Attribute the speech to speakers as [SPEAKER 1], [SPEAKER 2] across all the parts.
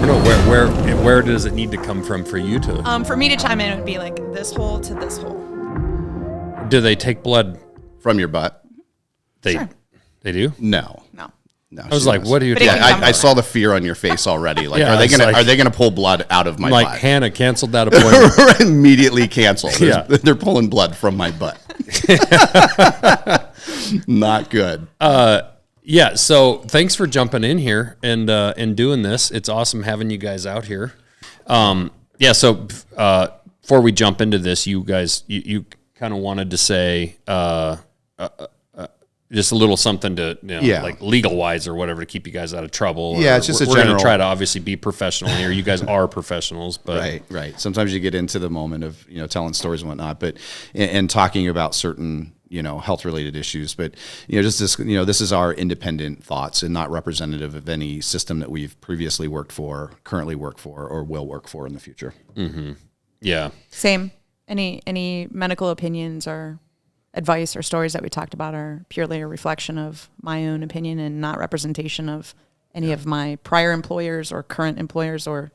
[SPEAKER 1] know. Where does it need to come from for you to?
[SPEAKER 2] For me to chime in, it would be like this hole to this hole.
[SPEAKER 1] Do they take blood
[SPEAKER 3] from your butt?
[SPEAKER 2] Sure.
[SPEAKER 1] They do?
[SPEAKER 3] No.
[SPEAKER 1] I was like, what do you?
[SPEAKER 3] I saw the fear on your face already. Like, are they gonna pull blood out of my butt?
[SPEAKER 1] Like Hannah canceled that appointment.
[SPEAKER 3] Immediately canceled. They're pulling blood from my butt. Not good.
[SPEAKER 1] Yeah. So thanks for jumping in here and doing this. It's awesome having you guys out here. Yeah. So before we jump into this, you guys, you kind of wanted to say. Just a little something to, like legal wise or whatever to keep you guys out of trouble.
[SPEAKER 3] Yeah, it's just
[SPEAKER 1] we're
[SPEAKER 3] general.
[SPEAKER 1] We're going to try to obviously be professional here. You guys are professionals, but
[SPEAKER 3] right. Sometimes you get into the moment of telling stories and whatnot, but and talking about certain health related issues. But just this this is our independent thoughts and not representative of any system that we've previously worked for, currently work for, or will work for in the future.
[SPEAKER 1] Mm-hmm. Yeah.
[SPEAKER 2] Same. Any medical opinions or advice or stories that we talked about are purely a reflection of my own opinion and not representation of any of my prior employers or current employers or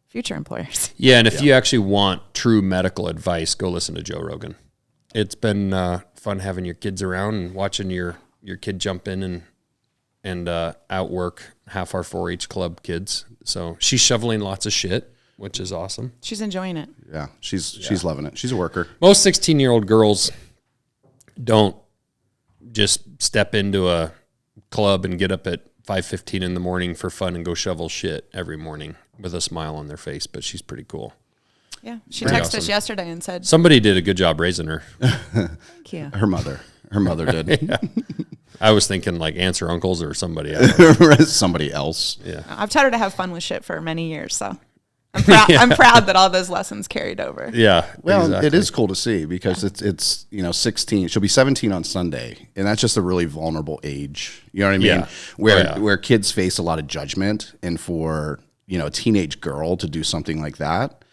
[SPEAKER 2] future employers.
[SPEAKER 1] Yeah, and if you actually want true medical advice, go listen to Joe Rogan. It's been fun having your kids around and watching your kid jump in and outwork half our 4-H club kids. So she's shoveling lots of shit, which is awesome.
[SPEAKER 2] She's enjoying it.
[SPEAKER 3] Yeah, she's loving it. She's a worker.
[SPEAKER 1] Most 16-year-old girls don't just step into a club and get up at 5:15 in the morning for fun and go shovel shit every morning with a smile on their face, but she's pretty cool.
[SPEAKER 2] Yeah, she texted us yesterday and said...
[SPEAKER 1] Somebody did a good job raising her.
[SPEAKER 2] Thank you.
[SPEAKER 3] Her mother did.
[SPEAKER 1] Yeah. I was thinking like aunts or uncles or somebody
[SPEAKER 3] else. Somebody else.
[SPEAKER 1] Yeah.
[SPEAKER 2] I've taught her to have fun with shit for many years, so... I'm proud. I'm proud that all those lessons carried over.
[SPEAKER 1] Yeah.
[SPEAKER 3] Well,
[SPEAKER 1] exactly.
[SPEAKER 3] It is cool to see because it's 16. She'll be 17 on Sunday, and that's just a really vulnerable age. You know what I mean?
[SPEAKER 1] Yeah.
[SPEAKER 3] Where kids face a lot of judgment, and for a teenage girl to do something like that,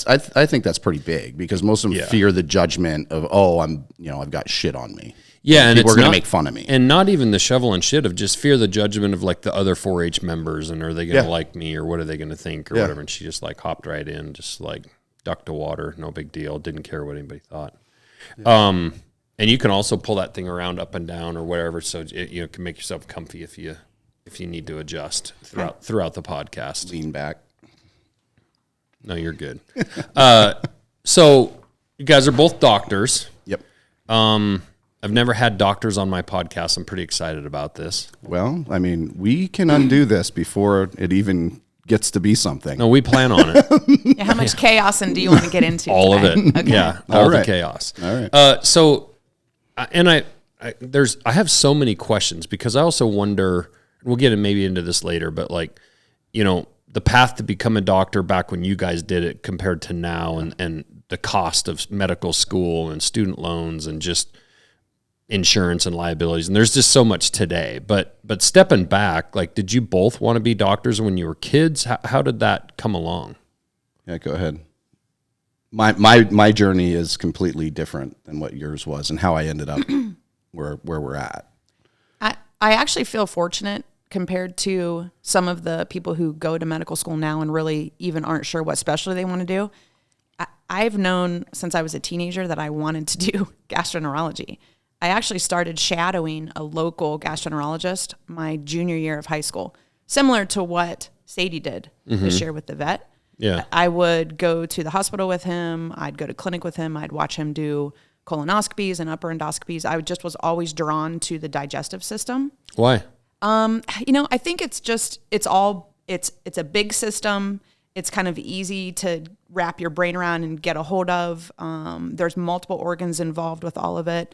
[SPEAKER 3] I think that's pretty big because most of them fear the judgment of I've got shit on me.
[SPEAKER 1] Yeah, and
[SPEAKER 3] people are going to make fun of me.
[SPEAKER 1] And not even the shovel and shit of just fear the judgment of like the other 4-H members and are they going to like me or what are they going to think or whatever. And she just like hopped right in, just like ducked to water, no big deal, didn't care what anybody thought. Yeah. And you can also pull that thing around up and down or whatever, so it can make yourself comfy if you need to adjust throughout the podcast.
[SPEAKER 3] Lean back.
[SPEAKER 1] No, you're good. So you guys are both doctors.
[SPEAKER 3] Yep.
[SPEAKER 1] I've never had doctors on my podcast. I'm pretty excited about this.
[SPEAKER 3] Well, I mean, we can undo this before it even gets to be something.
[SPEAKER 1] No, we plan on it.
[SPEAKER 2] How much chaos and do you want to get into?
[SPEAKER 1] All
[SPEAKER 2] today?
[SPEAKER 1] of it. Okay. Yeah, all the chaos.
[SPEAKER 3] All right.
[SPEAKER 1] So, and I have so many questions because I also wonder. We'll get maybe into this later, but like, the path to become a doctor back when you guys did it compared to now, and the cost of medical school and student loans and just insurance and liabilities, and there's just so much today. But stepping back, like, did you both want to be doctors when you were kids? How did that come along?
[SPEAKER 3] Yeah, go ahead. My journey is completely different than what yours was, and how I ended up where we're at.
[SPEAKER 2] I actually feel fortunate compared to some of the people who go to medical school now and really even aren't sure what specialty they want to do. I've known since I was a teenager that I wanted to do gastroenterology. I actually started shadowing a local gastroenterologist my junior year of high school, similar to what Sadie did this year with the vet.
[SPEAKER 1] Yeah.
[SPEAKER 2] I would go to the hospital with him. I'd go to clinic with him. I'd watch him do colonoscopies and upper endoscopies. I just was always drawn to the digestive system.
[SPEAKER 1] Why?
[SPEAKER 2] I think it's a big system. It's kind of easy to wrap your brain around and get a hold of. There's multiple organs involved with all of it.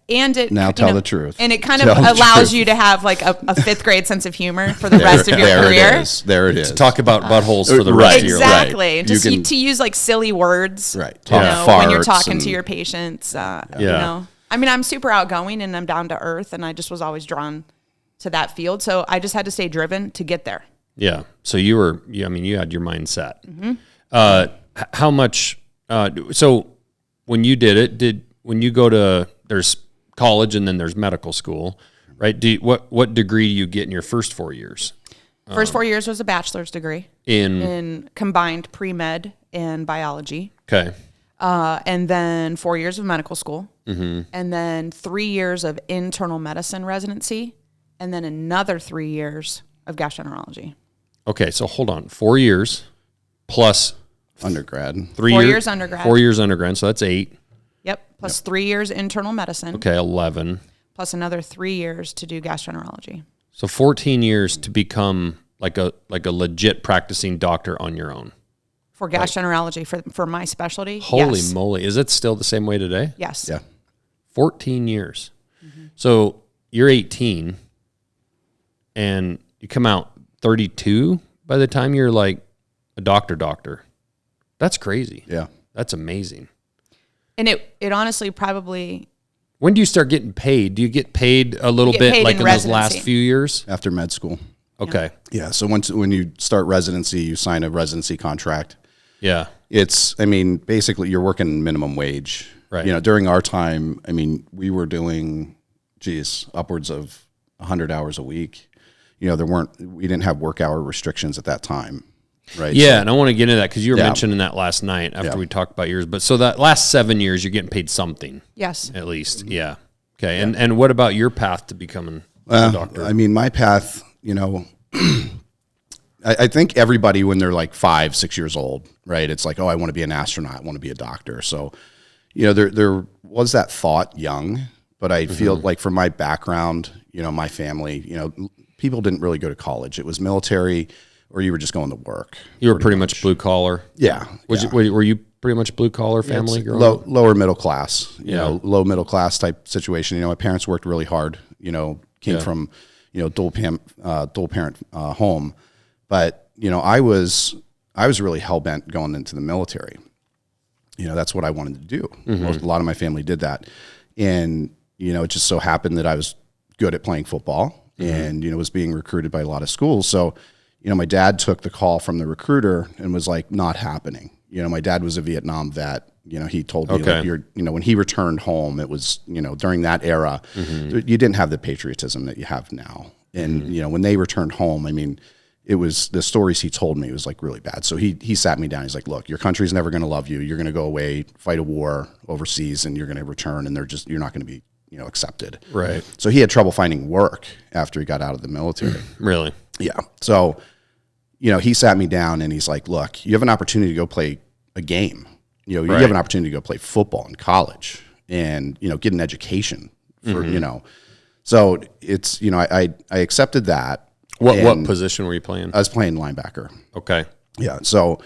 [SPEAKER 2] And it
[SPEAKER 3] tell the truth.
[SPEAKER 2] And it kind of allows you to have like a fifth grade sense of humor for the rest of your career.
[SPEAKER 3] There it is.
[SPEAKER 1] To talk about buttholes for the rest of your life.
[SPEAKER 2] Exactly. And just to use like silly words.
[SPEAKER 3] Right.
[SPEAKER 2] When you're talking to your patients. I mean, I'm super outgoing and I'm down to earth, and I just was always drawn to that field. So I just had to stay driven to get there.
[SPEAKER 1] Yeah. So you had your mind set. Mm-hmm. How much? So when you did it, when you go to, there's college and then there's medical school, right? What degree do you get in your first 4 years?
[SPEAKER 2] First 4 years was a bachelor's degree. in combined pre-med and biology.
[SPEAKER 1] Okay.
[SPEAKER 2] And then 4 years of medical school. And then 3 years of internal medicine residency. And then another 3 years of gastroenterology.
[SPEAKER 1] Okay, so hold on. 4 years plus
[SPEAKER 3] undergrad.
[SPEAKER 2] 4 years undergrad.
[SPEAKER 1] 4 years undergrad, so that's 8.
[SPEAKER 2] Yep, plus 3 years internal medicine.
[SPEAKER 1] Okay, 11.
[SPEAKER 2] Plus another 3 years to do gastroenterology.
[SPEAKER 1] So 14 years to become like a legit practicing doctor on your own.
[SPEAKER 2] For gastroenterology, for my specialty.
[SPEAKER 1] Holy
[SPEAKER 2] yes.
[SPEAKER 1] moly. Is it still the same way today?
[SPEAKER 2] Yes.
[SPEAKER 3] Yeah.
[SPEAKER 1] 14 years. So you're 18 and you come out 32 by the time you're like a doctor. That's crazy.
[SPEAKER 3] Yeah.
[SPEAKER 1] That's amazing.
[SPEAKER 2] And it honestly probably...
[SPEAKER 1] When do you start getting paid? Do you get paid a little bit like in those last few years?
[SPEAKER 3] After med school.
[SPEAKER 1] Okay.
[SPEAKER 3] Yeah. So when you start residency, you sign a residency contract.
[SPEAKER 1] Yeah.
[SPEAKER 3] Basically you're working minimum wage.
[SPEAKER 1] Right.
[SPEAKER 3] During our time, we were doing, upwards of 100 hours a week. We didn't have work hour restrictions at that time. Right.
[SPEAKER 1] Yeah. And I want to get into that because you were mentioning that last night after we talked about yours. But so that last 7 years, you're getting paid something.
[SPEAKER 2] Yes.
[SPEAKER 1] At least. Yeah. Okay. And what about your path to becoming a doctor?
[SPEAKER 3] My path, I think everybody when they're like 5, 6 years old, right? It's like, oh, I want to be an astronaut. I want to be a doctor. So, there was that thought young, but I feel like from my background, my family, people didn't really go to college. It was military or you were just going to work.
[SPEAKER 1] You were pretty much blue collar.
[SPEAKER 3] Yeah.
[SPEAKER 1] Were you pretty much blue collar family growing up?
[SPEAKER 3] Lower middle class, low middle class type situation. My parents worked really hard, came from, dual parent home. But, I was really hell bent going into the military. That's what I wanted to do. A lot of my family did that. And, it just so happened that I was good at playing football and, was being recruited by a lot of schools. So, my dad took the call from the recruiter and was like, not happening. My dad was a Vietnam vet. He told me like when he returned home, it was, during that era, you didn't have the patriotism that you have now. And, when they returned home, it was the stories he told me was like really bad. So he sat me down. He's like, look, your country's never going to love you. You're going to go away, fight a war overseas, and you're going to return, and you're not going to be, accepted.
[SPEAKER 1] Right.
[SPEAKER 3] So he had trouble finding work after he got out of the military.
[SPEAKER 1] Really?
[SPEAKER 3] Yeah. So, he sat me down and he's like, look, you have an opportunity to go play a game. You have an opportunity to go play football in college and, get an education for, So it's, I accepted that.
[SPEAKER 1] What position were you playing?
[SPEAKER 3] I was playing linebacker.
[SPEAKER 1] Okay.
[SPEAKER 3] Yeah. So,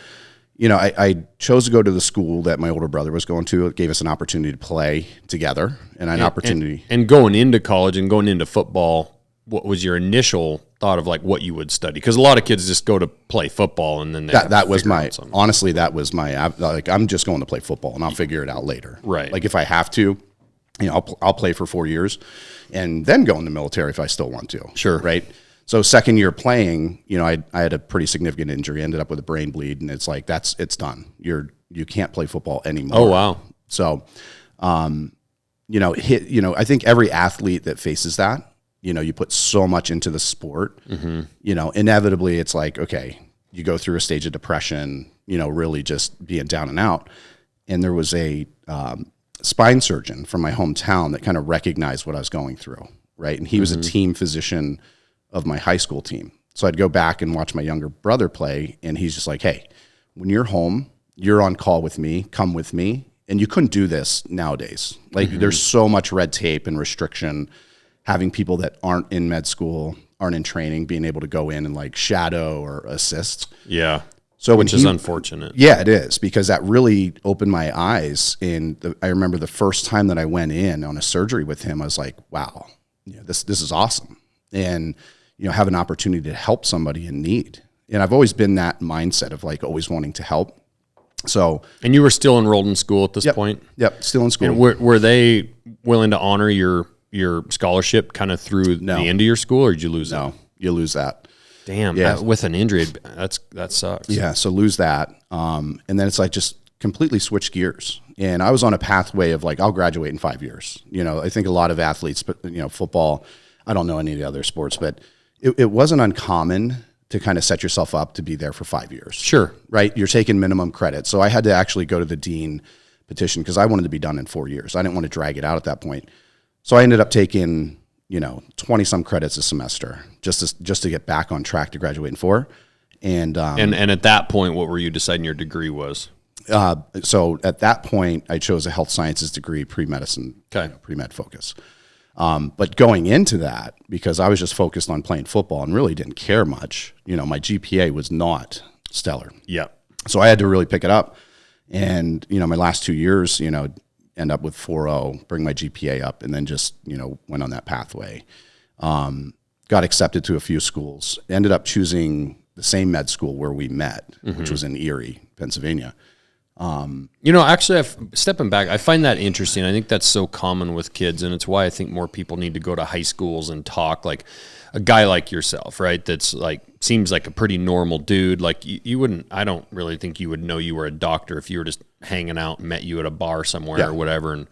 [SPEAKER 3] I chose to go to the school that my older brother was going to. It gave us an opportunity to play together and an opportunity.
[SPEAKER 1] And going into college and going into football, what was your initial thought of like what you would study? Because a lot of kids just go to play football and then
[SPEAKER 3] that was my, honestly, that was my, like, I'm just going to play football and I'll figure it out later.
[SPEAKER 1] Right.
[SPEAKER 3] Like if I have to, I'll play for 4 years and then go in the military if I still want to.
[SPEAKER 1] Sure.
[SPEAKER 3] Right. So second year playing, I had a pretty significant injury, ended up with a brain bleed, and it's like, it's done. You can't play football anymore.
[SPEAKER 1] Oh, wow.
[SPEAKER 3] So, I think every athlete that faces that, you put so much into the sport, inevitably it's like, okay, you go through a stage of depression, really just being down and out. And there was a spine surgeon from my hometown that kind of recognized what I was going through, right? And he was a team physician of my high school team. So I'd go back and watch my younger brother play, and he's just like, hey, when you're home, you're on call with me, come with me. And you couldn't do this nowadays. Like there's so much red tape and restriction, having people that aren't in med school, aren't in training, being able to go in and like shadow or assist.
[SPEAKER 1] Yeah.
[SPEAKER 3] So
[SPEAKER 1] which is unfortunate.
[SPEAKER 3] Yeah, it is, because that really opened my eyes. And I remember the first time that I went in on a surgery with him, I was like, wow, this is awesome. And, have an opportunity to help somebody in need. And I've always been that mindset of like always wanting to help. So,
[SPEAKER 1] and you were still enrolled in school at this point?
[SPEAKER 3] Yep, still in school.
[SPEAKER 1] And were they willing to honor your scholarship kind of through the end of your school, or did you lose it?
[SPEAKER 3] No, you lose that.
[SPEAKER 1] Damn, yeah. With an injury, that sucks.
[SPEAKER 3] Yeah, so lose that. And then it's like just completely switch gears. And I was on a pathway of like, I'll graduate in 5 years. I think a lot of athletes, but football, I don't know any of the other sports, but it wasn't uncommon to kind of set yourself up to be there for 5 years.
[SPEAKER 1] Sure.
[SPEAKER 3] Right? You're taking minimum credit. So I had to actually go to the dean, petition, because I wanted to be done in 4 years. I didn't want to drag it out at that point. So I ended up taking, 20 some credits a semester just to get back on track to graduate in 4. And
[SPEAKER 1] at that point, what were you deciding your degree was?
[SPEAKER 3] So at that point, I chose a health sciences degree, pre-medicine,
[SPEAKER 1] Okay.
[SPEAKER 3] pre-med focus. But going into that, because I was just focused on playing football and really didn't care much, my GPA was not stellar.
[SPEAKER 1] Yeah.
[SPEAKER 3] So I had to really pick it up. And, my last 2 years, end up with 4.0, bring my GPA up, and then just, went on that pathway. Got accepted to a few schools, ended up choosing the same med school where we met, which was in Erie, Pennsylvania.
[SPEAKER 1] Actually, stepping back, I find that interesting. I think that's so common with kids, and it's why I think more people need to go to high schools and talk. Like a guy like yourself, right? That's like seems like a pretty normal dude. Like you wouldn't. I don't really think you would know you were a doctor if you were just hanging out and met you at a bar somewhere or whatever, and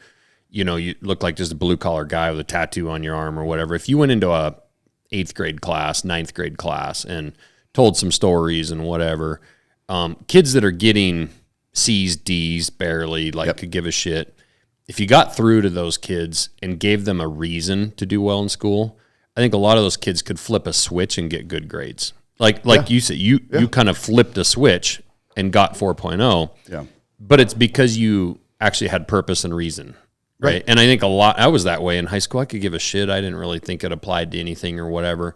[SPEAKER 1] you look like just a blue collar guy with a tattoo on your arm or whatever. If you went into a 8th grade class, 9th grade class, and told some stories and whatever, kids that are getting C's, D's, barely, could give a shit. If you got through to those kids and gave them a reason to do well in school, I think a lot of those kids could flip a switch and get good grades. Like you said, you kind of flipped a switch and got 4.0.
[SPEAKER 3] Yeah.
[SPEAKER 1] But it's because you actually had purpose and reason. Right. And I think I was that way in high school. I could give a shit. I didn't really think it applied to anything or whatever.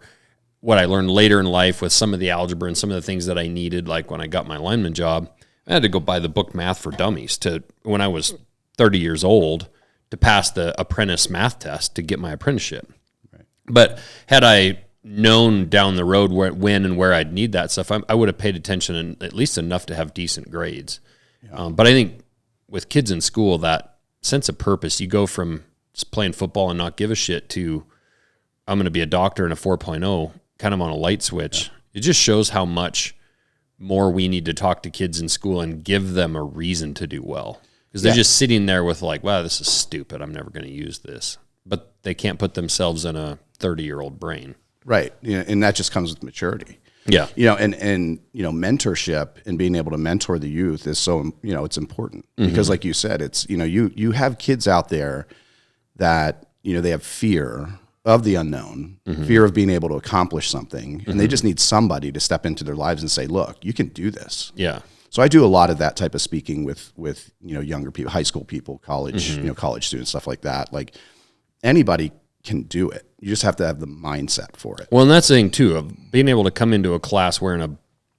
[SPEAKER 1] What I learned later in life with some of the algebra and some of the things that I needed, like when I got my lineman job, I had to go buy the book Math for Dummies when I was 30 years old to pass the apprentice math test to get my apprenticeship. Right. But had I known down the road when and where I'd need that stuff, I would have paid attention and at least enough to have decent grades. Yeah. But I think with kids in school, that sense of purpose, you go from just playing football and not give a shit to I'm going to be a doctor and a 4.0 kind of on a light switch. Yeah. It just shows how much more we need to talk to kids in school and give them a reason to do well. Because they're just sitting there with like, wow, this is stupid. I'm never going to use this. But they can't put themselves in a 30-year-old brain.
[SPEAKER 3] Right. And that just comes with maturity.
[SPEAKER 1] Yeah.
[SPEAKER 3] And mentorship and being able to mentor the youth is so, it's important. Because like you said, it's, you have kids out there that, they have fear of the unknown, fear of being able to accomplish something, and they just need somebody to step into their lives and say, look, you can do this.
[SPEAKER 1] Yeah.
[SPEAKER 3] So I do a lot of that type of speaking with younger people, high school people, college, college students, stuff like that. Like anybody can do it. You just have to have the mindset for it.
[SPEAKER 1] Well, and that's the thing too, of being able to come into a class wearing a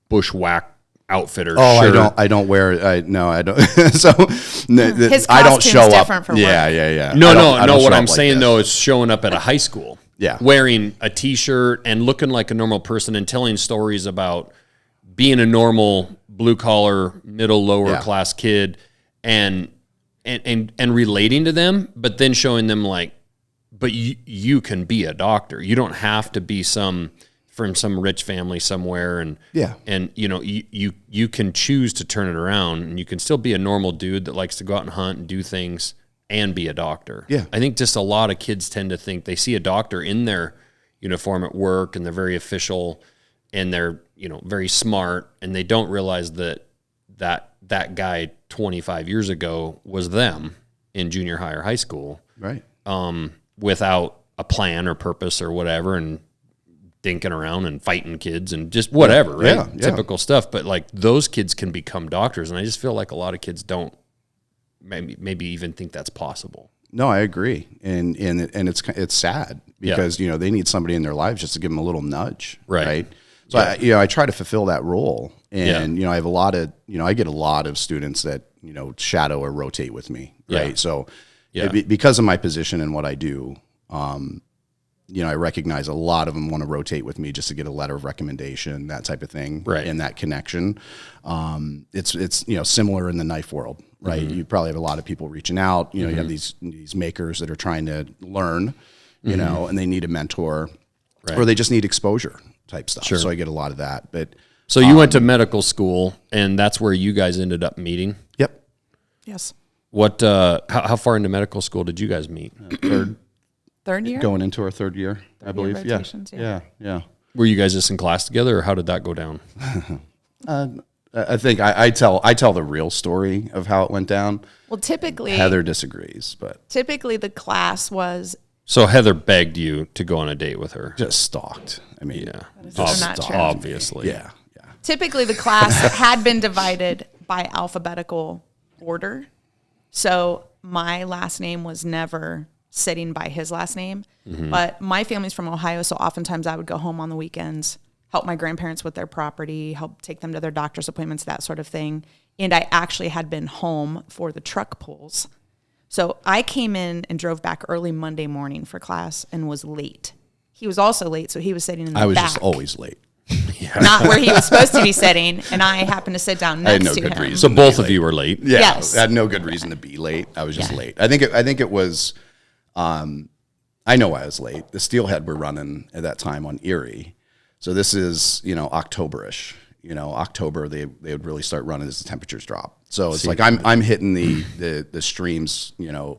[SPEAKER 1] bushwhack outfit or shirt.
[SPEAKER 3] I don't wear. I don't. So
[SPEAKER 2] his
[SPEAKER 3] I don't show up.
[SPEAKER 2] Different from work.
[SPEAKER 3] Yeah.
[SPEAKER 1] No. What I'm saying though is showing up at a high school, wearing a T-shirt and looking like a normal person and telling stories about being a normal blue collar, middle, lower class kid, and relating to them, but then showing them like, but you can be a doctor. You don't have to be from some rich family somewhere, and you can choose to turn it around, and you can still be a normal dude that likes to go out and hunt and do things and be a doctor.
[SPEAKER 3] Yeah.
[SPEAKER 1] I think just a lot of kids tend to think they see a doctor in their uniform at work and they're very official and they're, very smart, and they don't realize that guy 25 years ago was them in junior high or high school.
[SPEAKER 3] Right.
[SPEAKER 1] Without a plan or purpose or whatever, and dinking around and fighting kids and just whatever, right?
[SPEAKER 3] Yeah.
[SPEAKER 1] Typical stuff. But like those kids can become doctors, and I just feel like a lot of kids don't maybe even think that's possible.
[SPEAKER 3] No, I agree, and it's sad because they need somebody in their lives just to give them a little nudge, right? So I try to fulfill that role, and I have a lot of I get a lot of students that shadow or rotate with me, right?
[SPEAKER 1] Yeah.
[SPEAKER 3] So because of my position and what I do, I recognize a lot of them want to rotate with me just to get a letter of recommendation, that type of thing,
[SPEAKER 1] right?
[SPEAKER 3] And that connection. It's similar in the knife world, right? You probably have a lot of people reaching out. You have these makers that are trying to learn, and they need a mentor, or they just need exposure type stuff.
[SPEAKER 1] Sure.
[SPEAKER 3] So I get a lot of that. But
[SPEAKER 1] so you went to medical school, and that's where you guys ended up meeting.
[SPEAKER 3] Yep.
[SPEAKER 2] Yes.
[SPEAKER 1] What? How far into medical school did you guys meet?
[SPEAKER 2] Third year?
[SPEAKER 3] Going into our third year, I believe.
[SPEAKER 2] Rotations,
[SPEAKER 3] Yeah.
[SPEAKER 1] Were you guys just in class together, or how did that go down?
[SPEAKER 3] I think I tell the real story of how it went down.
[SPEAKER 2] Well, typically
[SPEAKER 3] Heather disagrees, but
[SPEAKER 2] typically the class was
[SPEAKER 1] So Heather begged you to go on a date with her.
[SPEAKER 3] just stalked. I mean,
[SPEAKER 1] Yeah,
[SPEAKER 2] just not true.
[SPEAKER 1] obviously.
[SPEAKER 3] yeah.
[SPEAKER 2] typically the class had been divided by alphabetical order. So my last name was never sitting by his last name. But my family's from Ohio, so oftentimes I would go home on the weekends, help my grandparents with their property, help take them to their doctor's appointments, that sort of thing. And I actually had been home for the truck pulls. So I came in and drove back early Monday morning for class and was late. He was also late, so he was sitting in the back.
[SPEAKER 3] I was just always late.
[SPEAKER 2] Not where he was supposed to be sitting, and I happened to sit down next to him.
[SPEAKER 1] So both of you were late.
[SPEAKER 3] Yeah,
[SPEAKER 2] Yes.
[SPEAKER 3] I had no good reason to be late. I was just late. I think it was. I know I was late. The Steelhead were running at that time on Erie, so this is October-ish. October they would really start running as the temperatures drop. So it's like I'm hitting the streams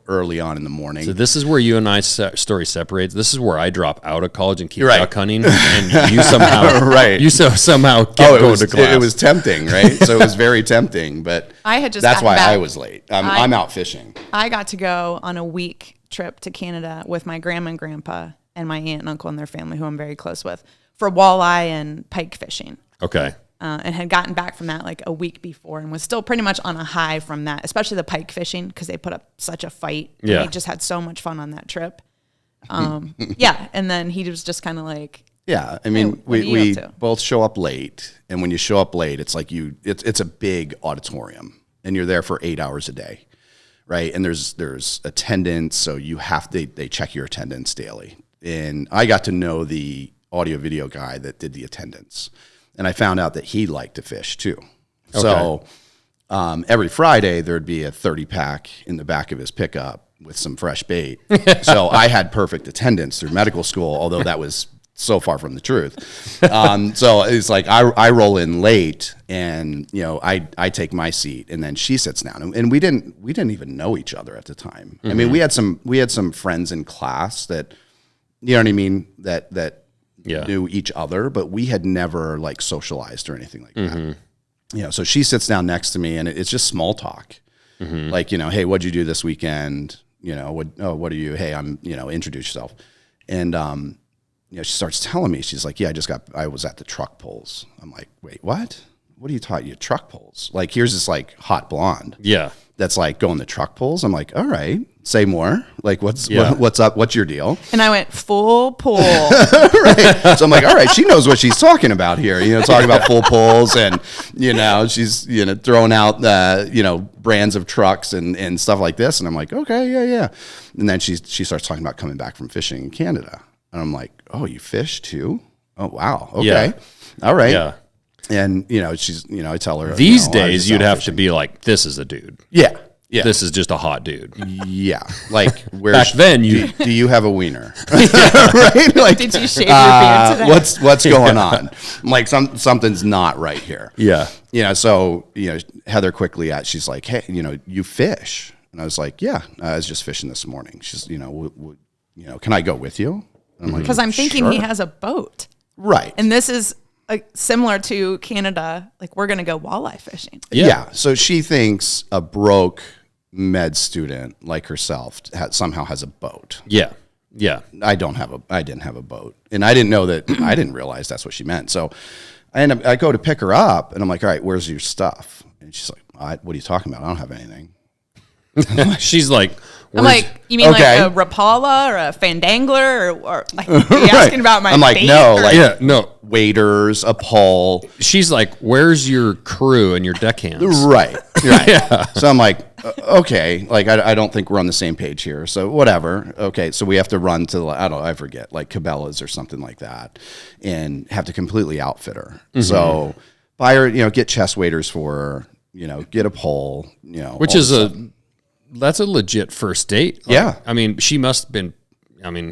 [SPEAKER 3] early on in the morning.
[SPEAKER 1] So this is where you and I story separates. This is where I drop out of college and keep
[SPEAKER 3] Right.
[SPEAKER 1] duck hunting, and you somehow
[SPEAKER 3] Right.
[SPEAKER 1] You somehow kept going to class.
[SPEAKER 3] It was tempting, right? So it was very tempting, but
[SPEAKER 2] I had just
[SPEAKER 3] that's
[SPEAKER 2] gotten
[SPEAKER 3] why
[SPEAKER 2] back.
[SPEAKER 3] I was late. I'm out fishing.
[SPEAKER 2] I got to go on a week trip to Canada with my grandma and grandpa and my aunt and uncle and their family, who I'm very close with, for walleye and pike fishing.
[SPEAKER 1] Okay.
[SPEAKER 2] And had gotten back from that like a week before and was still pretty much on a high from that, especially the pike fishing, because they put up such a fight.
[SPEAKER 1] Yeah.
[SPEAKER 2] And we just had so much fun on that trip. Yeah. And then he was just kind of like,
[SPEAKER 3] Yeah, I mean,
[SPEAKER 2] what are you
[SPEAKER 3] we
[SPEAKER 2] up to?
[SPEAKER 3] both show up late, and when you show up late, it's like it's a big auditorium, and you're there for 8 hours a day, right? And there's attendance, so they check your attendance daily. And I got to know the audio video guy that did the attendance, and I found out that he liked to fish too. Okay. So every Friday there'd be a 30-pack in the back of his pickup with some fresh bait. So I had perfect attendance through medical school, although that was so far from the truth. So it's like I roll in late, and I take my seat, and then she sits down, and we didn't even know each other at the time. Mm-hmm. I mean, we had some friends in class that, you know what I mean, that knew each other, but we had never like socialized or anything like that. So she sits down next to me, and it's just small talk. Mm-hmm. Like, hey, what'd you do this weekend? What are you? Hey, I'm, introduce yourself. And, she starts telling me, she's like, yeah, I was at the truck pulls. I'm like, wait, what? What are you talking? You truck pulls? Like, here's this like hot blonde.
[SPEAKER 1] Yeah.
[SPEAKER 3] That's like going to truck pulls. I'm like, all right, say more. Like, what's up? What's your deal?
[SPEAKER 2] and I went full pull.
[SPEAKER 3] Right. So I'm like, all right, she knows what she's talking about here. Talking about full pulls, and she's throwing out brands of trucks and stuff like this. And I'm like, okay, yeah. And then she starts talking about coming back from fishing in Canada, and I'm like, oh, you fish too? Oh, wow. Okay,
[SPEAKER 1] Yeah.
[SPEAKER 3] all right.
[SPEAKER 1] Yeah.
[SPEAKER 3] And she's I tell her
[SPEAKER 1] These
[SPEAKER 3] I was
[SPEAKER 1] days
[SPEAKER 3] just
[SPEAKER 1] you'd
[SPEAKER 3] out
[SPEAKER 1] have
[SPEAKER 3] fishing.
[SPEAKER 1] to be like, this is a dude.
[SPEAKER 3] Yeah. Yeah.
[SPEAKER 1] This is just a hot dude.
[SPEAKER 3] Yeah, like
[SPEAKER 1] Back then
[SPEAKER 3] do you have a wiener? Right? Like,
[SPEAKER 2] Did you shave your beard today?
[SPEAKER 3] what's going on? Like something's not right here.
[SPEAKER 1] Yeah.
[SPEAKER 3] So Heather quickly she's like, hey, you fish, and I was like, yeah, I was just fishing this morning. She's can I go with you? And I'm like,
[SPEAKER 2] Because I'm thinking he
[SPEAKER 3] sure.
[SPEAKER 2] has a boat.
[SPEAKER 3] Right.
[SPEAKER 2] And this is similar to Canada. Like, we're going to go walleye fishing.
[SPEAKER 3] Yeah. So she thinks a broke med student like herself somehow has a boat.
[SPEAKER 1] Yeah. Yeah.
[SPEAKER 3] I didn't have a boat, and I didn't know that. I didn't realize that's what she meant. So I go to pick her up, and I'm like, all right, where's your stuff? And she's like, what are you talking about? I don't have anything.
[SPEAKER 1] She's like,
[SPEAKER 2] I'm like, you mean like a Rapala or a Fandangler or like, are you asking about my
[SPEAKER 3] I'm like,
[SPEAKER 2] bait
[SPEAKER 3] no,
[SPEAKER 2] or-
[SPEAKER 3] like
[SPEAKER 1] yeah, no.
[SPEAKER 3] waiters, a pole.
[SPEAKER 1] She's like, where's your crew and your deckhands?
[SPEAKER 3] Right. Yeah. So I'm like, okay, like I don't think we're on the same page here. So whatever. Okay, so we have to run to I forget, like Cabela's or something like that, and have to completely outfit her. Mm-hmm. So buy her, get chest waders for her, get a pole,
[SPEAKER 1] Which is that's a legit first date. Like,
[SPEAKER 3] Yeah.
[SPEAKER 1] I mean, she must have been,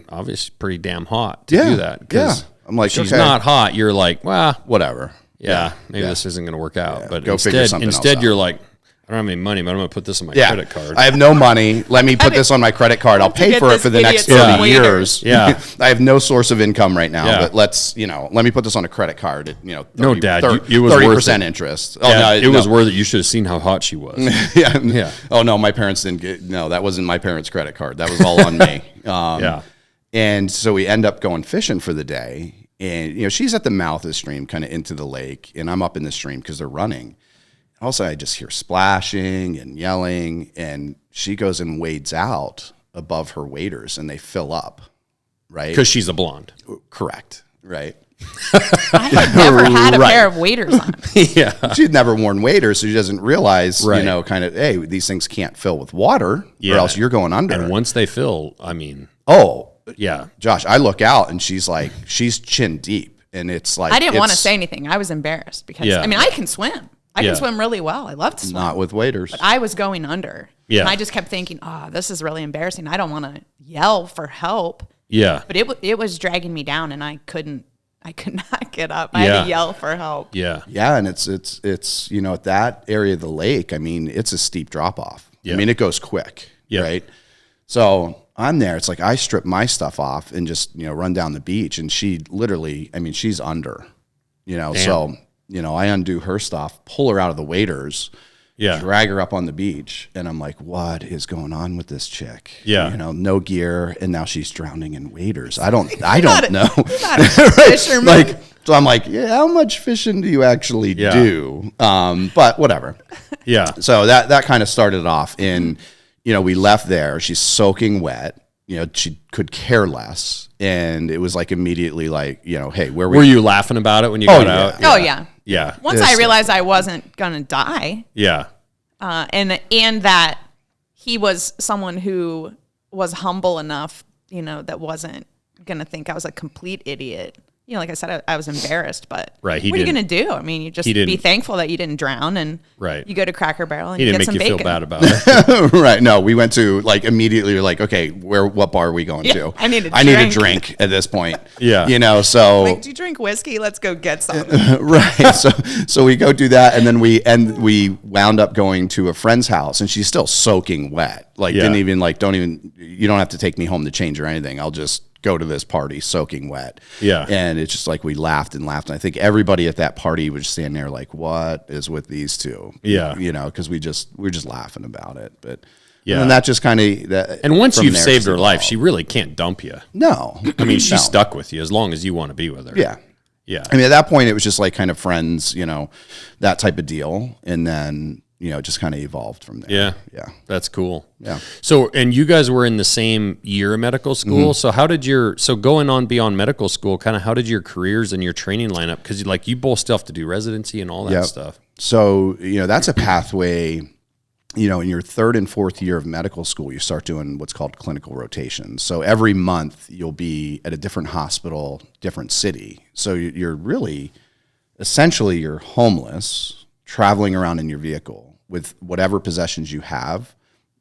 [SPEAKER 1] obviously pretty damn hot to do that. 'cause
[SPEAKER 3] yeah. I'm like,
[SPEAKER 1] she's
[SPEAKER 3] okay.
[SPEAKER 1] not hot. You're like, well,
[SPEAKER 3] Whatever.
[SPEAKER 1] yeah, maybe this isn't going to work out.
[SPEAKER 3] Yeah.
[SPEAKER 1] But
[SPEAKER 3] Go figure something else
[SPEAKER 1] instead
[SPEAKER 3] out.
[SPEAKER 1] you're like, I don't have any money, but I'm going to put this on my credit card.
[SPEAKER 3] I have no money. Let me put this on my credit card. I'll pay for it for the next 30 years.
[SPEAKER 1] Yeah.
[SPEAKER 3] I have no source of income right now, but let's, let me put this on a credit card at, 30,
[SPEAKER 1] no, Dad,
[SPEAKER 3] it
[SPEAKER 1] was
[SPEAKER 3] 30% interest.
[SPEAKER 1] Oh, yeah, no, it was worth it. You should have seen how hot she was.
[SPEAKER 3] Yeah. Oh, no, my parents that wasn't my parents' credit card. That was all on me. And so we end up going fishing for the day. And, she's at the mouth of the stream, kind of into the lake, and I'm up in the stream because they're running. Also, I just hear splashing and yelling, and she goes and wades out above her waders, and they fill up, right?
[SPEAKER 1] Because she's a blonde.
[SPEAKER 3] Correct, right?
[SPEAKER 2] I had never had a pair of waders on.
[SPEAKER 3] Yeah. She'd never worn waders, so she doesn't realize, kind of, hey, these things can't fill with water, or else you're going under.
[SPEAKER 1] And once they fill, I mean.
[SPEAKER 3] Oh.
[SPEAKER 1] Yeah.
[SPEAKER 3] Josh, I look out, and she's chin deep, and it's like.
[SPEAKER 2] I didn't want to say anything. I was embarrassed because, I can swim. I can swim really well. I love to swim.
[SPEAKER 3] Not with waders.
[SPEAKER 2] But I was going under.
[SPEAKER 1] Yeah.
[SPEAKER 2] And I just kept thinking, this is really embarrassing. I don't want to yell for help.
[SPEAKER 1] Yeah.
[SPEAKER 2] But it was dragging me down, and I could not get up. I had to yell for help.
[SPEAKER 1] Yeah.
[SPEAKER 3] Yeah, and it's at that area of the lake, I mean, it's a steep drop off. Yeah. I mean, it goes quick, right? So I'm there. It's like I strip my stuff off and just, run down the beach, and she literally, I mean, she's under, so... I undo her stuff, pull her out of the waders, drag her up on the beach, and I'm like, what is going on with this chick?
[SPEAKER 1] Yeah.
[SPEAKER 3] No gear, and now she's drowning in waders. I don't know.
[SPEAKER 2] Not a fisherman.
[SPEAKER 3] So I'm like, how much fishing do you actually do? But whatever.
[SPEAKER 1] Yeah.
[SPEAKER 3] So that kind of started off in, we left there. She's soaking wet. She could care less. And it was like immediately like, hey, where
[SPEAKER 1] were you laughing about it when you got out?
[SPEAKER 2] Oh, yeah.
[SPEAKER 1] Yeah.
[SPEAKER 2] Once I realized I wasn't going to die.
[SPEAKER 1] Yeah.
[SPEAKER 2] And that he was someone who was humble enough, that wasn't going to think I was a complete idiot. Like I said, I was embarrassed, but what are you going to do? I mean, you just be thankful that you didn't drown, and you go to Cracker Barrel and you get some bacon.
[SPEAKER 1] He didn't make you feel bad about it.
[SPEAKER 3] Right. No, we went to immediately okay, what bar are we going to?
[SPEAKER 2] I need
[SPEAKER 3] a drink at this point.
[SPEAKER 1] Yeah.
[SPEAKER 3] So.
[SPEAKER 2] Do you drink whiskey? Let's go get some.
[SPEAKER 3] Right. So we go do that, and then we wound up going to a friend's house, and she's still soaking wet. You don't have to take me home to change or anything. I'll just go to this party soaking wet.
[SPEAKER 1] Yeah.
[SPEAKER 3] And it's just we laughed and laughed. And I think everybody at that party was standing there what is with these two?
[SPEAKER 1] Yeah.
[SPEAKER 3] Because we're just laughing about it. But
[SPEAKER 1] yeah.
[SPEAKER 3] And that just kind of that.
[SPEAKER 1] And once you've saved her life, she really can't dump you.
[SPEAKER 3] No.
[SPEAKER 1] I mean, she's stuck with you as long as you want to be with her.
[SPEAKER 3] Yeah.
[SPEAKER 1] Yeah.
[SPEAKER 3] I mean, at that point it was just kind of friends, that type of deal. And then, it just kind of evolved from there.
[SPEAKER 1] Yeah.
[SPEAKER 3] Yeah.
[SPEAKER 1] That's cool.
[SPEAKER 3] Yeah.
[SPEAKER 1] So, and you guys were in the same year of medical school. Mm-hmm. So going on beyond medical school, kind of how did your careers and your training line up? Because you both still have to do residency and all that stuff.
[SPEAKER 3] So, that's a pathway, in your third and fourth year of medical school, you start doing what's called clinical rotations. So every month you'll be at a different hospital, different city. So you're really, essentially you're homeless, traveling around in your vehicle with whatever possessions you have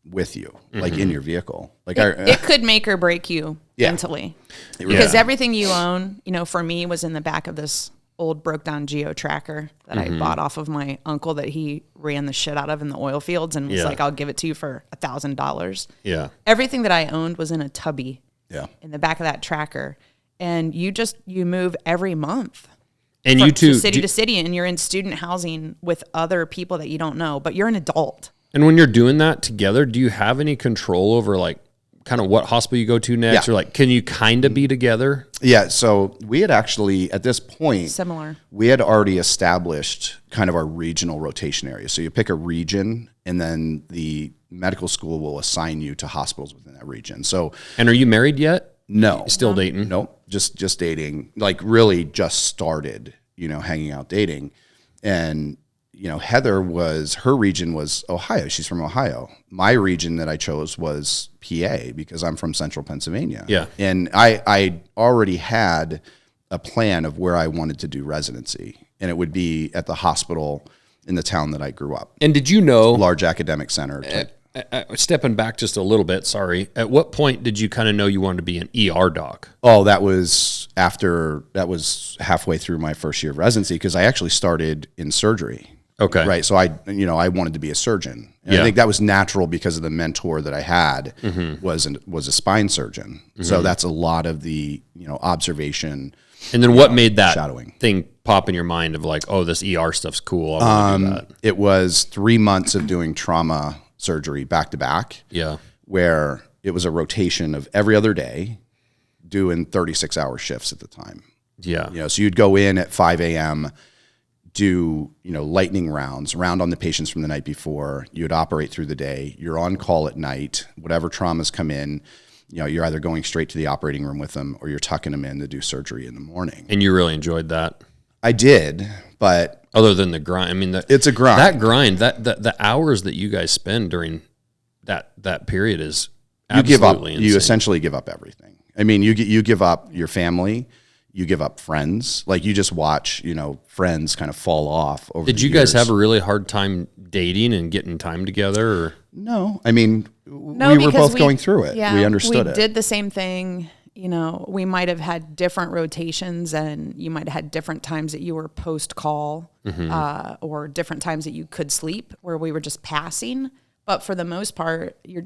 [SPEAKER 3] with you, in your vehicle.
[SPEAKER 2] It could make or break you mentally. Because everything you own, for me, was in the back of this old broke down Geo tracker that I bought off of my uncle that he ran the shit out of in the oil fields and was I'll give it to you for $1,000.
[SPEAKER 1] Yeah.
[SPEAKER 2] Everything that I owned was in a tubby in the back of that tracker. And you move every month.
[SPEAKER 1] And you two,
[SPEAKER 2] city to city, and you're in student housing with other people that you don't know, but you're an adult.
[SPEAKER 1] And when you're doing that together, do you have any control over kind of what hospital you go to next, or can you kind of be together?
[SPEAKER 3] Yeah. So we had actually at this point we had already established kind of our regional rotation area. So you pick a region, and then the medical school will assign you to hospitals within that region. So,
[SPEAKER 1] and are you married yet?
[SPEAKER 3] No.
[SPEAKER 1] Still dating?
[SPEAKER 3] Nope. Just dating, really just started, hanging out dating. And, Heather her region was Ohio. She's from Ohio. My region that I chose was PA because I'm from central Pennsylvania.
[SPEAKER 1] Yeah.
[SPEAKER 3] And I already had a plan of where I wanted to do residency. And it would be at the hospital in the town that I grew up.
[SPEAKER 1] And did you know?
[SPEAKER 3] Large academic center.
[SPEAKER 1] Stepping back just a little bit, sorry. At what point did you kind of know you wanted to be an ER doc?
[SPEAKER 3] Oh, that was halfway through my first year of residency because I actually started in surgery.
[SPEAKER 1] Okay.
[SPEAKER 3] Right. So I wanted to be a surgeon. And I think that was natural because of the mentor that I had was a spine surgeon. So that's a lot of the, observation.
[SPEAKER 1] And then what made that
[SPEAKER 3] shadowing
[SPEAKER 1] thing pop in your mind of like, oh, this ER stuff's cool. I want to do that.
[SPEAKER 3] It was 3 months of doing trauma surgery back to back.
[SPEAKER 1] Yeah.
[SPEAKER 3] Where it was a rotation of every other day doing 36-hour shifts at the time.
[SPEAKER 1] Yeah.
[SPEAKER 3] So you'd go in at 5 a.m., do, lightning round on the patients from the night before. You'd operate through the day. You're on call at night. Whatever traumas come in, you're either going straight to the operating room with them or you're tucking them in to do surgery in the morning.
[SPEAKER 1] And you really enjoyed that?
[SPEAKER 3] I did, but
[SPEAKER 1] other than the grind, I mean,
[SPEAKER 3] it's a grind.
[SPEAKER 1] That grind, the hours that you guys spend during that period is absolutely insane.
[SPEAKER 3] You essentially give up everything. I mean, you give up your family. You give up friends. Like you just watch, friends kind of fall off over the years.
[SPEAKER 1] Did you guys have a really hard time dating and getting time together? Or?
[SPEAKER 3] No. I mean, we were both going through it. Yeah, we understood it.
[SPEAKER 2] We did the same thing. We might have had different rotations and you might have had different times that you were post-call or different times that you could sleep where we were just passing. But for the most part, you're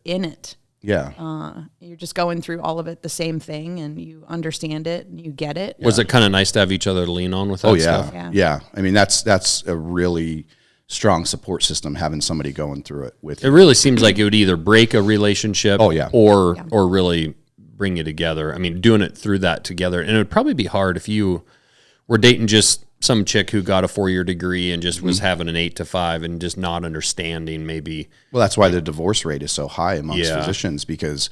[SPEAKER 2] in it.
[SPEAKER 3] Yeah.
[SPEAKER 2] You're just going through all of it, the same thing, and you understand it and you get it.
[SPEAKER 1] Was it kind of nice to have each other to lean on with that stuff?
[SPEAKER 3] Yeah. I mean, that's a really strong support system, having somebody going through it with you.
[SPEAKER 1] It really seems like it would either break a relationship or really bring you together. I mean, doing it through that together. And it would probably be hard if you were dating just some chick who got a 4-year degree and just was having an 8 to 5 and just not understanding maybe.
[SPEAKER 3] Well, that's why the divorce rate is so high amongst physicians, because,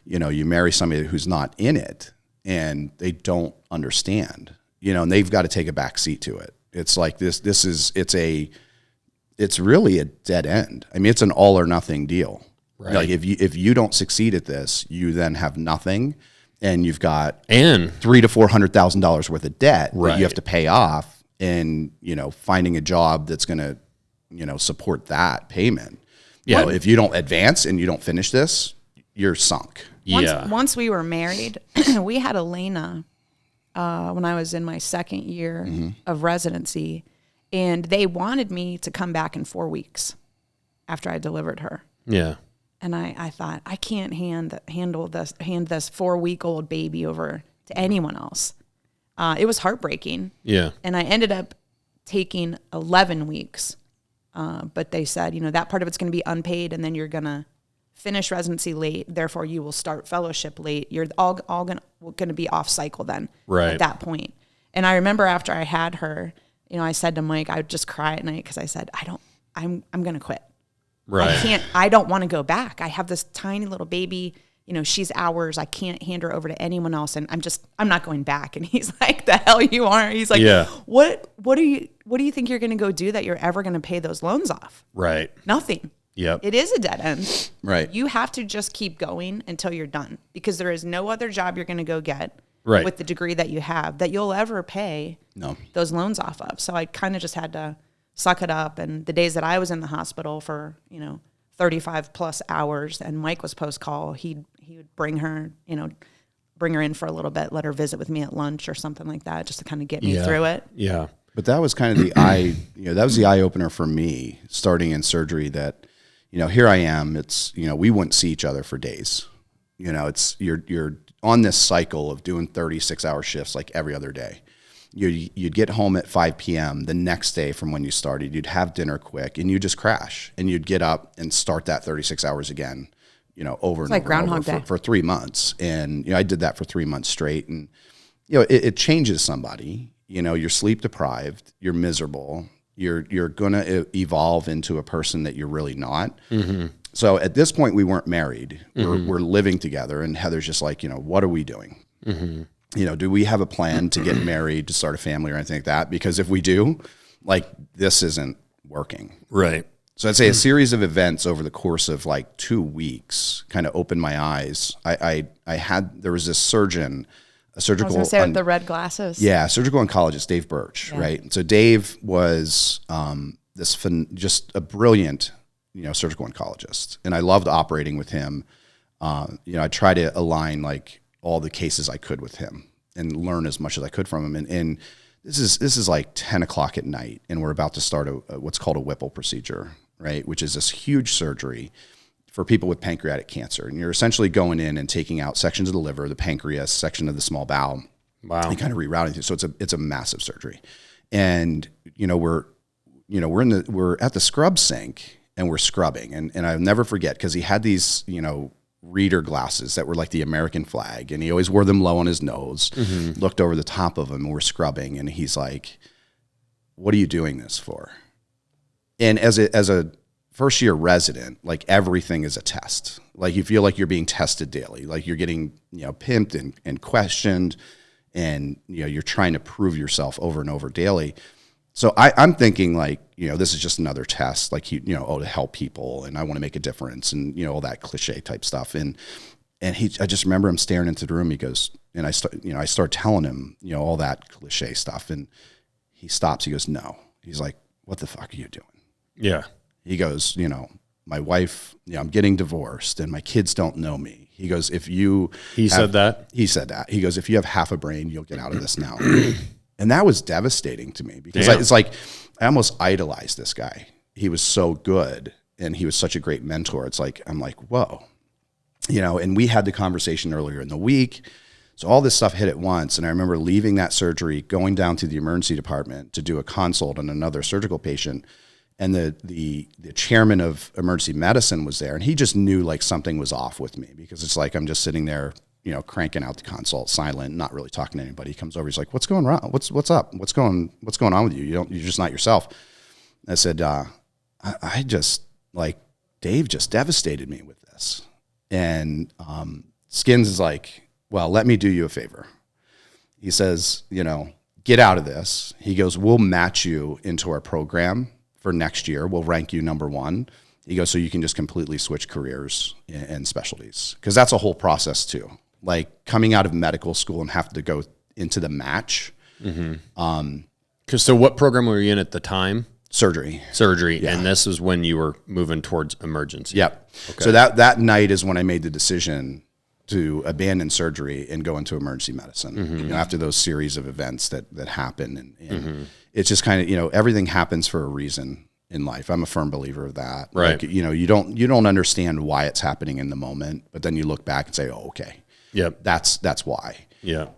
[SPEAKER 3] you marry somebody who's not in it and they don't understand, and they've got to take a back seat to it. It's like it's really a dead end. I mean, it's an all or nothing deal. Right. Like if you don't succeed at this, you then have nothing. And you've got $300,000 to $400,000 worth of debt that you have to pay off, and finding a job that's going to support that payment. Yeah, well, if you don't advance and you don't finish this, you're sunk.
[SPEAKER 2] Once we were married, we had Elena when I was in my second year of residency, and they wanted me to come back in 4 weeks after I delivered her.
[SPEAKER 1] Yeah.
[SPEAKER 2] And I thought, I can't hand this 4-week-old baby over to anyone else. It was heartbreaking.
[SPEAKER 1] Yeah.
[SPEAKER 2] And I ended up taking 11 weeks. But they said, that part of it's going to be unpaid, and then you're going to finish residency late. Therefore, you will start fellowship late. You're all going to be off cycle then at that point. And I remember after I had her, I said to Mike, I would just cry at night because I said, I'm going to quit.
[SPEAKER 1] Right.
[SPEAKER 2] I don't want to go back. I have this tiny little baby, she's ours. I can't hand her over to anyone else. And I'm not going back. And he's like, the hell you are. He's like, what do you think you're going to go do that you're ever going to pay those loans off?
[SPEAKER 1] Right.
[SPEAKER 2] Nothing.
[SPEAKER 1] Yep.
[SPEAKER 2] It is a dead end.
[SPEAKER 3] Right.
[SPEAKER 2] You have to just keep going until you're done, because there is no other job you're going to go get with the degree that you have that you'll ever pay those loans off of. So I kind of just had to suck it up. And the days that I was in the hospital for, 35 plus hours and Mike was post-call, he would bring her in for a little bit, let her visit with me at lunch or something like that, just to kind of get me through it.
[SPEAKER 1] Yeah.
[SPEAKER 3] But that was kind of that was the eye opener for me starting in surgery, that, here I am, it's, we wouldn't see each other for days. It's, you're on this cycle of doing 36-hour shifts like every other day. You'd get home at 5 p.m. the next day from when you started. You'd have dinner quick, and you just crash. And you'd get up and start that 36 hours again, over and over,
[SPEAKER 2] Groundhog Day
[SPEAKER 3] for 3 months. And I did that for 3 months straight. And it changes somebody. You're sleep deprived. You're miserable. You're gonna evolve into a person that you're really not. Mm-hmm. So at this point, we weren't married. We're living together, and Heather's just like, what are we doing? Mm-hmm. Do we have a plan to get married, to start a family or anything like that? Because if we do, this isn't working.
[SPEAKER 1] Right.
[SPEAKER 3] So I'd say a series of events over the course of 2 weeks kind of opened my eyes. There was this surgeon, a surgical.
[SPEAKER 2] I was going to say with the red glasses.
[SPEAKER 3] Yeah, surgical oncologist, Dave Birch, right? So Dave was just a brilliant, surgical oncologist. And I loved operating with him. I try to align all the cases I could with him and learn as much as I could from him. And this is like 10 o'clock at night, and we're about to start what's called a Whipple procedure, right? Which is this huge surgery for people with pancreatic cancer. And you're essentially going in and taking out sections of the liver, the pancreas, section of the small bowel,
[SPEAKER 1] Wow.
[SPEAKER 3] and kind of rerouting things. So it's a massive surgery. And, we're at the scrub sink and we're scrubbing. And I'll never forget, because he had these, reader glasses that were like the American flag, and he always wore them low on his nose, looked over the top of them, and we're scrubbing. And he's like, "What are you doing this for?" And as a first year resident, like, everything is a test. Like, you feel like you're being tested daily, like you're getting, pimped and questioned, and, you're trying to prove yourself over and over daily. So I'm thinking, like, this is just another test, like, to help people, and I want to make a difference, and, all that cliche type stuff. And I just remember him staring into the room. He goes, and I start telling him, all that cliche stuff. And he stops. He goes, "No." He's like, "What the fuck are you doing?"
[SPEAKER 1] Yeah.
[SPEAKER 3] He goes, "My wife, I'm getting divorced, and my kids don't know me." He goes, He said that? He said that. He goes, "If you have half a brain, you'll get out of this now." And that was devastating to me, because it's like, I almost idolized this guy. He was so good, and he was such a great mentor. It's like, I'm like, whoa, and we had the conversation earlier in the week. So all this stuff hit at once. And I remember leaving that surgery, going down to the emergency department to do a consult on another surgical patient. And the chairman of emergency medicine was there, and he just knew, like, something was off with me, because it's like, I'm just sitting there, cranking out the consult, silent, not really talking to anybody. He comes over, he's like, "What's going on? What's up? What's going on with you? You're just not yourself." I said, I just, like, Dave just devastated me with this. And Skins is like, "Well, let me do you a favor." He says, "Get out of this." He goes, "We'll match you into our program for next year. We'll rank you number 1. He goes, "So you can just completely switch careers and specialties." Because that's a whole process too. Like, coming out of medical school and have to go into the match.
[SPEAKER 1] So what program were you in at the time?
[SPEAKER 3] Surgery.
[SPEAKER 1] Yeah. And this was when you were moving towards emergency.
[SPEAKER 3] Yep. Okay. So that night is when I made the decision to abandon surgery and go into emergency medicine. After those series of events that happen, and it's just kind of, everything happens for a reason in life. I'm a firm believer of that.
[SPEAKER 1] Right.
[SPEAKER 3] Like, you don't understand why it's happening in the moment, but then you look back and say, "Oh, okay.
[SPEAKER 1] Yep.
[SPEAKER 3] That's why."
[SPEAKER 1] Yeah.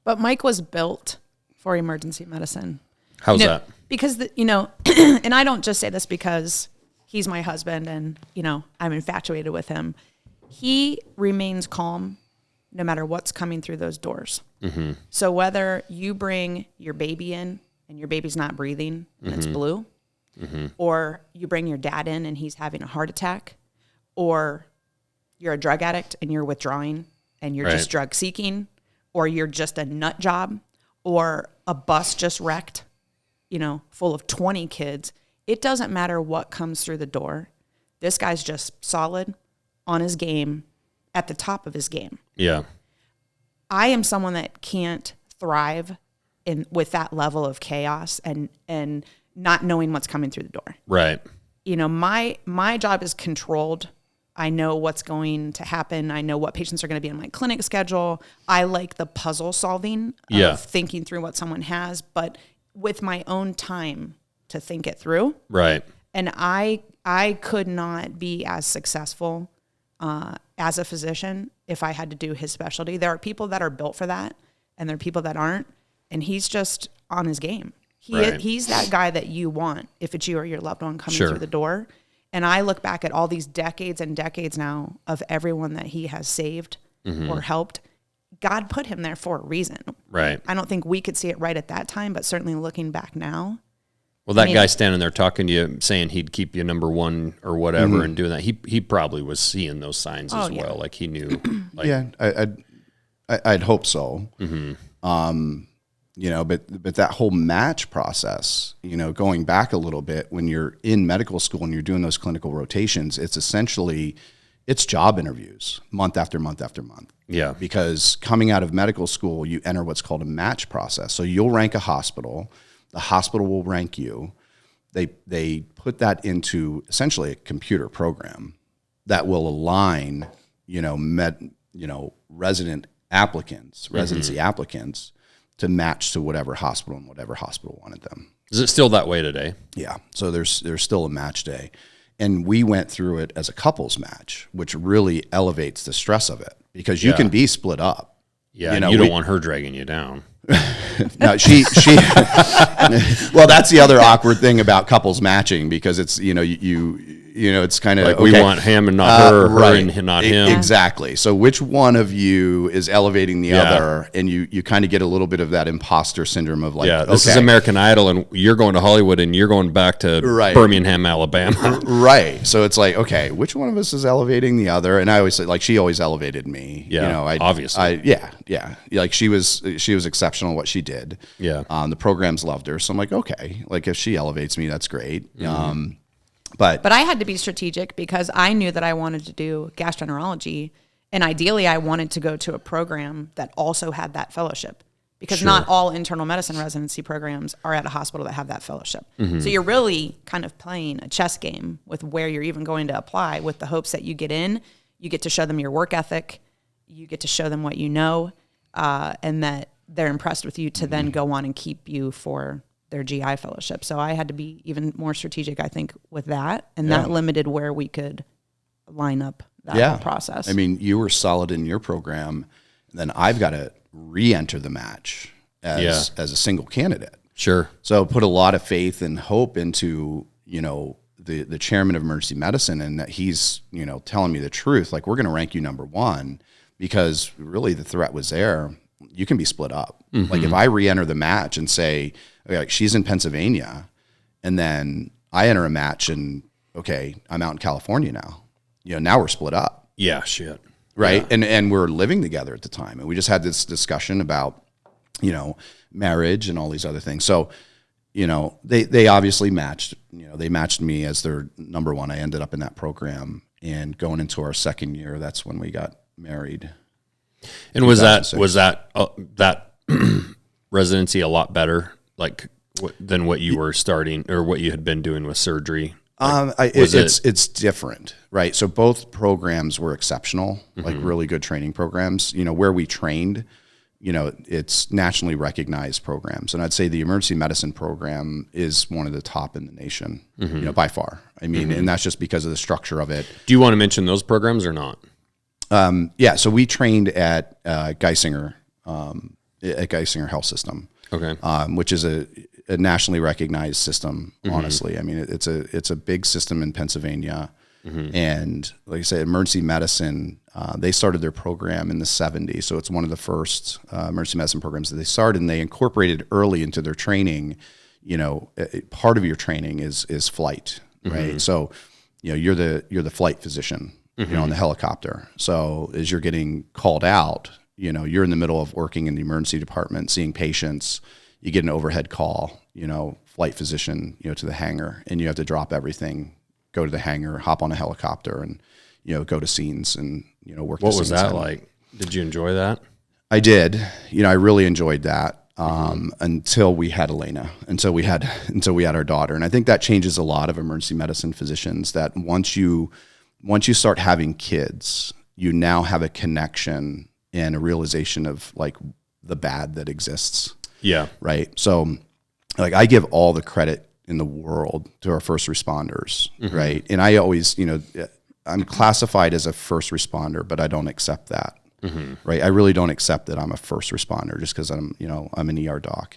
[SPEAKER 2] But Mike was built for emergency medicine.
[SPEAKER 1] How's that?
[SPEAKER 2] Because, and I don't just say this because he's my husband and, I'm infatuated with him. He remains calm no matter what's coming through those doors. So whether you bring your baby in and your baby's not breathing and it's blue, or you bring your dad in and he's having a heart attack, or you're a drug addict and you're withdrawing and you're just drug seeking, or you're just a nut job, or a bus just wrecked, full of 20 kids. It doesn't matter what comes through the door. This guy's just solid, on his game, at the top of his game.
[SPEAKER 1] Yeah. I
[SPEAKER 2] am someone that can't thrive with that level of chaos and not knowing what's coming through the door.
[SPEAKER 1] Right.
[SPEAKER 2] My job is controlled. I know what's going to happen. I know what patients are going to be on my clinic schedule. I like the puzzle solving of thinking through what someone has, but with my own time to think it through.
[SPEAKER 1] Right.
[SPEAKER 2] And I could not be as successful as a physician if I had to do his specialty. There are people that are built for that, and there are people that aren't. And he's just on his game. He's that guy that you want if it's you or your loved one coming through the door. And I look back at all these decades and decades now of everyone that he has saved or helped. God put him there for a reason.
[SPEAKER 1] Right.
[SPEAKER 2] I don't think we could see it right at that time, but certainly looking back now.
[SPEAKER 1] Well, that guy standing there talking to you, saying he'd keep you number 1 or whatever, and doing that, he probably was seeing those signs as well. Like, he knew. Like,
[SPEAKER 3] yeah, I'd hope so. But that whole match process, going back a little bit, when you're in medical school and you're doing those clinical rotations, it's job interviews month after month after month.
[SPEAKER 1] Yeah.
[SPEAKER 3] Because coming out of medical school, you enter what's called a match process. So you'll rank a hospital. The hospital will rank you. They put that into essentially a computer program that will align, resident applicants, residency applicants to match to whatever hospital wanted them.
[SPEAKER 1] Is it still that way today?
[SPEAKER 3] Yeah. So there's still a match day. And we went through it as a couples match, which really elevates the stress of it because you can be split up.
[SPEAKER 1] Yeah. You don't want her dragging you down.
[SPEAKER 3] No, she well, that's the other awkward thing about couples matching because it's, it's kind of
[SPEAKER 1] like we want him and not her,
[SPEAKER 3] right.
[SPEAKER 1] and not him.
[SPEAKER 3] Exactly. So which one of you is elevating the other? And you kind of get a little bit of that imposter syndrome of like,
[SPEAKER 1] this is American Idol and you're going to Hollywood and you're going back to Birmingham, Alabama.
[SPEAKER 3] Right. So it's like, okay, which one of us is elevating the other? And I always say, like, she always elevated me.
[SPEAKER 1] Yeah. Obviously.
[SPEAKER 3] Yeah. Like she was exceptional at what she did.
[SPEAKER 1] Yeah.
[SPEAKER 3] The programs loved her. So I'm like, okay, like if she elevates me, that's great.
[SPEAKER 1] Mm-hmm.
[SPEAKER 2] But I had to be strategic because I knew that I wanted to do gastroenterology, and ideally I wanted to go to a program that also had that fellowship because not all internal medicine residency programs are at a hospital that have that fellowship. Mm-hmm. So you're really kind of playing a chess game with where you're even going to apply with the hopes that you get in, you get to show them your work ethic, you get to show them what you know, and that they're impressed with you to then go on and keep you for their GI fellowship. So I had to be even more strategic, I think, with that. And that limited where we could line up that whole process.
[SPEAKER 3] I mean, you were solid in your program. Then I've got to re-enter the match as a single candidate.
[SPEAKER 1] Sure.
[SPEAKER 3] So put a lot of faith and hope into, the chairman of emergency medicine and that he's, telling me the truth. Like, we're going to rank you number one because really the threat was there. You can be split up. Mm-hmm. Like if I re-enter the match and say, okay, like she's in Pennsylvania, and then I enter a match and okay, I'm out in California now. Now we're split up.
[SPEAKER 1] Yeah, shit.
[SPEAKER 3] Right.
[SPEAKER 1] Yeah.
[SPEAKER 3] And we're living together at the time. And we just had this discussion about, marriage and all these other things. So, they obviously matched, they matched me as their number one. I ended up in that program, and going into our second year, that's when we got married.
[SPEAKER 1] And was that residency a lot better, like than what you were starting or what you had been doing with surgery?
[SPEAKER 3] It's different, right? So both programs were exceptional, like really good training programs. Where we trained, it's nationally recognized programs, and I'd say the emergency medicine program is one of the top in the nation, by far. I mean, and that's just because of the structure of it.
[SPEAKER 1] Do you want to mention those programs or not?
[SPEAKER 3] So we trained at Geisinger Health System, which is a nationally recognized system. Honestly, I mean it's a big system in Pennsylvania, and like I said, emergency medicine. They started their program in the 70s, so it's one of the first emergency medicine programs that they started, and they incorporated early into their training. Part of your training is flight, right? So, you're the flight physician. On the helicopter. So as you're getting called out, you're in the middle of working in the emergency department, seeing patients, you get an overhead call, flight physician, to the hangar, and you have to drop everything, go to the hangar, hop on a helicopter and, go to scenes and, work.
[SPEAKER 1] What was that like? Did you enjoy that?
[SPEAKER 3] I did. I really enjoyed that. Until we had Elena, until we had our daughter. And I think that changes a lot of emergency medicine physicians that once you start having kids, you now have a connection and a realization of like the bad that exists.
[SPEAKER 1] Yeah.
[SPEAKER 3] Right. So like I give all the credit in the world to our first responders. Right. And I always, I'm classified as a first responder, but I don't accept that. Right. I really don't accept that I'm a first responder just because I'm an ER doc.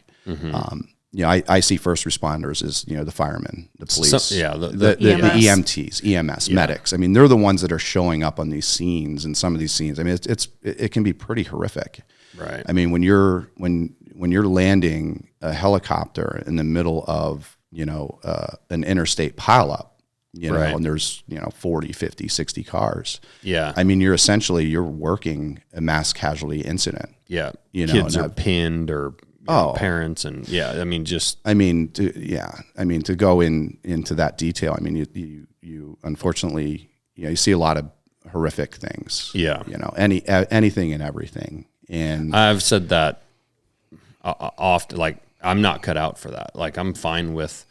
[SPEAKER 3] I see first responders as, the firemen, the police, the EMTs, EMS, medics. I mean, they're the ones that are showing up on these scenes, and some of these scenes, I mean, it can be pretty horrific.
[SPEAKER 1] Right.
[SPEAKER 3] I mean, when you're landing a helicopter in the middle of, an interstate pileup, and there's, 40, 50, 60 cars.
[SPEAKER 1] Yeah.
[SPEAKER 3] I mean, you're working a mass casualty incident.
[SPEAKER 1] Yeah. Kids are pinned or parents and to go into that detail. I mean, you unfortunately, you see a lot of horrific things. Yeah.
[SPEAKER 3] Anything and everything. And
[SPEAKER 1] I've said that often, like I'm not cut out for that. Like I'm fine with,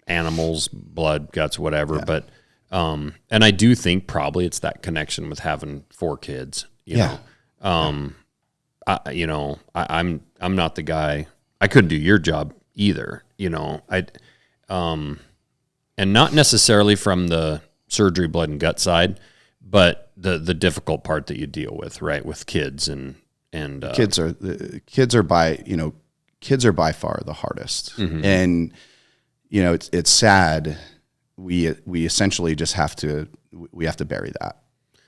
[SPEAKER 1] animals, blood, guts, whatever. Yeah. But, and I do think probably it's that connection with having 4 kids, you know. I'm not the guy. I couldn't do your job either. And not necessarily from the surgery, blood and gut side, but the difficult part that you deal with, right, with kids and
[SPEAKER 3] kids are by far the hardest, and it's sad. We essentially just have to bury that,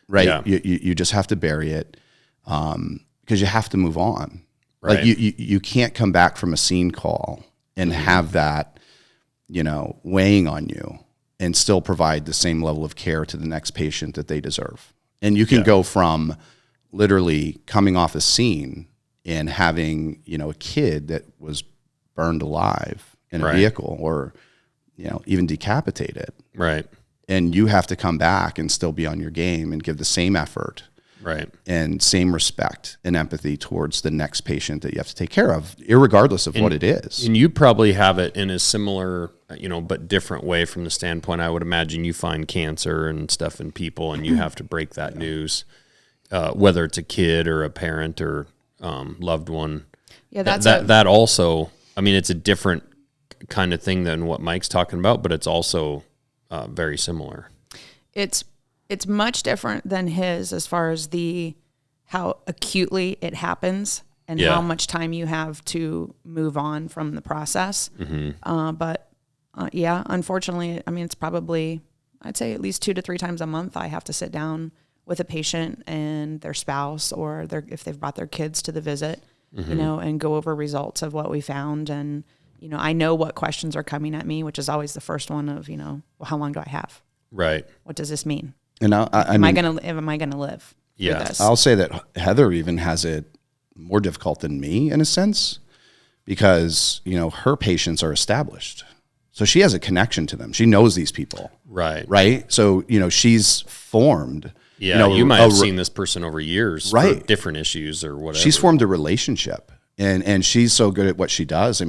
[SPEAKER 3] right?
[SPEAKER 1] Yeah.
[SPEAKER 3] You just have to bury it, because you have to move on.
[SPEAKER 1] Right.
[SPEAKER 3] Like you can't come back from a scene call and have that, weighing on you and still provide the same level of care to the next patient that they deserve. And you can go from literally coming off a scene and having, a kid that was burned alive in a vehicle or, even decapitated.
[SPEAKER 1] Right.
[SPEAKER 3] And you have to come back and still be on your game and give the same effort.
[SPEAKER 1] Right.
[SPEAKER 3] And same respect and empathy towards the next patient that you have to take care of, irregardless of what it is.
[SPEAKER 1] And you probably have it in a similar, but different way from the standpoint. I would imagine you find cancer and stuff in people and you have to break that news, whether it's a kid or a parent or loved one.
[SPEAKER 2] Yeah,
[SPEAKER 1] that also, it's a different kind of thing than what Mike's talking about, but it's also very similar.
[SPEAKER 2] It's much different than his as far as how acutely it happens and how much time you have to move on from the process. But unfortunately, it's probably, I'd say at least 2 to 3 times a month I have to sit down with a patient and their spouse or if they've brought their kids to the visit, and go over results of what we found. And, I know what questions are coming at me, which is always the first one of, well, how long do I have?
[SPEAKER 1] Right.
[SPEAKER 2] What does this mean?
[SPEAKER 3] And
[SPEAKER 2] am I gonna live?
[SPEAKER 1] Yeah.
[SPEAKER 2] Through this?
[SPEAKER 3] I'll say that Heather even has it more difficult than me in a sense, because her patients are established, so she has a connection to them. She knows these people, right. So she's formed.
[SPEAKER 1] Yeah, you might have seen this person over years, for different issues or whatever.
[SPEAKER 3] She's formed a relationship, and she's so good at what she does.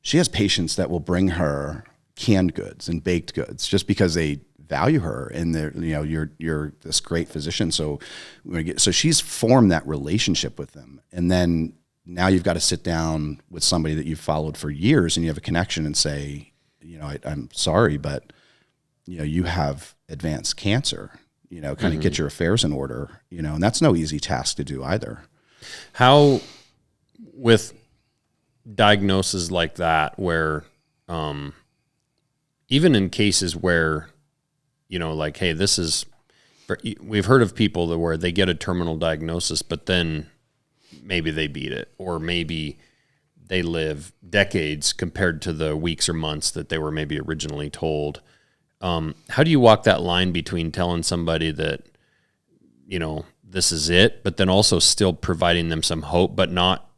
[SPEAKER 3] She has patients that will bring her canned goods and baked goods just because they value her and they're, you're this great physician. So she's formed that relationship with them. And then now you've got to sit down with somebody that you've followed for years and you have a connection and say, I'm sorry, but you have advanced cancer, kind of get your affairs in order, and that's no easy task to do either.
[SPEAKER 1] How, with diagnoses like that, where, even in cases where, like, hey, we've heard of people where they get a terminal diagnosis, but then maybe they beat it, or maybe they live decades compared to the weeks or months that they were maybe originally told. How do you walk that line between telling somebody that, this is it, but then also still providing them some hope, but not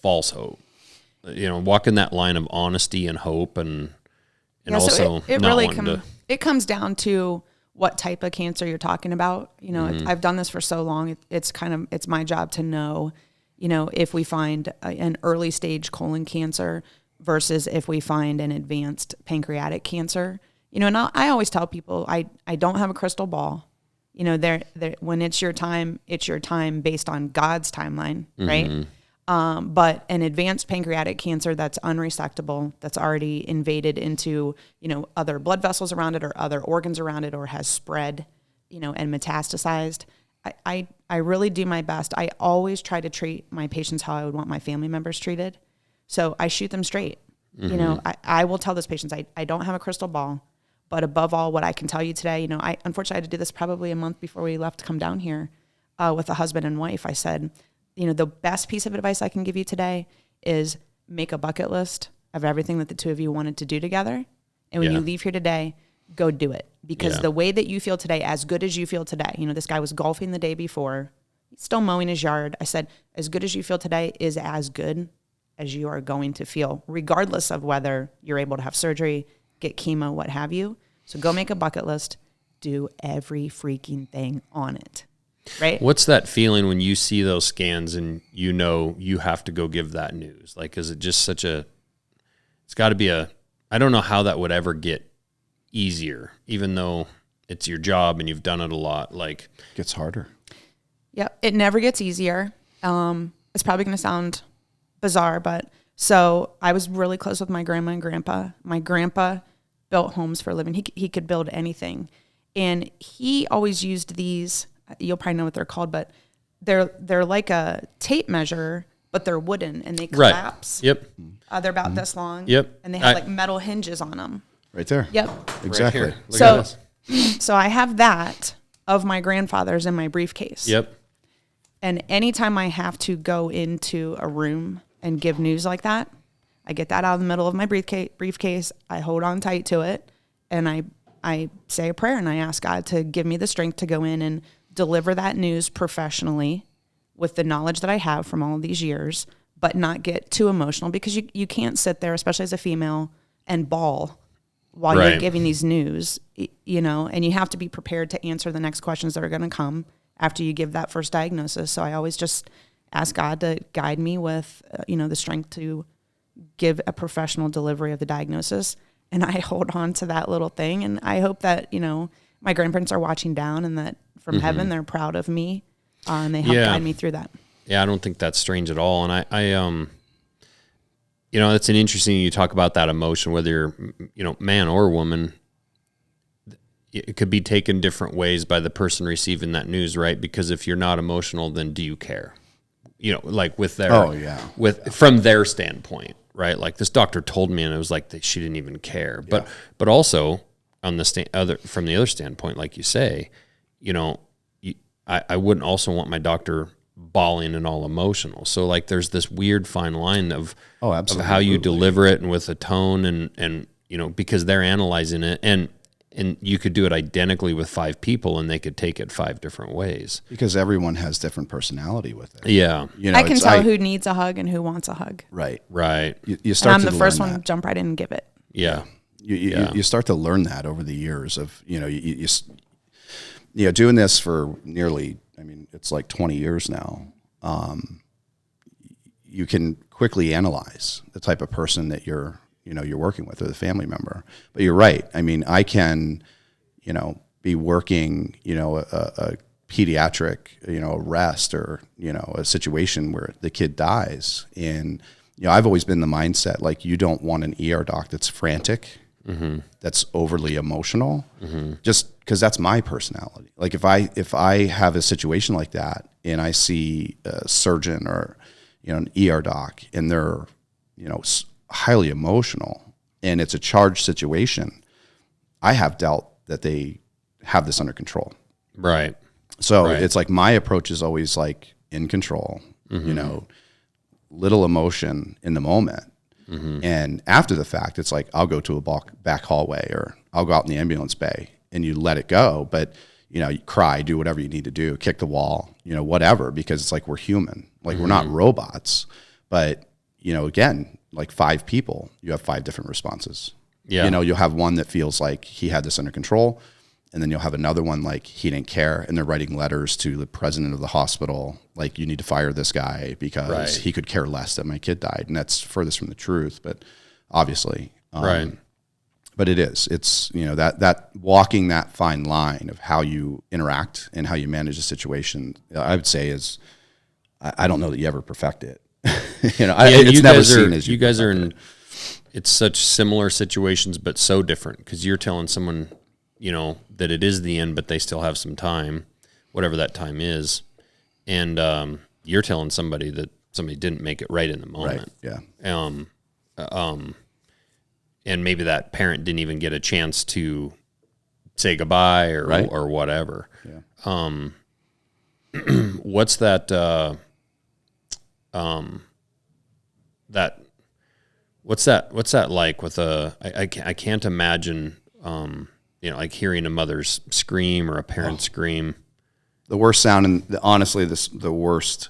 [SPEAKER 1] false hope? Walking that line of honesty and hope and also
[SPEAKER 2] it
[SPEAKER 1] not
[SPEAKER 2] really
[SPEAKER 1] wanting to.
[SPEAKER 2] It comes down to what type of cancer you're talking about. I've done this for so long. It's my job to know, if we find an early stage colon cancer versus if we find an advanced pancreatic cancer. And I always tell people I don't have a crystal ball. When it's your time based on God's timeline, right? But an advanced pancreatic cancer that's unresectable, that's already invaded into, other blood vessels around it or other organs around it, or has spread, and metastasized. I really do my best. I always try to treat my patients how I would want my family members treated. So I shoot them straight. I will tell those patients, I don't have a crystal ball, but above all, what I can tell you today, I unfortunately had to do this probably a month before we left to come down here with a husband and wife. I said, the best piece of advice I can give you today is make a bucket list of everything that the two of you wanted to do together. And when you leave here today, go do it. Because the way that you feel today, as good as you feel today, this guy was golfing the day before, he's still mowing his yard. I said, as good as you feel today is as good as you are going to feel, regardless of whether you're able to have surgery, get chemo, what have you. So go make a bucket list, do every freaking thing on it. Right.
[SPEAKER 1] What's that feeling when you see those scans and you have to go give that news? Like, is it just it's got to be I don't know how that would ever get easier, even though it's your job and you've done it a lot. Like,
[SPEAKER 3] it gets harder.
[SPEAKER 2] Yeah, it never gets easier. It's probably going to sound bizarre, but so I was really close with my grandma and grandpa. My grandpa built homes for a living. He could build anything. And he always used these, you'll probably know what they're called, but they're like a tape measure, but they're wooden and they collapse.
[SPEAKER 1] Right. Yep.
[SPEAKER 2] They're about this long.
[SPEAKER 1] Yep.
[SPEAKER 2] And they have like metal hinges on them.
[SPEAKER 3] Right there.
[SPEAKER 2] Yep.
[SPEAKER 3] Exactly.
[SPEAKER 1] Right here.
[SPEAKER 2] So I have that of my grandfather's in my briefcase.
[SPEAKER 1] Yep.
[SPEAKER 2] And anytime I have to go into a room and give news like that, I get that out of the middle of my briefcase. I hold on tight to it, and I say a prayer, and I ask God to give me the strength to go in and deliver that news professionally with the knowledge that I have from all of these years, but not get too emotional, because you can't sit there, especially as a female, and bawl while you're giving these news, you know, and you have to be prepared to answer the next questions that are going to come after you give that first diagnosis. So I always just ask God to guide me with, the strength to give a professional delivery of the diagnosis. And I hold on to that little thing. And I hope that, my grandparents are watching down, and that from heaven, they're proud of me, and they help guide me through that.
[SPEAKER 1] Yeah. I don't think that's strange at all. And I it's an interesting, you talk about that emotion, whether you're, man or woman. It could be taken different ways by the person receiving that news, right? Because if you're not emotional, then do you care? Like with their, from their standpoint, right? Like, this doctor told me, and it was like she didn't even care. Yeah. But also on the from the other standpoint, like you say, I wouldn't also want my doctor bawling and all emotional. So like, there's this weird fine line of how you deliver it, and with a tone, and because they're analyzing it, and you could do it identically with 5 people, and they could take it 5 different ways.
[SPEAKER 3] Because everyone has different personality with it.
[SPEAKER 1] Yeah.
[SPEAKER 2] I can tell who needs a hug and who wants a hug.
[SPEAKER 3] Right.
[SPEAKER 1] Right.
[SPEAKER 3] You start
[SPEAKER 2] and I'm
[SPEAKER 3] to
[SPEAKER 2] the first
[SPEAKER 3] learn
[SPEAKER 2] one to jump right in and give it.
[SPEAKER 1] Yeah.
[SPEAKER 3] You start to learn that over the years of, doing this for nearly, it's like 20 years now. You can quickly analyze the type of person that you're working with, or the family member. But you're right. I can, be working, a pediatric, arrest, or, a situation where the kid dies. And, I've always been the mindset, like, you don't want an ER doc that's frantic, that's overly emotional, just because that's my personality. Like, if I have a situation like that, and I see a surgeon or, an ER doc, and they're, highly emotional, and it's a charged situation, I have doubt that they have this under control.
[SPEAKER 1] Right.
[SPEAKER 3] So it's like, my approach is always like in control, little emotion in the moment. And after the fact, it's like, I'll go to a back hallway, or I'll go out in the ambulance bay, and you let it go. But, you cry, do whatever you need to do, kick the wall, whatever, because it's like, we're human. Like, we're not robots. But, again, like 5 people, you have 5 different responses. Yeah. You'll have one that feels like he had this under control, and then you'll have another one like he didn't care, and they're writing letters to the president of the hospital, like, you need to fire this guy because he could care less that my kid died. And that's furthest from the truth, but obviously. But it's, that walking that fine line of how you interact and how you manage a situation, I would say is, I don't know that you ever perfect it. It's never seen as
[SPEAKER 1] you guys are in. It's such similar situations, but so different, because you're telling someone, that it is the end, but they still have some time, whatever that time is, and you're telling somebody that somebody didn't make it right in the moment.
[SPEAKER 3] Right. Yeah.
[SPEAKER 1] And maybe that parent didn't even get a chance to say goodbye or whatever. Yeah. What's that? What's that like with I can't imagine, like hearing a mother's scream or a parent scream.
[SPEAKER 3] The worst sound, honestly, the worst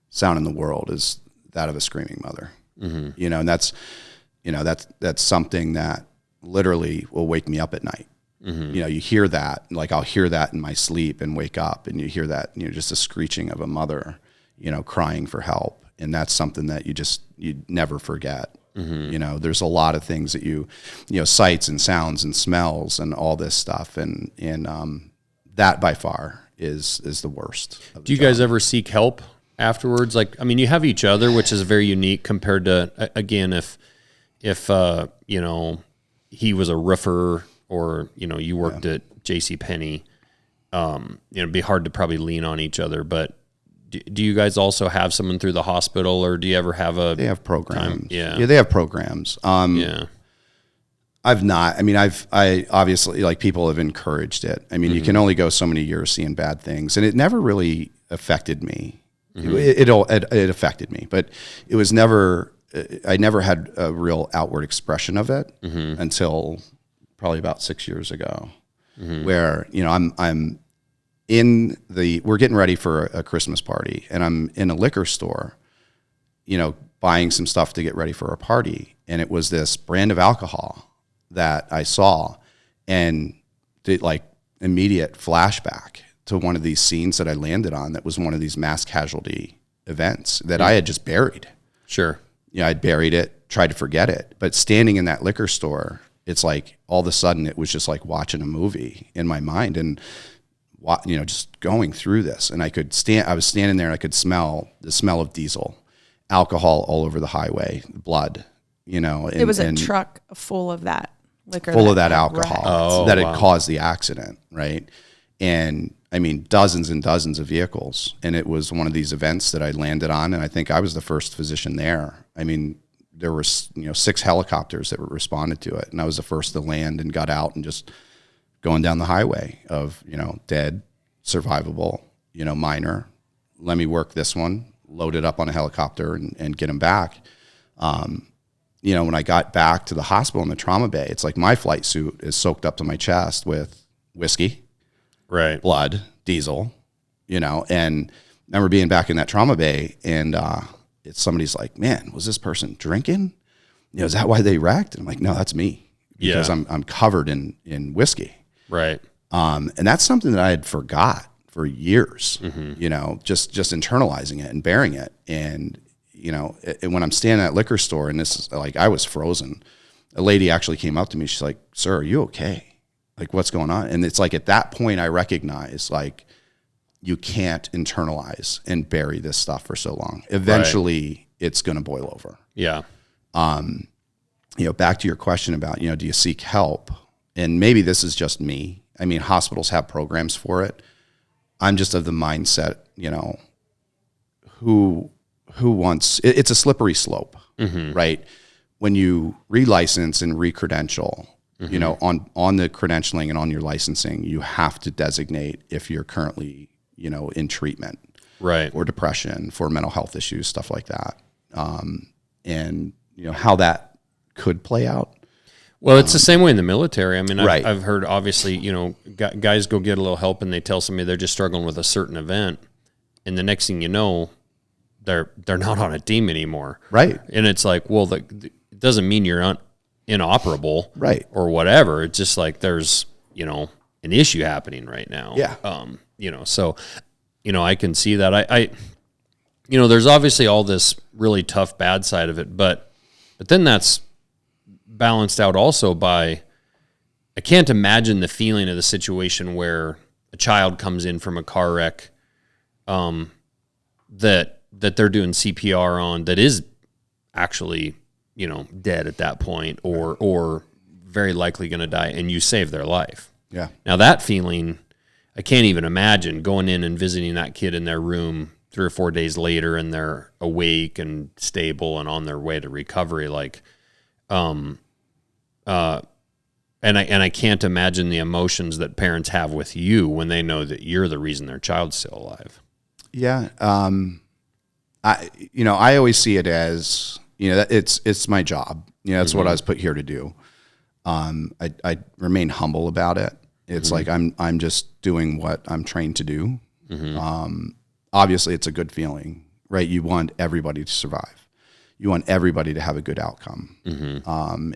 [SPEAKER 3] sound in the world is that of a screaming mother. And that's something that literally will wake me up at night. You hear that, like, I'll hear that in my sleep and wake up, and you hear that, just a screeching of a mother, crying for help. And that's something that you never forget. There's a lot of things that sights and sounds and smells and all this stuff. And that by far is the worst.
[SPEAKER 1] Do you guys ever seek help afterwards? Like, I mean, you have each other, which is very unique compared to, again, if you know, he was a roofer or, you know, you worked at JCPenney, you know, it'd be hard to probably lean on each other. But do you guys also have someone through the hospital, or do you ever have a...
[SPEAKER 3] They have programs.
[SPEAKER 1] Yeah,
[SPEAKER 3] they have programs. I've not. I mean, I obviously, like, people have encouraged it. I mean, you can only go so many years seeing bad things, and it never really affected me. It affected me, but it was never. I never had a real outward expression of it until probably about 6 years ago, where, you know, I'm in we're getting ready for a Christmas party, and I'm in a liquor store, you know, buying some stuff to get ready for a party, and it was this brand of alcohol that I saw, and did like immediate flashback to one of these scenes that I landed on that was one of these mass casualty events that I had just buried.
[SPEAKER 1] Sure.
[SPEAKER 3] You know, I'd buried it, tried to forget it, but standing in that liquor store, it's like all of a sudden it was just like watching a movie in my mind, and, you know, just going through this, and I was standing there and I could smell the smell of diesel, alcohol all over the highway, blood, you know.
[SPEAKER 2] It was a truck full of that liquor.
[SPEAKER 3] Full of that alcohol that had caused the accident, right? And I mean, dozens and dozens of vehicles. And it was one of these events that I landed on, and I think I was the first physician there. I mean, there were, you know, 6 helicopters that responded to it, and I was the first to land and got out and just going down the highway of, you know, dead, survivable, you know, minor. Let me work this one, load it up on a helicopter and get him back. You know, when I got back to the hospital in the trauma bay, it's like my flight suit is soaked up to my chest with whiskey,
[SPEAKER 1] right,
[SPEAKER 3] blood, diesel, you know. And I remember being back in that trauma bay, and somebody's like, "Man, was this person drinking? You know, is that why they wrecked?" And I'm like, "No, that's me, because I'm covered in whiskey."
[SPEAKER 1] Right.
[SPEAKER 3] And that's something that I had forgot for years. You know, just internalizing it and bearing it. And you know, when I'm standing at that liquor store, and this is like, I was frozen. A lady actually came up to me. She's like, "Sir, are you okay? Like, what's going on?" And it's like, at that point, I recognize, like, you can't internalize and bury this stuff for so long. Eventually, it's going to boil over.
[SPEAKER 1] Yeah.
[SPEAKER 3] You know, back to your question about, you know, do you seek help? And maybe this is just me. I mean, hospitals have programs for it. I'm just of the mindset, you know, who wants, it's a slippery slope, right? When you relicense and recredential, you know, on the credentialing and on your licensing, you have to designate if you're currently, you know, in treatment,
[SPEAKER 1] right,
[SPEAKER 3] or depression, for mental health issues, stuff like that. And you know how that could play out.
[SPEAKER 1] Well, it's the same way in the military. I mean,
[SPEAKER 3] Right.
[SPEAKER 1] I've heard, obviously, you know, guys go get a little help and they tell somebody they're just struggling with a certain event, and the next thing you know, they're not on a team anymore.
[SPEAKER 3] Right.
[SPEAKER 1] And it's like, well, it doesn't mean you're inoperable,
[SPEAKER 3] right,
[SPEAKER 1] or whatever. It's just like there's, you know, an issue happening right now.
[SPEAKER 3] Yeah.
[SPEAKER 1] You know, so, you know, I can see that. I you know, there's obviously all this really tough bad side of it, but then that's balanced out also by, I can't imagine the feeling of the situation where a child comes in from a car wreck, that they're doing CPR on, that is actually, you know, dead at that point, or very likely going to die, and you save their life.
[SPEAKER 3] Yeah.
[SPEAKER 1] Now that feeling, I can't even imagine going in and visiting that kid in their room 3 or 4 days later, and they're awake and stable and on their way to recovery. Like, and I can't imagine the emotions that parents have with you when they know that you're the reason their child's still alive.
[SPEAKER 3] Yeah. I always see it as, you know, that it's my job. You know, that's what I was put here to do. I remain humble about it. It's like, I'm just doing what I'm trained to do. Obviously it's a good feeling, right? You want everybody to survive. You want everybody to have a good outcome.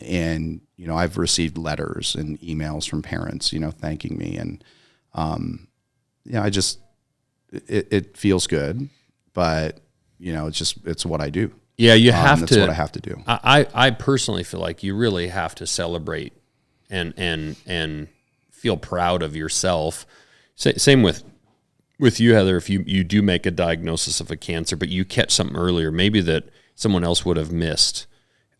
[SPEAKER 3] And, you know, I've received letters and emails from parents, you know, thanking me. And, yeah, it feels good, but, you know, it's what I do.
[SPEAKER 1] Yeah, you have
[SPEAKER 3] that's
[SPEAKER 1] to.
[SPEAKER 3] what I have to do.
[SPEAKER 1] I personally feel like you really have to celebrate and feel proud of yourself. Same with with you, Heather, if you do make a diagnosis of a cancer, but you catch something earlier, maybe that someone else would have missed.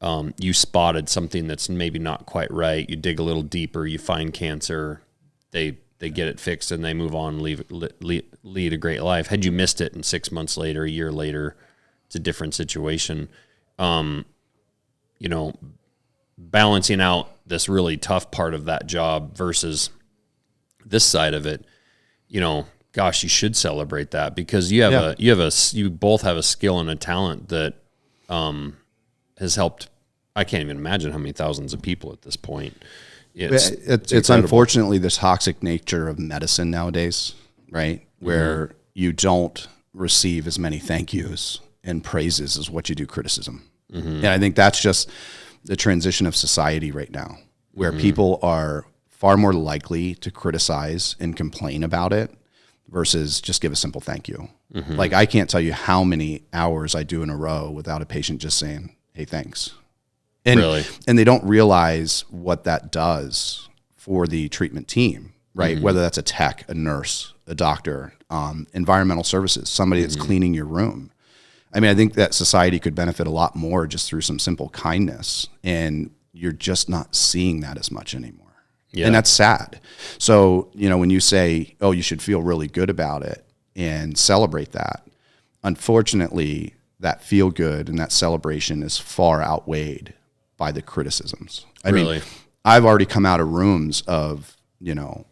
[SPEAKER 1] You spotted something that's maybe not quite right. You dig a little deeper, you find cancer, they get it fixed, and they move on, lead a great life. Had you missed it, and 6 months later, a year later, it's a different situation. Balancing out this really tough part of that job versus this side of it, gosh, you should celebrate that, because you both have a skill and a talent that has helped. I can't even imagine how many thousands of people at this point.
[SPEAKER 3] It's unfortunately the toxic nature of medicine nowadays, right? Where you don't receive as many thank yous and praises as what you do criticism. And I think that's just the transition of society right now, where people are far more likely to criticize and complain about it versus just give a simple thank you. Like, I can't tell you how many hours I do in a row without a patient just saying, hey, thanks. And,
[SPEAKER 1] Really?
[SPEAKER 3] And they don't realize what that does for the treatment team, right? Whether that's a tech, a nurse, a doctor, environmental services, somebody that's cleaning your room. I mean, I think that society could benefit a lot more just through some simple kindness, and you're just not seeing that as much anymore. Yeah. And that's sad. So, when you say, oh, you should feel really good about it and celebrate that, unfortunately, that feel good and that celebration is far outweighed by the criticisms. I mean, I've already come out of rooms of,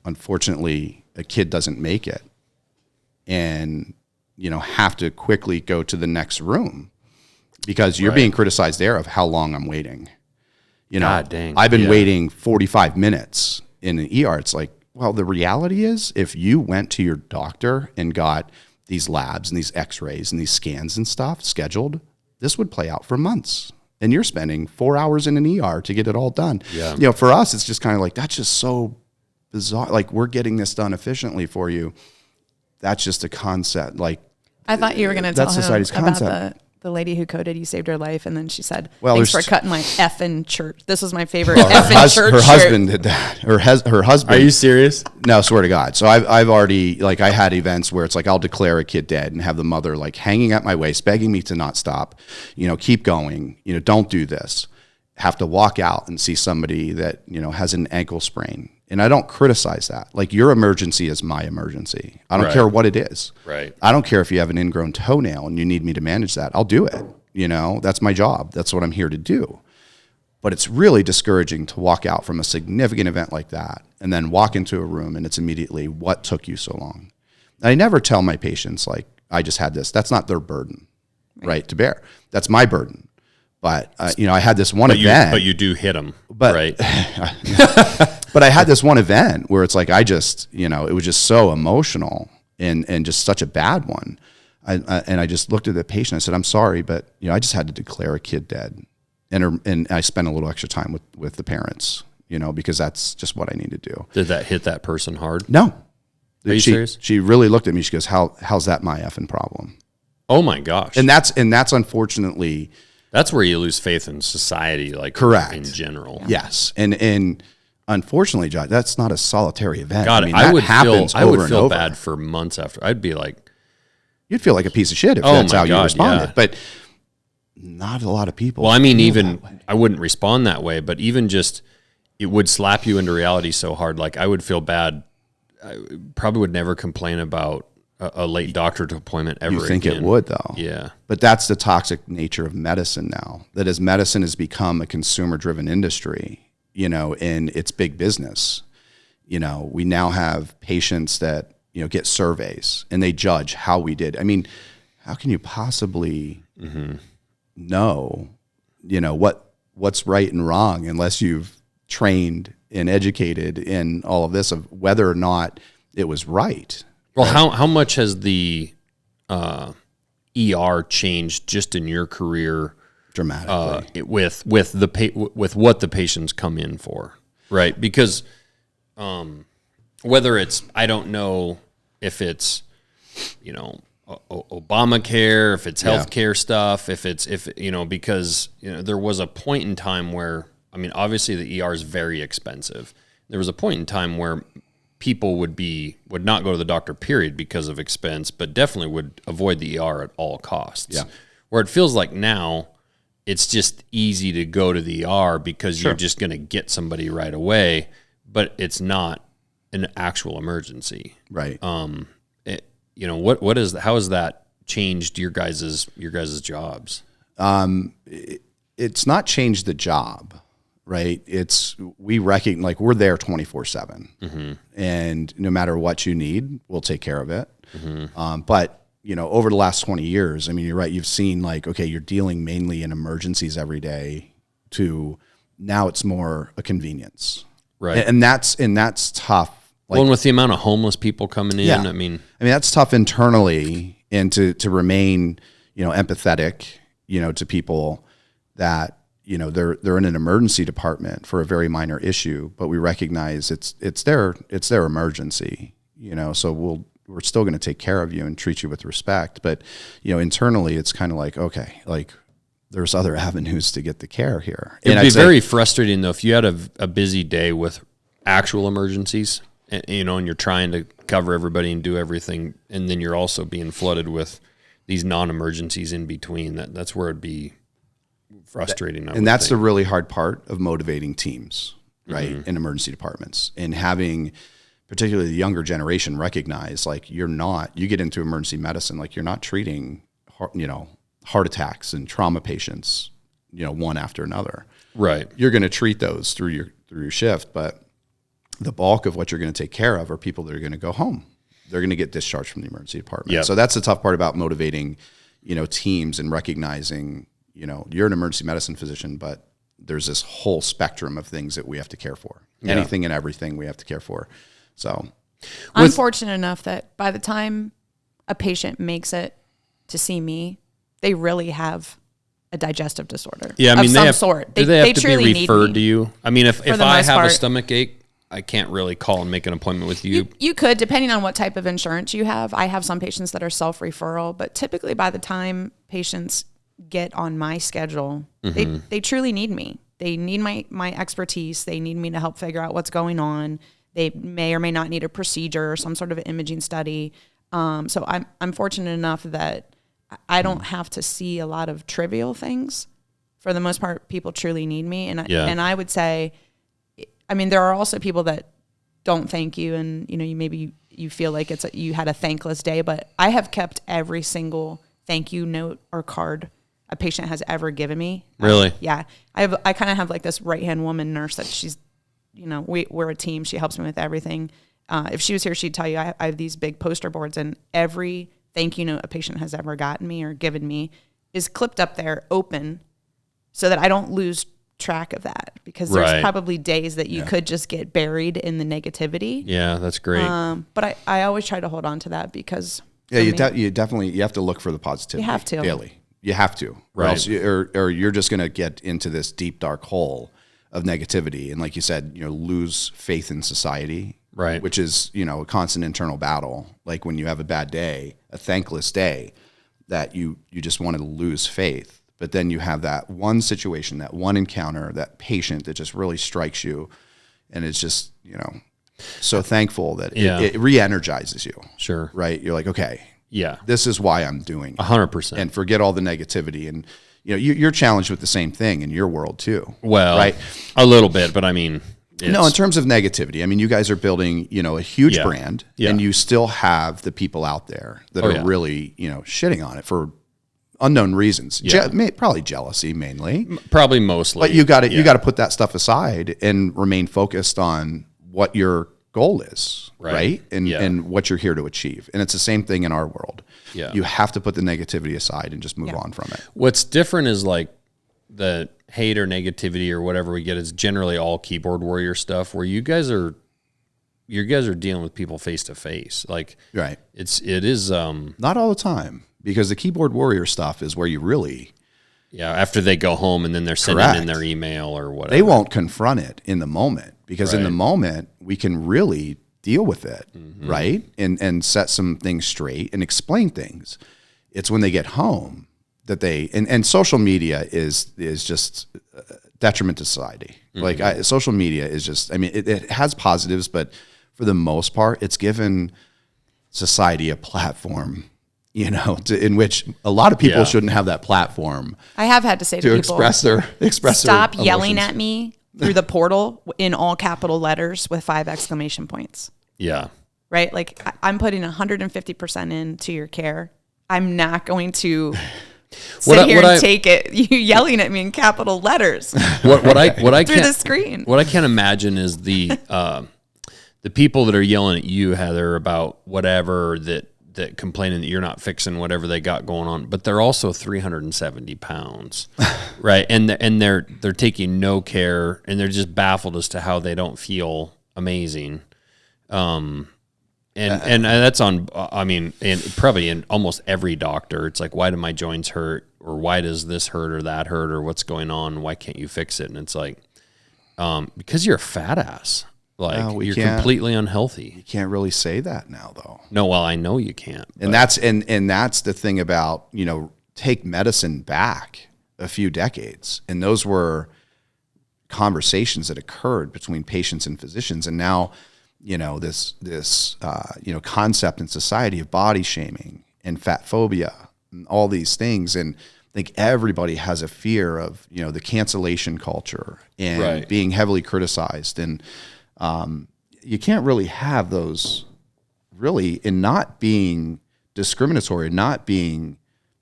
[SPEAKER 3] unfortunately, a kid doesn't make it and, have to quickly go to the next room because you're being criticized there of how long I'm waiting.
[SPEAKER 1] God dang.
[SPEAKER 3] I've been waiting 45 minutes in an ER. It's like, well, the reality is if you went to your doctor and got these labs and these x-rays and these scans and stuff scheduled, this would play out for months. And you're spending 4 hours in an ER to get it all done. Yeah. For us, it's just kind of like, that's just so bizarre. Like, we're getting this done efficiently for you. That's just a concept. Like,
[SPEAKER 2] I thought you were going to tell him about
[SPEAKER 3] concept.
[SPEAKER 2] the lady who coded You Saved Her Life, and then she said,
[SPEAKER 3] well,
[SPEAKER 2] thanks for cutting my effing church. This was my favorite effing church.
[SPEAKER 3] Her husband did that. Her husband.
[SPEAKER 1] Are you serious?
[SPEAKER 3] No, swear to God. So I've already, I had events where it's like, I'll declare a kid dead and have the mother hanging at my waist, begging me to not stop, keep going, don't do this. Have to walk out and see somebody that, has an ankle sprain. And I don't criticize that. Like, your emergency is my emergency. I don't care what it is.
[SPEAKER 1] Right.
[SPEAKER 3] I don't care if you have an ingrown toenail and you need me to manage that. I'll do it. That's my job. That's what I'm here to do. But it's really discouraging to walk out from a significant event like that and then walk into a room and it's immediately, what took you so long? I never tell my patients, I just had this. That's not their burden, right, to bear. That's my burden. But, I had this one event.
[SPEAKER 1] But you do hit them, right?
[SPEAKER 3] But I had this one event where it's like, I just, it was just so emotional and just such a bad one. And I just looked at the patient. I said, I'm sorry, but, I just had to declare a kid dead. And I spent a little extra time with the parents, because that's just what I need to do.
[SPEAKER 1] Did that hit that person hard?
[SPEAKER 3] No.
[SPEAKER 1] Are you serious?
[SPEAKER 3] She really looked at me. She goes, how's that my effing problem?
[SPEAKER 1] Oh my gosh.
[SPEAKER 3] And that's unfortunately...
[SPEAKER 1] That's where you lose faith in society,
[SPEAKER 3] correct.
[SPEAKER 1] In general.
[SPEAKER 3] Yes. And unfortunately, John, that's not a solitary event.
[SPEAKER 1] God, I would feel bad for months after. I'd be like...
[SPEAKER 3] You'd feel like a piece of shit if that's how you responded. Yeah. But not a lot of people.
[SPEAKER 1] Well, I mean, even... I wouldn't respond that way, but even just... It would slap you into reality so hard. I would feel bad. I probably would never complain about a late doctor's appointment ever again.
[SPEAKER 3] You think it would, though.
[SPEAKER 1] Yeah.
[SPEAKER 3] But that's the toxic nature of medicine now. That as medicine has become a consumer-driven industry, and it's big business, we now have patients that, get surveys and they judge how we did. I mean, how can you possibly know, what's right and wrong unless you've trained and educated in all of this of whether or not it was right?
[SPEAKER 1] Well, how much has the ER changed just in your career
[SPEAKER 3] dramatically
[SPEAKER 1] with what the patients come in for, right? Because whether it's, I don't know if it's Obamacare, if it's healthcare stuff, because there was a point in time where, I mean, obviously the ER is very expensive. There was a point in time where people would not go to the doctor, period, because of expense, but definitely would avoid the ER at all costs.
[SPEAKER 3] Yeah.
[SPEAKER 1] Where it feels like now it's just easy to go to the ER because you're just going to get somebody right away, but it's not an actual emergency.
[SPEAKER 3] Right.
[SPEAKER 1] How has that changed your guys' jobs?
[SPEAKER 3] It's not changed the job, right? We recognize, like, we're there 24/7, and no matter what you need, we'll take care of it. But over the last 20 years, I mean, you're right. You've seen, like, okay, you're dealing mainly in emergencies every day to now it's more a convenience.
[SPEAKER 1] Right.
[SPEAKER 3] And that's tough. Like,
[SPEAKER 1] and with the amount of homeless people coming in, I mean,
[SPEAKER 3] that's tough internally, and to remain, empathetic, to people that, they're in an emergency department for a very minor issue, but we recognize it's their emergency, so we're still going to take care of you and treat you with respect. But, internally it's kind of like, okay, like, there's other avenues to get the care here.
[SPEAKER 1] It'd be very frustrating though if you had a busy day with actual emergencies, and you're trying to cover everybody and do everything, and then you're also being flooded with these non-emergencies in between. That's where it'd be frustrating.
[SPEAKER 3] And that's the really hard part of motivating teams, right, in emergency departments, and having particularly the younger generation recognize, like, you get into emergency medicine, like, you're not treating, heart attacks and trauma patients, one after another.
[SPEAKER 1] Right.
[SPEAKER 3] You're going to treat those through your shift, but the bulk of what you're going to take care of are people that are going to go home. They're going to get discharged from the emergency department. Yep. So that's the tough part about motivating, teams, and recognizing, you're an emergency medicine physician, but there's this whole spectrum of things that we have to care for. Yeah. Anything and everything we have to care for. So
[SPEAKER 2] I'm fortunate enough that by the time a patient makes it to see me, they really have a digestive disorder.
[SPEAKER 1] Yeah, I mean,
[SPEAKER 2] of some sort.
[SPEAKER 1] They have to
[SPEAKER 2] truly
[SPEAKER 1] be referred to you. I mean, if I have a stomach ache, I can't really call and make an appointment with you.
[SPEAKER 2] You could, depending on what type of insurance you have. I have some patients that are self-referral, but typically by the time patients get on my schedule, they truly need me. They need my expertise. They need me to help figure out what's going on. They may or may not need a procedure or some sort of imaging study. So I'm fortunate enough that I don't have to see a lot of trivial things. For the most part, people truly need me. And I would say, I mean, there are also people that don't thank you, and you feel like you had a thankless day, but I have kept every single thank you note or card a patient has ever given me.
[SPEAKER 1] Really?
[SPEAKER 2] Yeah. I kind of have like this right-hand woman nurse that she's, we're a team. She helps me with everything. If she was here, she'd tell you I have these big poster boards, and every thank you note a patient has ever gotten me or given me is clipped up there open so that I don't lose track of that, because there's probably days that you could just get buried in the negativity.
[SPEAKER 1] Yeah, that's great.
[SPEAKER 2] But I always try to hold on to that, because
[SPEAKER 3] you definitely have to look for the positivity.
[SPEAKER 2] You have to
[SPEAKER 3] daily. You have to,
[SPEAKER 1] right?
[SPEAKER 3] Or you're just going to get into this deep dark hole of negativity, and like you said, lose faith in society,
[SPEAKER 1] right?
[SPEAKER 3] Which is a constant internal battle. Like when you have a bad day, a thankless day, that you just want to lose faith. But then you have that one situation, that one encounter, that patient that just really strikes you, and it's just, so thankful that it re-energizes you.
[SPEAKER 1] Sure.
[SPEAKER 3] Right? You're like, okay,
[SPEAKER 1] yeah,
[SPEAKER 3] this is why I'm doing it.
[SPEAKER 1] 100%.
[SPEAKER 3] And forget all the negativity. And, you're challenged with the same thing in your world too.
[SPEAKER 1] Well,
[SPEAKER 3] right?
[SPEAKER 1] A little bit, but I mean,
[SPEAKER 3] no, in terms of negativity, I mean, you guys are building, a huge brand, and you still have the people out there that are really, shitting on it for unknown reasons. Probably jealousy mainly.
[SPEAKER 1] Probably mostly.
[SPEAKER 3] But you got to put that stuff aside and remain focused on what your goal is, right? And what you're here to achieve. And it's the same thing in our world.
[SPEAKER 1] Yeah.
[SPEAKER 3] You have to put the negativity aside and just move on from it.
[SPEAKER 1] What's different is like the hate or negativity or whatever we get is generally all keyboard warrior stuff, where you guys are dealing with people face to face. Like,
[SPEAKER 3] right.
[SPEAKER 1] It is
[SPEAKER 3] not all the time, because the keyboard warrior stuff is where you really,
[SPEAKER 1] after they go home and then they're sending in their email or whatever.
[SPEAKER 3] They won't confront it in the moment, because in the moment we can really deal with it, right? And set some things straight and explain things. It's when they get home that and social media is just a detriment to society. Like social media is just, I mean, it has positives, but for the most part, it's given society a platform, in which a lot of people shouldn't have that platform.
[SPEAKER 2] I have had to say to people, stop
[SPEAKER 3] their
[SPEAKER 2] yelling
[SPEAKER 3] emotions.
[SPEAKER 2] at me through the portal in all capital letters with 5 exclamation points.
[SPEAKER 1] Yeah.
[SPEAKER 2] Right? Like, I'm putting 150% into your care. I'm not going to sit here and take it. You yelling at me in capital letters.
[SPEAKER 1] What I
[SPEAKER 2] through the screen.
[SPEAKER 1] What I can't imagine is the people that are yelling at you, Heather, about whatever that complaining that you're not fixing whatever they got going on, but they're also 370 pounds, right? And they're taking no care, and they're just baffled as to how they don't feel amazing. And that's on, I mean, and probably in almost every doctor, it's like, why do my joints hurt, or why does this hurt or that hurt, or what's going on? Why can't you fix it? And it's like, because you're a fat ass. Like, you're completely unhealthy.
[SPEAKER 3] You can't really say that now, though.
[SPEAKER 1] No, well, I know you can't.
[SPEAKER 3] And that's the thing about, take medicine back a few decades. And those were conversations that occurred between patients and physicians. And now, this concept in society of body shaming and fat phobia and all these things. And I think everybody has a fear of, the cancellation culture and being heavily criticized. And you can't really have those in not being discriminatory, not being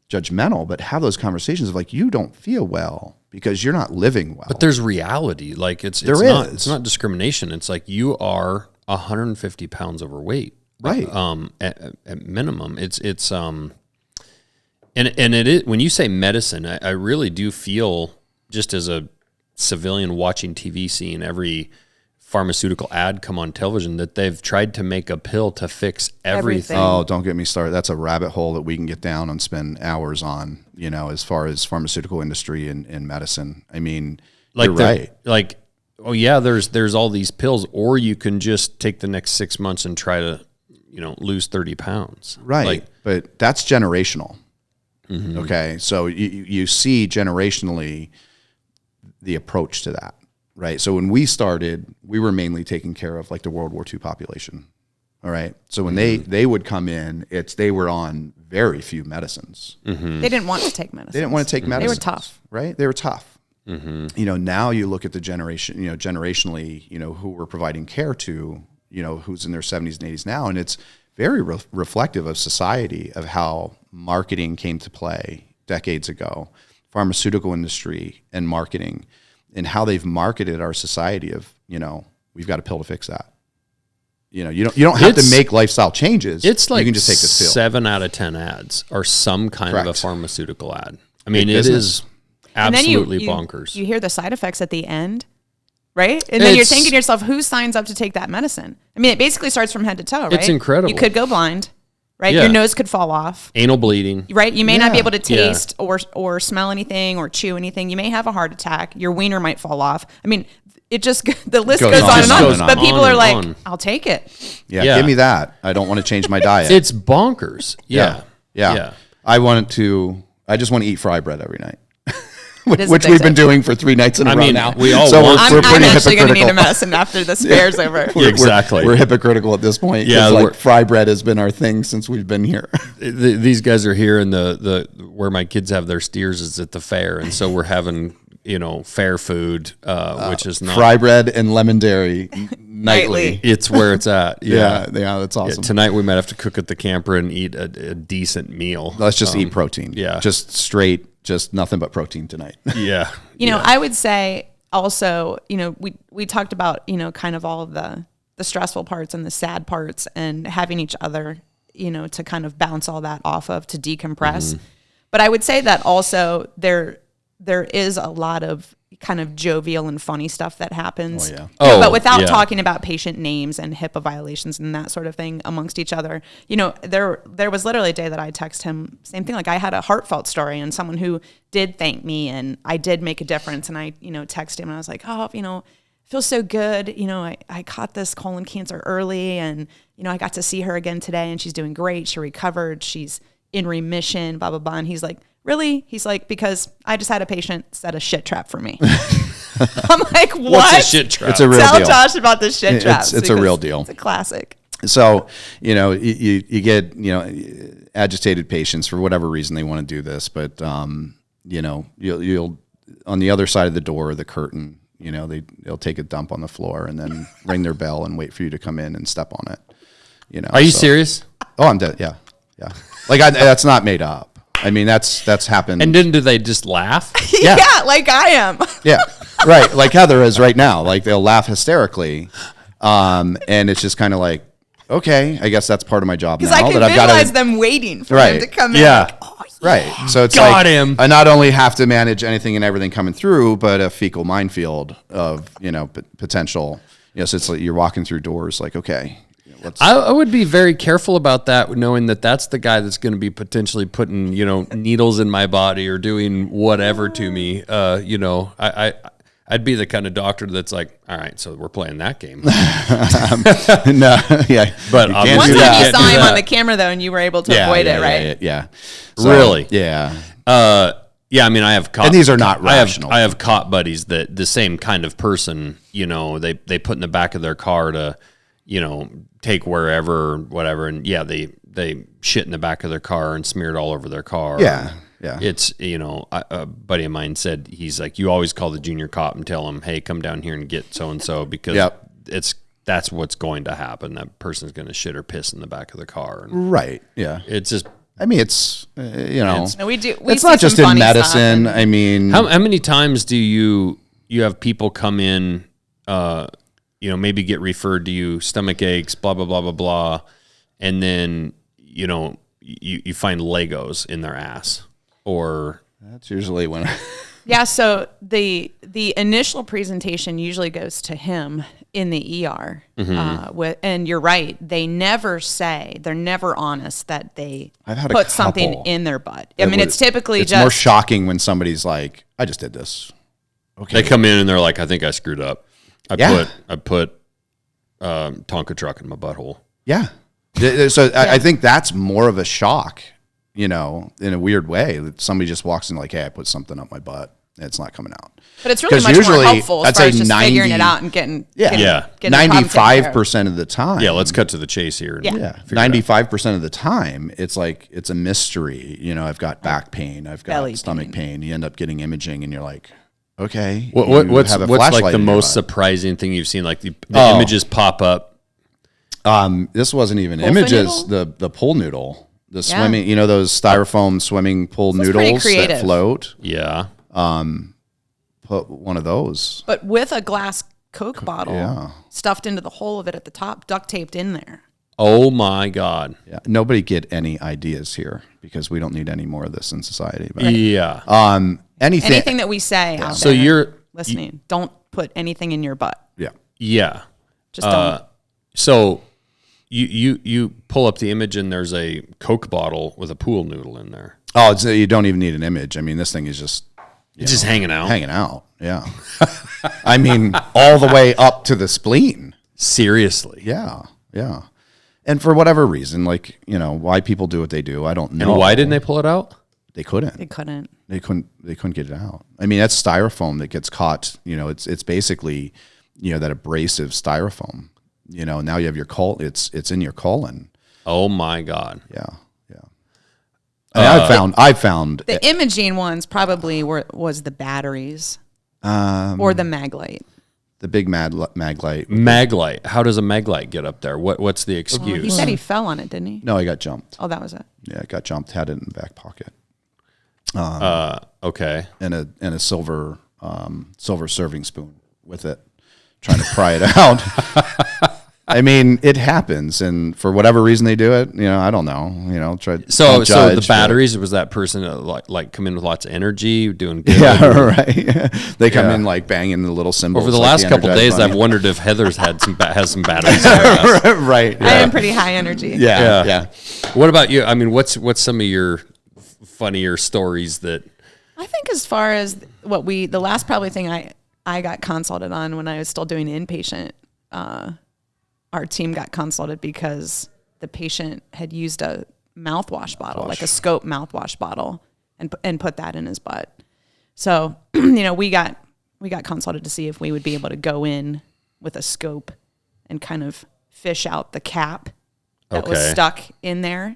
[SPEAKER 3] judgmental, but have those conversations of like, you don't feel well because you're not living well.
[SPEAKER 1] But there's reality. Like it's not discrimination. It's like you are 150 pounds overweight.
[SPEAKER 3] Right.
[SPEAKER 1] At minimum, it's and it is, when you say medicine, I really do feel, just as a civilian watching TV, seeing every pharmaceutical ad come on television, that they've tried to make a pill to fix everything.
[SPEAKER 3] Oh, don't get me started. That's a rabbit hole that we can get down and spend hours on, as far as pharmaceutical industry and medicine. I mean,
[SPEAKER 1] like
[SPEAKER 3] you're right.
[SPEAKER 1] Like, oh yeah, there's all these pills, or you can just take the next 6 months and try to, lose 30 pounds.
[SPEAKER 3] Right.
[SPEAKER 1] Like,
[SPEAKER 3] but that's generational. Mm-hmm. Okay. So you see generationally the approach to that. Right. So when we started, we were mainly taking care of like the World War II population. All right. So when they would come in, they were on very few medicines.
[SPEAKER 2] Mm-hmm. They didn't want to take medicine.
[SPEAKER 3] They didn't want to take medicine.
[SPEAKER 2] They were tough.
[SPEAKER 3] Right. They were tough.
[SPEAKER 1] Mm-hmm.
[SPEAKER 3] Now you look at the generation, generationally, who we're providing care to, who's in their 70s and 80s now. And it's very reflective of society, of how marketing came to play decades ago, pharmaceutical industry and marketing, and how they've marketed our society of, we've got a pill to fix that. You don't have to make lifestyle changes.
[SPEAKER 1] It's like,
[SPEAKER 3] you can just take this pill.
[SPEAKER 1] 7 out of 10 ads are some kind of a pharmaceutical ad. I mean, it is absolutely bonkers.
[SPEAKER 2] You hear the side effects at the end, right? And then you're thinking to yourself, who signs up to take that medicine? I mean, it basically starts from head to toe, right?
[SPEAKER 1] It's incredible.
[SPEAKER 2] You could go blind, right?
[SPEAKER 1] Yeah.
[SPEAKER 2] Your nose could fall off.
[SPEAKER 1] Anal bleeding.
[SPEAKER 2] Right? You may not be able to taste or smell anything or chew anything. You may have a heart attack. Your wiener might fall off. I mean, the list goes on and on. But people are like, I'll take it.
[SPEAKER 3] Yeah, give me that. I don't want to change my diet.
[SPEAKER 1] It's bonkers. Yeah.
[SPEAKER 3] I just want to eat fry bread every night. Which we've been doing for 3 nights in a row now.
[SPEAKER 1] We all
[SPEAKER 2] I'm actually going to need a medicine after this fair's over.
[SPEAKER 1] Exactly.
[SPEAKER 3] We're hypocritical at this point. Yeah, fry bread has been our thing since we've been here.
[SPEAKER 1] These guys are here, and the where my kids have their steers is at the fair, and so we're having fair food, which is not
[SPEAKER 3] fry bread and lemon dairy nightly.
[SPEAKER 1] It's where it's at.
[SPEAKER 3] Yeah, that's awesome.
[SPEAKER 1] Tonight we might have to cook at the camper and eat a decent meal.
[SPEAKER 3] Let's just eat protein.
[SPEAKER 1] Yeah,
[SPEAKER 3] just straight. Just nothing but protein tonight.
[SPEAKER 1] Yeah.
[SPEAKER 2] I would say also, we talked about, kind of all of the stressful parts and the sad parts and having each other, to kind of bounce all that off of, to decompress. Mm-hmm. But I would say that also there is a lot of kind of jovial and funny stuff that happens.
[SPEAKER 3] Oh, yeah.
[SPEAKER 2] But without talking about patient names and HIPAA violations and that sort of thing amongst each other. There was literally a day that I text him, same thing, like I had a heartfelt story and someone who did thank me and I did make a difference. And I, texted him and I was like, it feels so good. I caught this colon cancer early and, I got to see her again today and she's doing great. She recovered. She's in remission, blah, blah, blah. And he's like, really? He's like, because I just had a patient set a shit trap for me. I'm like, what?
[SPEAKER 1] What's a shit trap?
[SPEAKER 3] It's a real
[SPEAKER 2] Tell
[SPEAKER 3] deal.
[SPEAKER 2] Josh about the shit traps.
[SPEAKER 3] It's a real deal.
[SPEAKER 2] It's a classic.
[SPEAKER 3] So, you get, agitated patients for whatever reason they want to do this, but, you'll on the other side of the door or the curtain, they'll take a dump on the floor and then ring their bell and wait for you to come in and step on it.
[SPEAKER 1] Are you serious?
[SPEAKER 3] Oh, I'm dead. Yeah. Yeah. Like that's not made up. I mean, that's happened.
[SPEAKER 1] And then do they just laugh?
[SPEAKER 2] Yeah, like I am.
[SPEAKER 3] Yeah. Right. Like Heather is right now. Like they'll laugh hysterically. And it's just kind of like, okay, I guess that's part of my job now.
[SPEAKER 2] Because I can
[SPEAKER 3] that
[SPEAKER 2] visualize them waiting for him to come in.
[SPEAKER 1] Yeah.
[SPEAKER 2] Like, oh, yeah.
[SPEAKER 3] Right. So it's
[SPEAKER 1] Got
[SPEAKER 3] like
[SPEAKER 1] him.
[SPEAKER 3] I not only have to manage anything and everything coming through, but a fecal minefield of, potential, so it's like you're walking through doors like, okay,
[SPEAKER 1] I would be very careful about that, knowing that that's the guy that's going to be potentially putting, needles in my body or doing whatever to me. I'd be the kind of doctor that's like, all right, so we're playing that game.
[SPEAKER 3] no, yeah.
[SPEAKER 1] But
[SPEAKER 3] you can't
[SPEAKER 2] One
[SPEAKER 3] do
[SPEAKER 2] time
[SPEAKER 3] that.
[SPEAKER 2] you saw him on the camera, though, and you were able to avoid it, right?
[SPEAKER 3] Yeah.
[SPEAKER 1] Really?
[SPEAKER 3] Yeah.
[SPEAKER 1] Yeah, I mean, I have caught,
[SPEAKER 3] And these are not rational.
[SPEAKER 1] I have caught buddies that the same kind of person, they put in the back of their car to, take wherever or whatever, and they shit in the back of their car and smear it all over their car.
[SPEAKER 3] Yeah. Yeah.
[SPEAKER 1] It's, a buddy of mine said, he's like, you always call the junior cop and tell him, hey, come down here and get so-and-so because that's what's going to happen. That person's going to shit or piss in the back of the car. And
[SPEAKER 3] right. Yeah.
[SPEAKER 1] it's just,
[SPEAKER 3] I mean, it's,
[SPEAKER 2] No, we do.
[SPEAKER 3] it's not just in medicine. I mean,
[SPEAKER 1] how many times do you have people come in, maybe get referred to you, stomach aches, blah, blah, blah, blah, blah. And then, you find Legos in their ass or.
[SPEAKER 3] That's usually when.
[SPEAKER 2] Yeah. So the initial presentation usually goes to him in the ER. And you're right. They're never honest that they put something in their butt. I mean, it's typically
[SPEAKER 3] it's more shocking when somebody's like, I just did this.
[SPEAKER 1] Okay. They come in and they're like, I think I screwed up. I put Tonka truck in my butthole.
[SPEAKER 3] Yeah. So I think that's more of a shock, in a weird way. That somebody just walks in like, hey, I put something up my butt. And it's not coming out.
[SPEAKER 2] But it's really much more helpful as far as just figuring it out and getting
[SPEAKER 3] 95% of the time.
[SPEAKER 1] Yeah, let's cut to the chase here.
[SPEAKER 3] Yeah. 95% of the time, it's like, it's a mystery. I've got back pain. I've got belly stomach pain. You end up getting imaging and you're like, okay.
[SPEAKER 1] What's like the most surprising thing you've seen? Like the images pop up.
[SPEAKER 3] This wasn't even images. The pool noodle, the swimming. Those styrofoam swimming pool noodles that float.
[SPEAKER 1] Yeah.
[SPEAKER 3] Put one of those,
[SPEAKER 2] but with a glass Coke bottle stuffed into the hole of it at the top, duct taped in there.
[SPEAKER 1] Oh my God.
[SPEAKER 3] Yeah. Nobody get any ideas here because we don't need any more of this in society. But,
[SPEAKER 2] anything that we say out
[SPEAKER 1] so
[SPEAKER 2] there,
[SPEAKER 1] you're
[SPEAKER 2] listening, don't put anything in your butt.
[SPEAKER 3] Yeah.
[SPEAKER 1] Yeah.
[SPEAKER 2] Just don't.
[SPEAKER 1] So you pull up the image and there's a Coke bottle with a pool noodle in there.
[SPEAKER 3] Oh, you don't even need an image. I mean, this thing is just
[SPEAKER 1] it's just hanging out.
[SPEAKER 3] Hanging out. Yeah. I mean, all the way up to the spleen.
[SPEAKER 1] Seriously.
[SPEAKER 3] Yeah. Yeah. And for whatever reason, like, why people do what they do, I don't know.
[SPEAKER 1] And why didn't they pull it out?
[SPEAKER 3] They couldn't.
[SPEAKER 2] They couldn't
[SPEAKER 3] get it out. I mean, that's styrofoam that gets caught. It's basically, that abrasive styrofoam. Now you have your it's in your colon.
[SPEAKER 1] Oh my God.
[SPEAKER 3] Yeah. I found
[SPEAKER 2] the imaging ones probably was the batteries or the Maglite.
[SPEAKER 3] The big Maglite.
[SPEAKER 1] Maglite. How does a Maglite get up there? What's the excuse?
[SPEAKER 2] He said he fell on it, didn't he?
[SPEAKER 3] No, he got jumped.
[SPEAKER 2] Oh, that was it.
[SPEAKER 3] Yeah, got jumped. Had it in the back pocket.
[SPEAKER 1] Okay.
[SPEAKER 3] And a silver serving spoon with it, trying to pry it out. I mean, it happens, and for whatever reason they do it, I don't know.
[SPEAKER 1] So the batteries, was that person like come in with lots of energy, doing good?
[SPEAKER 3] Yeah, right. They come in like banging the little cymbals.
[SPEAKER 1] Over the last couple of days, I've wondered if Heather's has some batteries.
[SPEAKER 3] Right. Yeah.
[SPEAKER 2] I am pretty high energy.
[SPEAKER 3] Yeah.
[SPEAKER 1] What about you? I mean, what's some of your funnier stories that?
[SPEAKER 2] I think as far as the last probably thing I got consulted on when I was still doing inpatient. Our team got consulted because the patient had used a mouthwash bottle, like a scope mouthwash bottle, and put that in his butt. So, we got we got consulted to see if we would be able to go in with a scope and kind of fish out the cap that was stuck in there.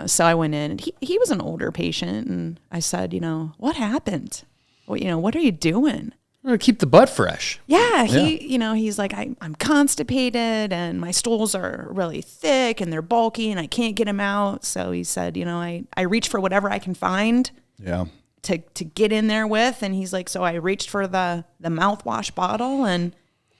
[SPEAKER 2] So I went in, and he was an older patient, and I said, what happened? Well, what are you doing?
[SPEAKER 1] I'm gonna keep the butt fresh.
[SPEAKER 2] Yeah, he's like, I'm constipated, and my stools are really thick, and they're bulky, and I can't get them out. So he said, I reach for whatever I can find.
[SPEAKER 3] Yeah.
[SPEAKER 2] To get in there with, and he's like, so I reached for the mouthwash bottle, and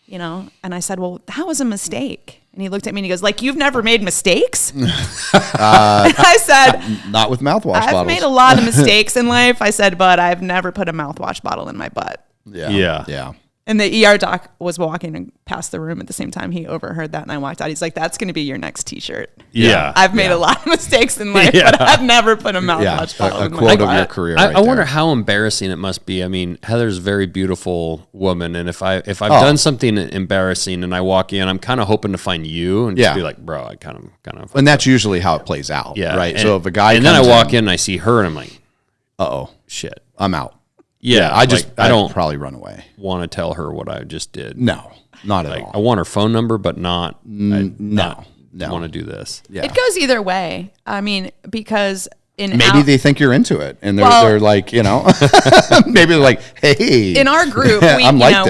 [SPEAKER 2] and I said, well, that was a mistake. And he looked at me and he goes, like, you've never made mistakes? And I said,
[SPEAKER 3] not with mouthwash bottles.
[SPEAKER 2] I've made a lot of mistakes in life. I said, but I've never put a mouthwash bottle in my butt.
[SPEAKER 3] Yeah.
[SPEAKER 2] And the ER doc was walking past the room at the same time. He overheard that, and I walked out. He's like, that's going to be your next T-shirt.
[SPEAKER 1] Yeah.
[SPEAKER 2] I've made a lot of mistakes in life, but I've never put a mouthwash bottle in my
[SPEAKER 3] quote
[SPEAKER 2] butt.
[SPEAKER 3] of your career.
[SPEAKER 1] I wonder how embarrassing it must be. I mean, Heather's a very beautiful woman, and if I've done something embarrassing and I walk in, I'm kind of hoping to find you and just be like, bro, I kind of.
[SPEAKER 3] And that's usually how it plays out.
[SPEAKER 1] Yeah.
[SPEAKER 3] Right.
[SPEAKER 1] And,
[SPEAKER 3] so if a guy
[SPEAKER 1] and then I walk in and I see her, and I'm like,
[SPEAKER 3] uh-oh,
[SPEAKER 1] shit,
[SPEAKER 3] I'm out.
[SPEAKER 1] Yeah.
[SPEAKER 3] I don't
[SPEAKER 1] probably
[SPEAKER 3] run away.
[SPEAKER 1] Want to tell her what I just did.
[SPEAKER 3] No, not at all.
[SPEAKER 1] I want her phone number, but not
[SPEAKER 3] no.
[SPEAKER 1] want to do this.
[SPEAKER 3] Yeah.
[SPEAKER 2] It goes either way. I mean, because
[SPEAKER 3] maybe they think you're into it, and they're like, maybe they're like, hey.
[SPEAKER 2] In our group,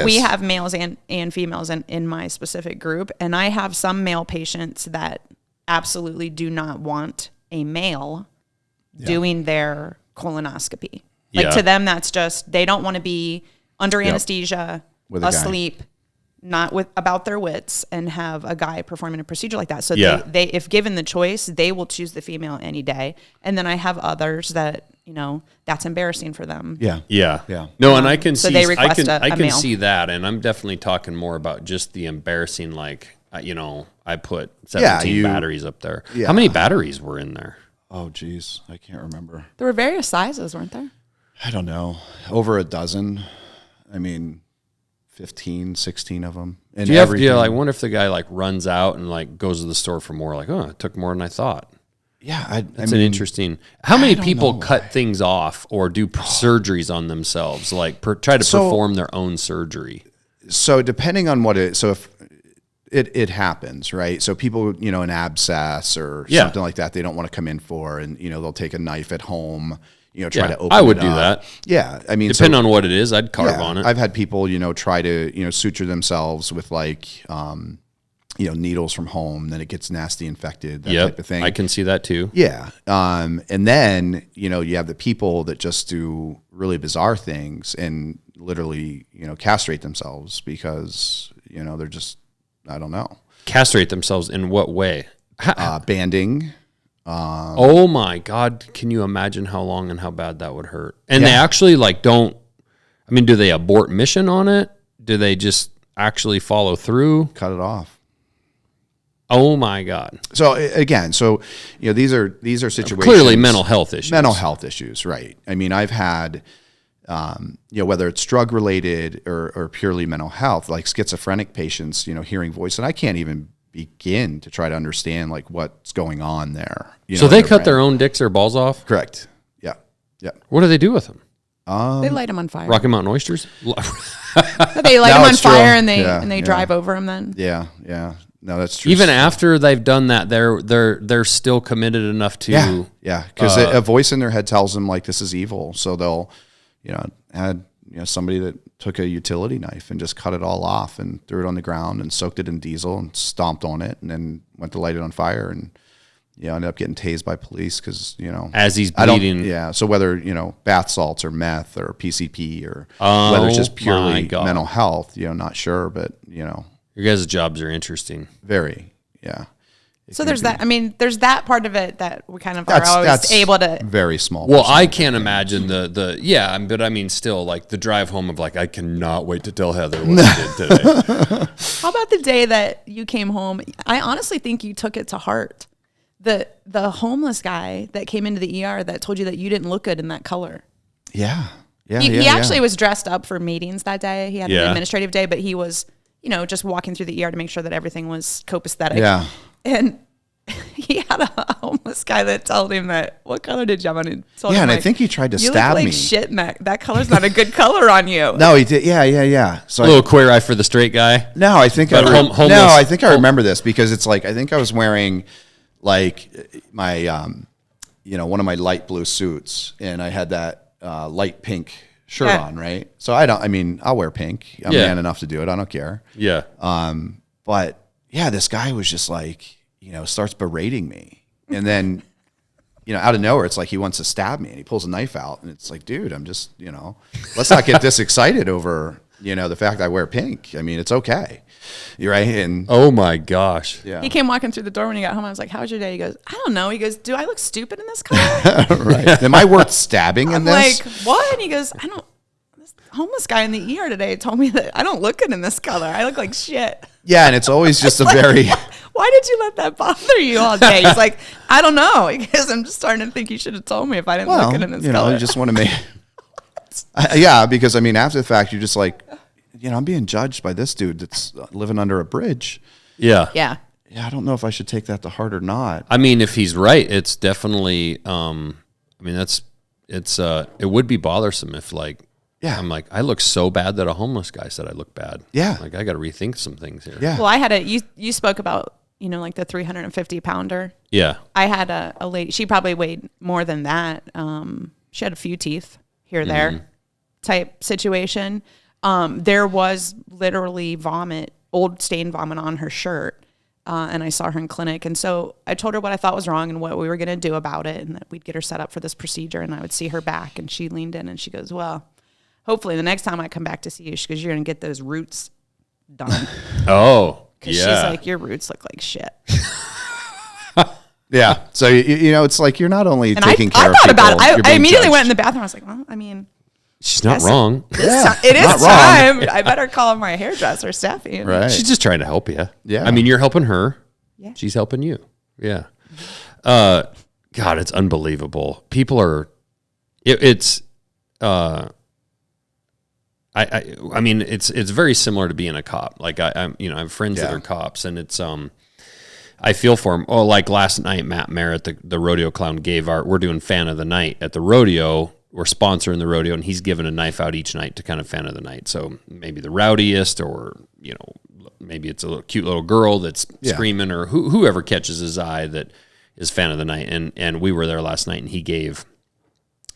[SPEAKER 2] we have males and females in my specific group, and I have some male patients that absolutely do not want a male doing their colonoscopy. Like to them, that's just, they don't want to be under anesthesia, asleep, not about their wits, and have a guy performing a procedure like that. So they, if given the choice, they will choose the female any day. And then I have others that, that's embarrassing for them.
[SPEAKER 1] Yeah. No, and I can
[SPEAKER 2] so
[SPEAKER 1] see,
[SPEAKER 2] they request
[SPEAKER 1] I can
[SPEAKER 2] male.
[SPEAKER 1] see that. And I'm definitely talking more about just the embarrassing, like, I put 17 batteries up there. Yeah. How many batteries were in there?
[SPEAKER 3] Oh, geez. I can't remember.
[SPEAKER 2] There were various sizes, weren't there?
[SPEAKER 3] I don't know. Over a dozen. I mean, 15, 16 of them. And
[SPEAKER 1] I wonder if the guy like runs out and like goes to the store for more, like, it took more than I thought.
[SPEAKER 3] Yeah.
[SPEAKER 1] That's an interesting. How many people cut things off or do surgeries on themselves, like try to perform their own surgery?
[SPEAKER 3] So depending on if it happens, right? So people, an abscess or something like that, they don't want to come in for, and, they'll take a knife at home, try to open it up.
[SPEAKER 1] I would do that.
[SPEAKER 3] Yeah. I mean,
[SPEAKER 1] depending on what it is, I'd carve on it.
[SPEAKER 3] I've had people, try to, suture themselves with like, needles from home, then it gets nasty infected, that type of thing.
[SPEAKER 1] I can see that too.
[SPEAKER 3] Yeah. And then, you have the people that just do really bizarre things and literally, castrate themselves because, they're just, I don't know.
[SPEAKER 1] Castrate themselves in what way?
[SPEAKER 3] Banding.
[SPEAKER 1] Oh my God. Can you imagine how long and how bad that would hurt? And they actually do they abort mission on it? Do they just actually follow through?
[SPEAKER 3] Cut it off.
[SPEAKER 1] Oh my God.
[SPEAKER 3] So again, these are situations.
[SPEAKER 1] Clearly mental health issues.
[SPEAKER 3] Mental health issues, right. I mean, I've had, whether it's drug related or purely mental health, like schizophrenic patients, hearing voice, and I can't even begin to try to understand like what's going on there.
[SPEAKER 1] So they cut their own dicks or balls off?
[SPEAKER 3] Correct. Yeah.
[SPEAKER 1] What do they do with them?
[SPEAKER 2] They light them on fire.
[SPEAKER 1] Rocky Mountain oysters?
[SPEAKER 2] They light them on fire and they drive over them then.
[SPEAKER 3] Yeah. No, that's true.
[SPEAKER 1] Even after they've done that, they're still committed enough to.
[SPEAKER 3] Yeah. Because a voice in their head tells them like this is evil, so they'll, had somebody that took a utility knife and just cut it all off and threw it on the ground and soaked it in diesel and stomped on it and then went to light it on fire and ended up getting tased by police because
[SPEAKER 1] as he's bleeding.
[SPEAKER 3] So whether bath salts or meth or PCP or whether it's just purely mental health, not sure, but your
[SPEAKER 1] guys' jobs are interesting.
[SPEAKER 3] Very, yeah.
[SPEAKER 2] So there's that. I mean, there's that part of it that we kind of are always able to.
[SPEAKER 3] Very small.
[SPEAKER 1] Well, I can't imagine but I mean, still like the drive home of like, I cannot wait to tell Heather what I did today.
[SPEAKER 2] How about the day that you came home? I honestly think you took it to heart. The homeless guy that came into the ER that told you that you didn't look good in that color.
[SPEAKER 3] Yeah.
[SPEAKER 2] He actually was dressed up for meetings that day. He had an administrative day, but he was, just walking through the ER to make sure that everything was copacetic.
[SPEAKER 3] Yeah.
[SPEAKER 2] And he had a homeless guy that told him that, what color did you have on?
[SPEAKER 3] Yeah, and I think he tried to
[SPEAKER 2] you
[SPEAKER 3] stab
[SPEAKER 2] look like
[SPEAKER 3] me.
[SPEAKER 2] shit, Mac. That color's not a good color on you.
[SPEAKER 3] No, he did. Yeah. So
[SPEAKER 1] a little queer eye for the straight guy.
[SPEAKER 3] No, I think
[SPEAKER 1] Homeless.
[SPEAKER 3] I think I remember this because it's like I think I was wearing like my one of my light blue suits, and I had that light pink shirt on, right? So I'll wear pink. I'm man enough to do it. I don't care.
[SPEAKER 1] Yeah.
[SPEAKER 3] But yeah, this guy was just like, starts berating me, and then out of nowhere, it's like he wants to stab me, and he pulls a knife out, and it's like, dude, I'm just let's not get this excited over the fact I wear pink. I mean, it's okay. You're right. And
[SPEAKER 1] oh my gosh.
[SPEAKER 3] Yeah.
[SPEAKER 2] He came walking through the door when he got home. I was like, how's your day? He goes, I don't know. He goes, do I look stupid in this color?
[SPEAKER 3] Right. Am I worth stabbing in this?
[SPEAKER 2] Like, what? And he goes, this homeless guy in the ER today told me that I don't look good in this color. I look like shit.
[SPEAKER 3] Yeah. And it's always just very,
[SPEAKER 2] why did you let that bother you all day? He's like, I don't know. He goes, I'm just starting to think you should have told me if I didn't look good in this color.
[SPEAKER 3] You just want to make, yeah, because after the fact, you're just like, I'm being judged by this dude that's living under a bridge.
[SPEAKER 1] Yeah.
[SPEAKER 2] Yeah.
[SPEAKER 3] Yeah, I don't know if I should take that to heart or not.
[SPEAKER 1] I mean, if he's right, it's definitely. It would be bothersome if I'm like, I look so bad that a homeless guy said I look bad.
[SPEAKER 3] Yeah,
[SPEAKER 1] like I got to rethink some things here.
[SPEAKER 3] Yeah.
[SPEAKER 2] Well, I had you spoke about like the 350 pounder.
[SPEAKER 1] Yeah.
[SPEAKER 2] I had a lady. She probably weighed more than that. She had a few teeth here or there, type situation. There was literally old stained vomit on her shirt. And I saw her in clinic. And so I told her what I thought was wrong and what we were going to do about it, and that we'd get her set up for this procedure, and I would see her back. And she leaned in and she goes, well, hopefully the next time I come back to see you, she goes, you're going to get those roots done.
[SPEAKER 1] Oh,
[SPEAKER 2] Because she's like, your roots look like shit.
[SPEAKER 3] Yeah. So, it's like you're not only
[SPEAKER 2] And
[SPEAKER 3] taking care
[SPEAKER 2] I
[SPEAKER 3] of
[SPEAKER 2] thought
[SPEAKER 3] people,
[SPEAKER 2] about it. I immediately
[SPEAKER 3] judged.
[SPEAKER 2] went in the bathroom. I was like, well, I mean,
[SPEAKER 1] she's not wrong.
[SPEAKER 2] it is time. I better call my hairdresser, Steffi.
[SPEAKER 3] Right.
[SPEAKER 1] She's just trying to help you.
[SPEAKER 3] Yeah.
[SPEAKER 1] I mean, you're helping her.
[SPEAKER 2] Yeah.
[SPEAKER 1] She's helping you. Yeah. God, it's unbelievable. People are. It's. I mean, it's very similar to being a cop. Like I have friends that are cops, and it's I feel for them. Oh, like last night, Matt Merritt, the rodeo clown, we're doing fan of the night at the rodeo. We're sponsoring the rodeo, and he's giving a knife out each night to kind of fan of the night. So maybe the rowdiest, or maybe it's a cute little girl that's screaming, or whoever catches his eye that is fan of the night. And we were there last night, and he gave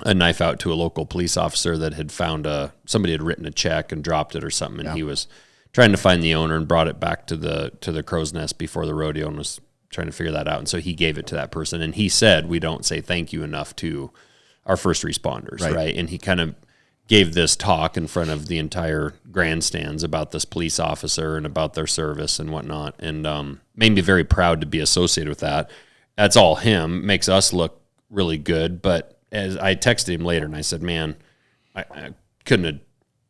[SPEAKER 1] a knife out to a local police officer that had found somebody had written a check and dropped it or something, and he was trying to find the owner and brought it back to the crow's nest before the rodeo and was trying to figure that out. And so he gave it to that person, and he said, we don't say thank you enough to our first responders, right? And he kind of gave this talk in front of the entire grandstands about this police officer and about their service and whatnot, and made me very proud to be associated with that. That's all him. Makes us look really good. But as I texted him later, and I said, man, I couldn't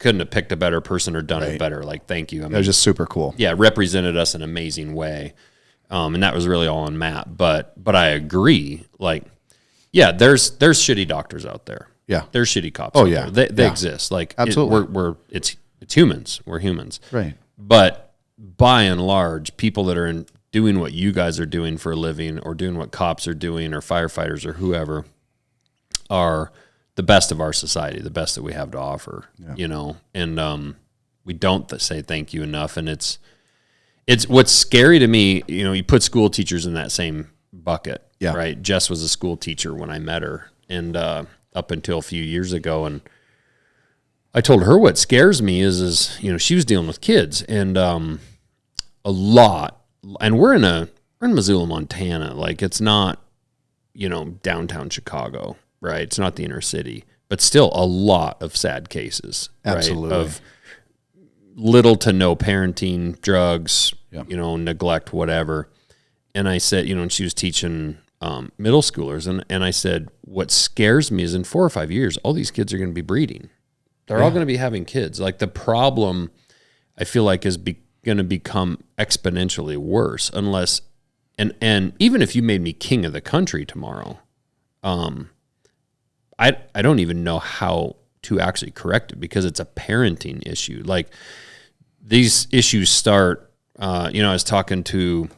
[SPEAKER 1] have picked a better person or done it better. Like, thank you. I mean,
[SPEAKER 3] That was just super cool.
[SPEAKER 1] Yeah, represented us in an amazing way. And that was really all on Matt. But I agree. Like, yeah, there's shitty doctors out there.
[SPEAKER 3] Yeah.
[SPEAKER 1] There's shitty cops.
[SPEAKER 3] Oh,
[SPEAKER 1] out
[SPEAKER 3] yeah.
[SPEAKER 1] there. They
[SPEAKER 3] Yeah.
[SPEAKER 1] exist. Like,
[SPEAKER 3] absolutely.
[SPEAKER 1] It's humans. We're humans.
[SPEAKER 3] Right.
[SPEAKER 1] But by and large, people that are doing what you guys are doing for a living, or doing what cops are doing, or firefighters, or whoever, are the best of our society, the best that we have to offer, and we don't say thank you enough. And it's what's scary to me, you put school teachers in that same bucket, right? Jess was a school teacher when I met her, and up until a few years ago, and I told her what scares me is she was dealing with kids, and a lot, and we're in Missoula, Montana. Like, it's not, downtown Chicago, right? It's not the inner city, but still a lot of sad cases,
[SPEAKER 3] Absolutely.
[SPEAKER 1] Right? Of little to no parenting, drugs, neglect, whatever. And I said, and she was teaching middle schoolers, and I said, what scares me is in 4 or 5 years, all these kids are going to be breeding. They're all going to be having kids. Like, the problem, I feel like, is going to become exponentially worse unless, and even if you made me king of the country tomorrow, I don't even know how to actually correct it, because it's a parenting issue. Like, these issues start, I was talking to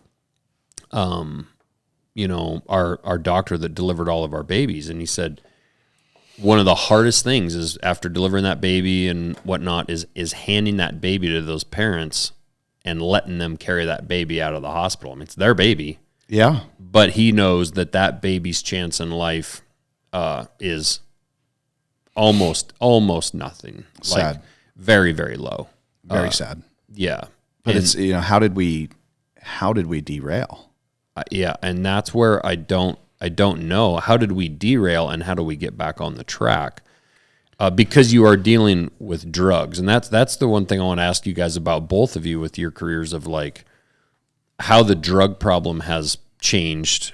[SPEAKER 1] our doctor that delivered all of our babies, and he said one of the hardest things is after delivering that baby and whatnot is handing that baby to those parents and letting them carry that baby out of the hospital. I mean, it's their baby.
[SPEAKER 3] Yeah.
[SPEAKER 1] But he knows that baby's chance in life is almost nothing.
[SPEAKER 3] Sad.
[SPEAKER 1] Like very, very low.
[SPEAKER 3] Very sad.
[SPEAKER 1] Yeah.
[SPEAKER 3] But it's, how did we derail?
[SPEAKER 1] Yeah. And that's where I don't know. How did we derail and how do we get back on the track? Because you are dealing with drugs. And that's the one thing I want to ask you guys about, both of you, with your careers, of like how the drug problem has changed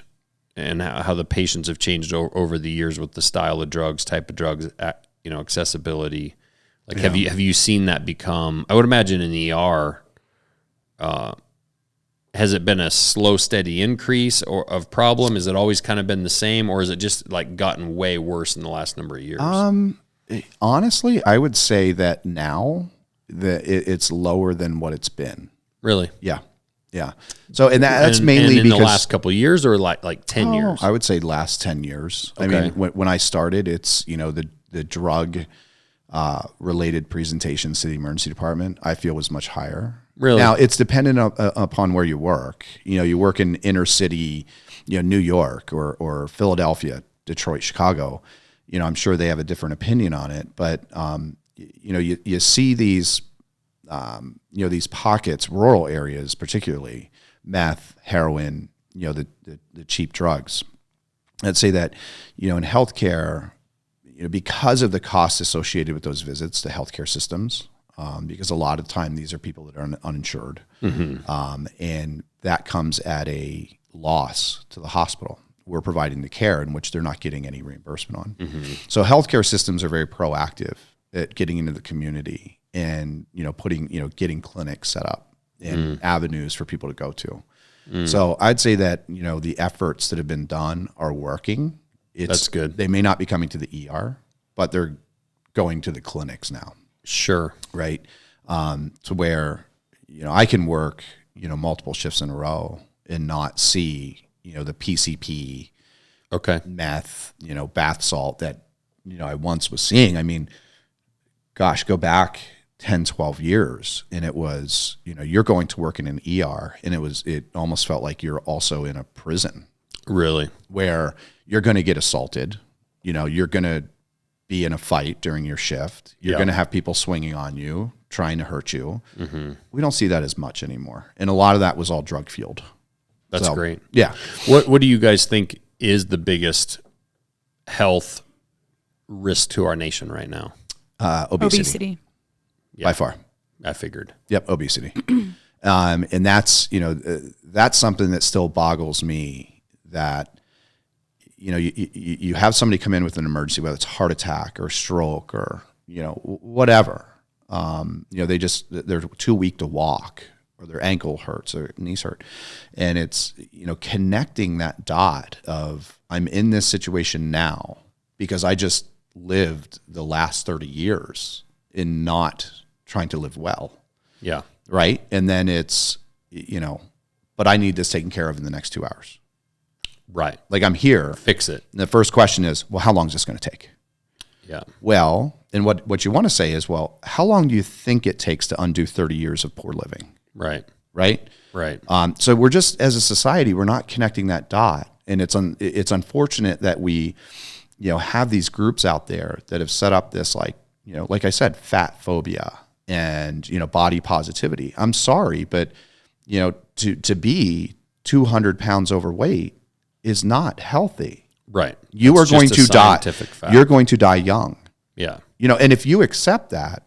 [SPEAKER 1] and how the patients have changed over the years with the style of drugs, type of drugs, accessibility. Like, have you seen that become, I would imagine in the ER, has it been a slow, steady increase of problem? Has it always kind of been the same, or has it just like gotten way worse in the last number of years?
[SPEAKER 3] Honestly, I would say that now that it's lower than what it's been.
[SPEAKER 1] Really?
[SPEAKER 3] Yeah. Yeah. So, and that's mainly
[SPEAKER 1] in
[SPEAKER 3] because
[SPEAKER 1] the last couple of years, or like 10 years?
[SPEAKER 3] I would say last 10 years.
[SPEAKER 1] Okay.
[SPEAKER 3] I mean, when I started, it's, the drug related presentations to the emergency department, I feel was much higher.
[SPEAKER 1] Really?
[SPEAKER 3] Now, it's dependent upon where you work. You work in inner city, New York or Philadelphia, Detroit, Chicago. I'm sure they have a different opinion on it, but you see these these pockets, rural areas, particularly meth, heroin, the cheap drugs. I'd say that in healthcare, because of the costs associated with those visits to healthcare systems, because a lot of the time these are people that are uninsured, and that comes at a loss to the hospital. We're providing the care in which they're not getting any reimbursement on. So healthcare systems are very proactive at getting into the community and getting clinics set up and avenues for people to go to. So I'd say that the efforts that have been done are working.
[SPEAKER 1] That's good.
[SPEAKER 3] They may not be coming to the ER, but they're going to the clinics now.
[SPEAKER 1] Sure.
[SPEAKER 3] Right. To where I can work multiple shifts in a row and not see the PCP, meth, bath salt that I once was seeing. I mean, gosh, go back 10, 12 years, and it was you're going to work in an ER, and it almost felt like you're also in a prison.
[SPEAKER 1] Really? Where
[SPEAKER 3] you're going to get assaulted, you're going to be in a fight during your shift. You're going to have people swinging on you, trying to hurt you. We don't see that as much anymore, and a lot of that was all drug fueled.
[SPEAKER 1] That's great.
[SPEAKER 3] Yeah.
[SPEAKER 1] What do you guys think is the biggest health risk to our nation right now?
[SPEAKER 3] Obesity.
[SPEAKER 1] Yeah.
[SPEAKER 3] By far.
[SPEAKER 1] I figured.
[SPEAKER 3] Yep, obesity. And that's, that's something that still boggles me, that, you have somebody come in with an emergency, whether it's heart attack or stroke or, whatever. They're too weak to walk, or their ankle hurts or knees hurt. And it's, connecting that dot of, I'm in this situation now because I just lived the last 30 years in not trying to live well.
[SPEAKER 1] Yeah.
[SPEAKER 3] Right. And then it's, but I need this taken care of in the next 2 hours.
[SPEAKER 1] Right.
[SPEAKER 3] Like, I'm here.
[SPEAKER 1] Fix it.
[SPEAKER 3] And the first question is, well, how long is this going to take?
[SPEAKER 1] Yeah.
[SPEAKER 3] Well, and what you want to say is, well, how long do you think it takes to undo 30 years of poor living?
[SPEAKER 1] Right.
[SPEAKER 3] Right.
[SPEAKER 1] Right.
[SPEAKER 3] So we're just, as a society, we're not connecting that dot. And it's unfortunate that we, have these groups out there that have set up this, like I said, fat phobia and, body positivity. I'm sorry, but, to be 200 pounds overweight is not healthy.
[SPEAKER 1] Right.
[SPEAKER 3] You are going to die. You're going to die young.
[SPEAKER 1] Yeah.
[SPEAKER 3] And if you accept that,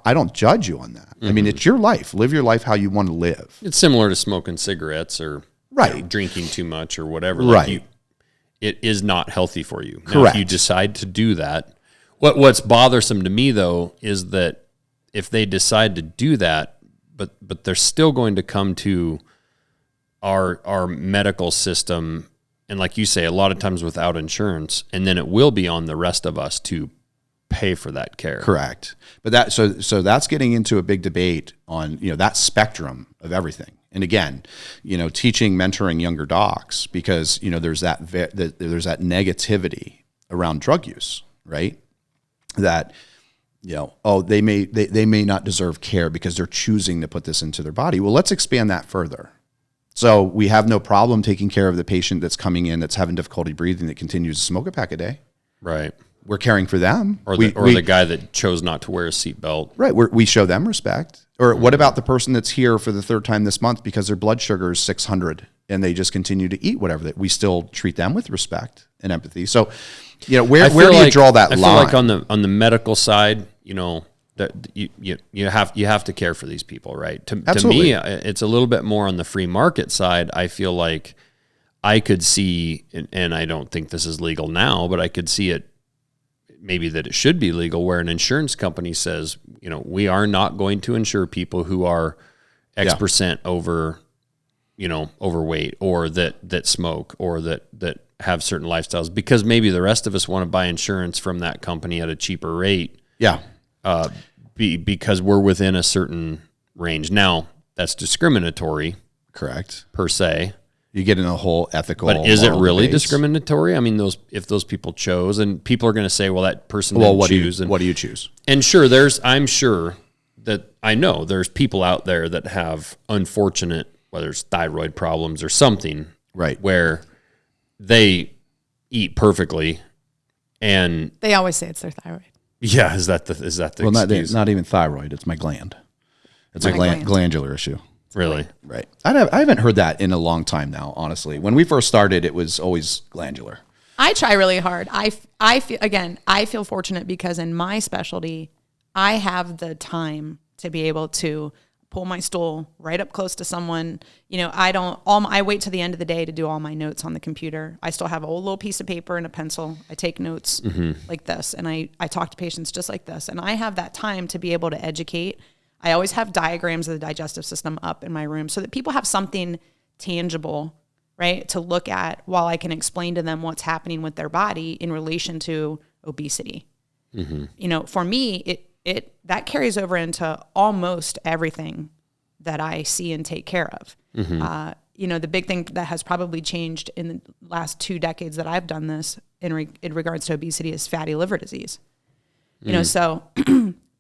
[SPEAKER 3] I don't judge you on that. I mean, it's your life. Live your life how you want to live.
[SPEAKER 1] It's similar to smoking cigarettes or drinking too much or whatever.
[SPEAKER 3] Right.
[SPEAKER 1] It is not healthy for you.
[SPEAKER 3] Correct.
[SPEAKER 1] Now, if you decide to do that, what's bothersome to me though is that if they decide to do that, but they're still going to come to our medical system, and like you say, a lot of times without insurance, and then it will be on the rest of us to pay for that care.
[SPEAKER 3] Correct. But so that's getting into a big debate on, that spectrum of everything. And again, teaching, mentoring younger docs, because, there's that negativity around drug use, right? That, they may not deserve care because they're choosing to put this into their body. Well, let's expand that further. So we have no problem taking care of the patient that's coming in, that's having difficulty breathing, that continues to smoke a pack a day.
[SPEAKER 1] Right.
[SPEAKER 3] We're caring for them.
[SPEAKER 1] Or the guy that chose not to wear a seatbelt.
[SPEAKER 3] Right. We show them respect. Or what about the person that's here for the third time this month because their blood sugar is 600 and they just continue to eat whatever, that we still treat them with respect and empathy. So, where do you draw that line?
[SPEAKER 1] I feel like on the medical side, that you have to care for these people, right? To me, it's a little bit more on the free market side. I feel like I could see, and I don't think this is legal now, but I could see it, maybe that it should be legal, where an insurance company says, we are not going to insure people who are X percent over, overweight, or that smoke, or that have certain lifestyles, because maybe the rest of us want to buy insurance from that company at a cheaper rate.
[SPEAKER 3] Yeah.
[SPEAKER 1] Because we're within a certain range. Now, that's discriminatory.
[SPEAKER 3] Correct.
[SPEAKER 1] Per se.
[SPEAKER 3] You get in a whole ethical.
[SPEAKER 1] But is it really discriminatory? I mean, if those people chose, and people are going to say, well, that person didn't choose.
[SPEAKER 3] What do you choose?
[SPEAKER 1] And sure, I'm sure that I know there's people out there that have unfortunate, whether it's thyroid problems or something,
[SPEAKER 3] right,
[SPEAKER 1] where they eat perfectly, and
[SPEAKER 2] they always say it's their thyroid.
[SPEAKER 1] Yeah, is that the
[SPEAKER 3] well,
[SPEAKER 1] excuse?
[SPEAKER 3] Not even thyroid. It's my gland. It's a glandular issue.
[SPEAKER 1] Really?
[SPEAKER 3] Right. I haven't heard that in a long time now, honestly. When we first started, it was always glandular.
[SPEAKER 2] I try really hard. I feel fortunate because in my specialty, I have the time to be able to pull my stool right up close to someone. I wait till the end of the day to do all my notes on the computer. I still have a old little piece of paper and a pencil. I take notes like this, and I talk to patients just like this. And I have that time to be able to educate. I always have diagrams of the digestive system up in my room so that people have something tangible, right, to look at while I can explain to them what's happening with their body in relation to obesity. For me, it that carries over into almost everything that I see and take care of. The big thing that has probably changed in the last 2 decades that I've done this in regards to obesity is fatty liver disease. So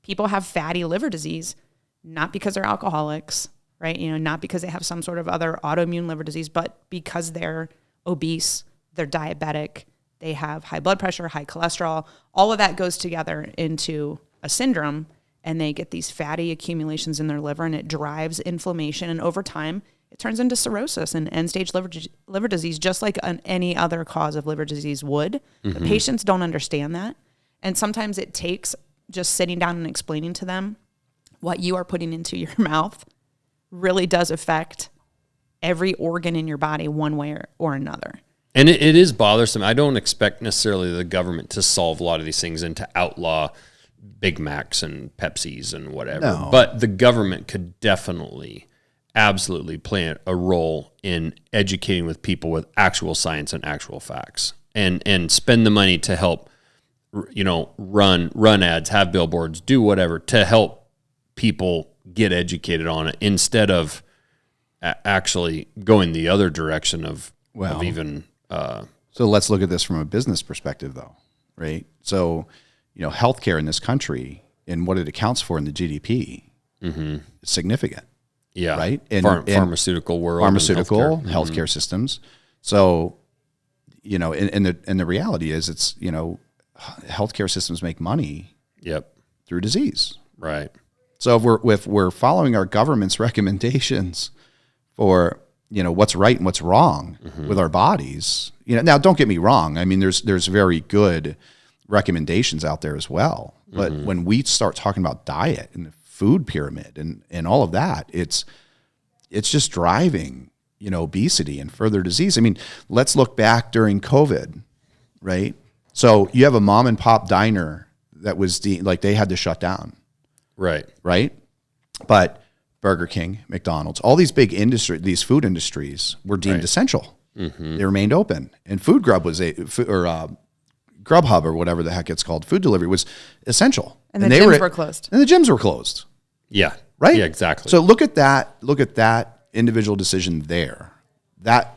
[SPEAKER 2] people have fatty liver disease, not because they're alcoholics, right? Not because they have some sort of other autoimmune liver disease, but because they're obese, they're diabetic, they have high blood pressure, high cholesterol. All of that goes together into a syndrome, and they get these fatty accumulations in their liver, and it drives inflammation. And over time, it turns into cirrhosis and end-stage liver disease, just like any other cause of liver disease would. The patients don't understand that. And sometimes it takes just sitting down and explaining to them what you are putting into your mouth really does affect every organ in your body one way or another.
[SPEAKER 1] And it is bothersome. I don't expect necessarily the government to solve a lot of these things and to outlaw Big Macs and Pepsis and whatever. No. But the government could definitely, absolutely play a role in educating with people with actual science and actual facts, and spend the money to help, run ads, have billboards, do whatever to help people get educated on it, instead of actually going the other direction of even.
[SPEAKER 3] So let's look at this from a business perspective, though, right? So, healthcare in this country and what it accounts for in the GDP is significant.
[SPEAKER 1] Yeah.
[SPEAKER 3] Right.
[SPEAKER 1] And pharmaceutical world,
[SPEAKER 3] healthcare systems. So, and the reality is it's, healthcare systems make money.
[SPEAKER 1] Yep.
[SPEAKER 3] Through disease.
[SPEAKER 1] Right.
[SPEAKER 3] So if we're following our government's recommendations for, what's right and what's wrong with our bodies, now don't get me wrong. I mean, there's very good recommendations out there as well. But when we start talking about diet and the food pyramid and all of that, it's just driving, obesity and further disease. I mean, let's look back during COVID, right? So you have a mom and pop diner that was they had to shut down.
[SPEAKER 1] Right.
[SPEAKER 3] Right. But Burger King, McDonald's, all these big these food industries were deemed essential. They remained open, and Grubhub or whatever the heck it's called, food delivery was essential.
[SPEAKER 2] And the gyms were closed.
[SPEAKER 3] And the gyms were closed.
[SPEAKER 1] Yeah.
[SPEAKER 3] Right.
[SPEAKER 1] Yeah, exactly.
[SPEAKER 3] So look at that individual decision there, that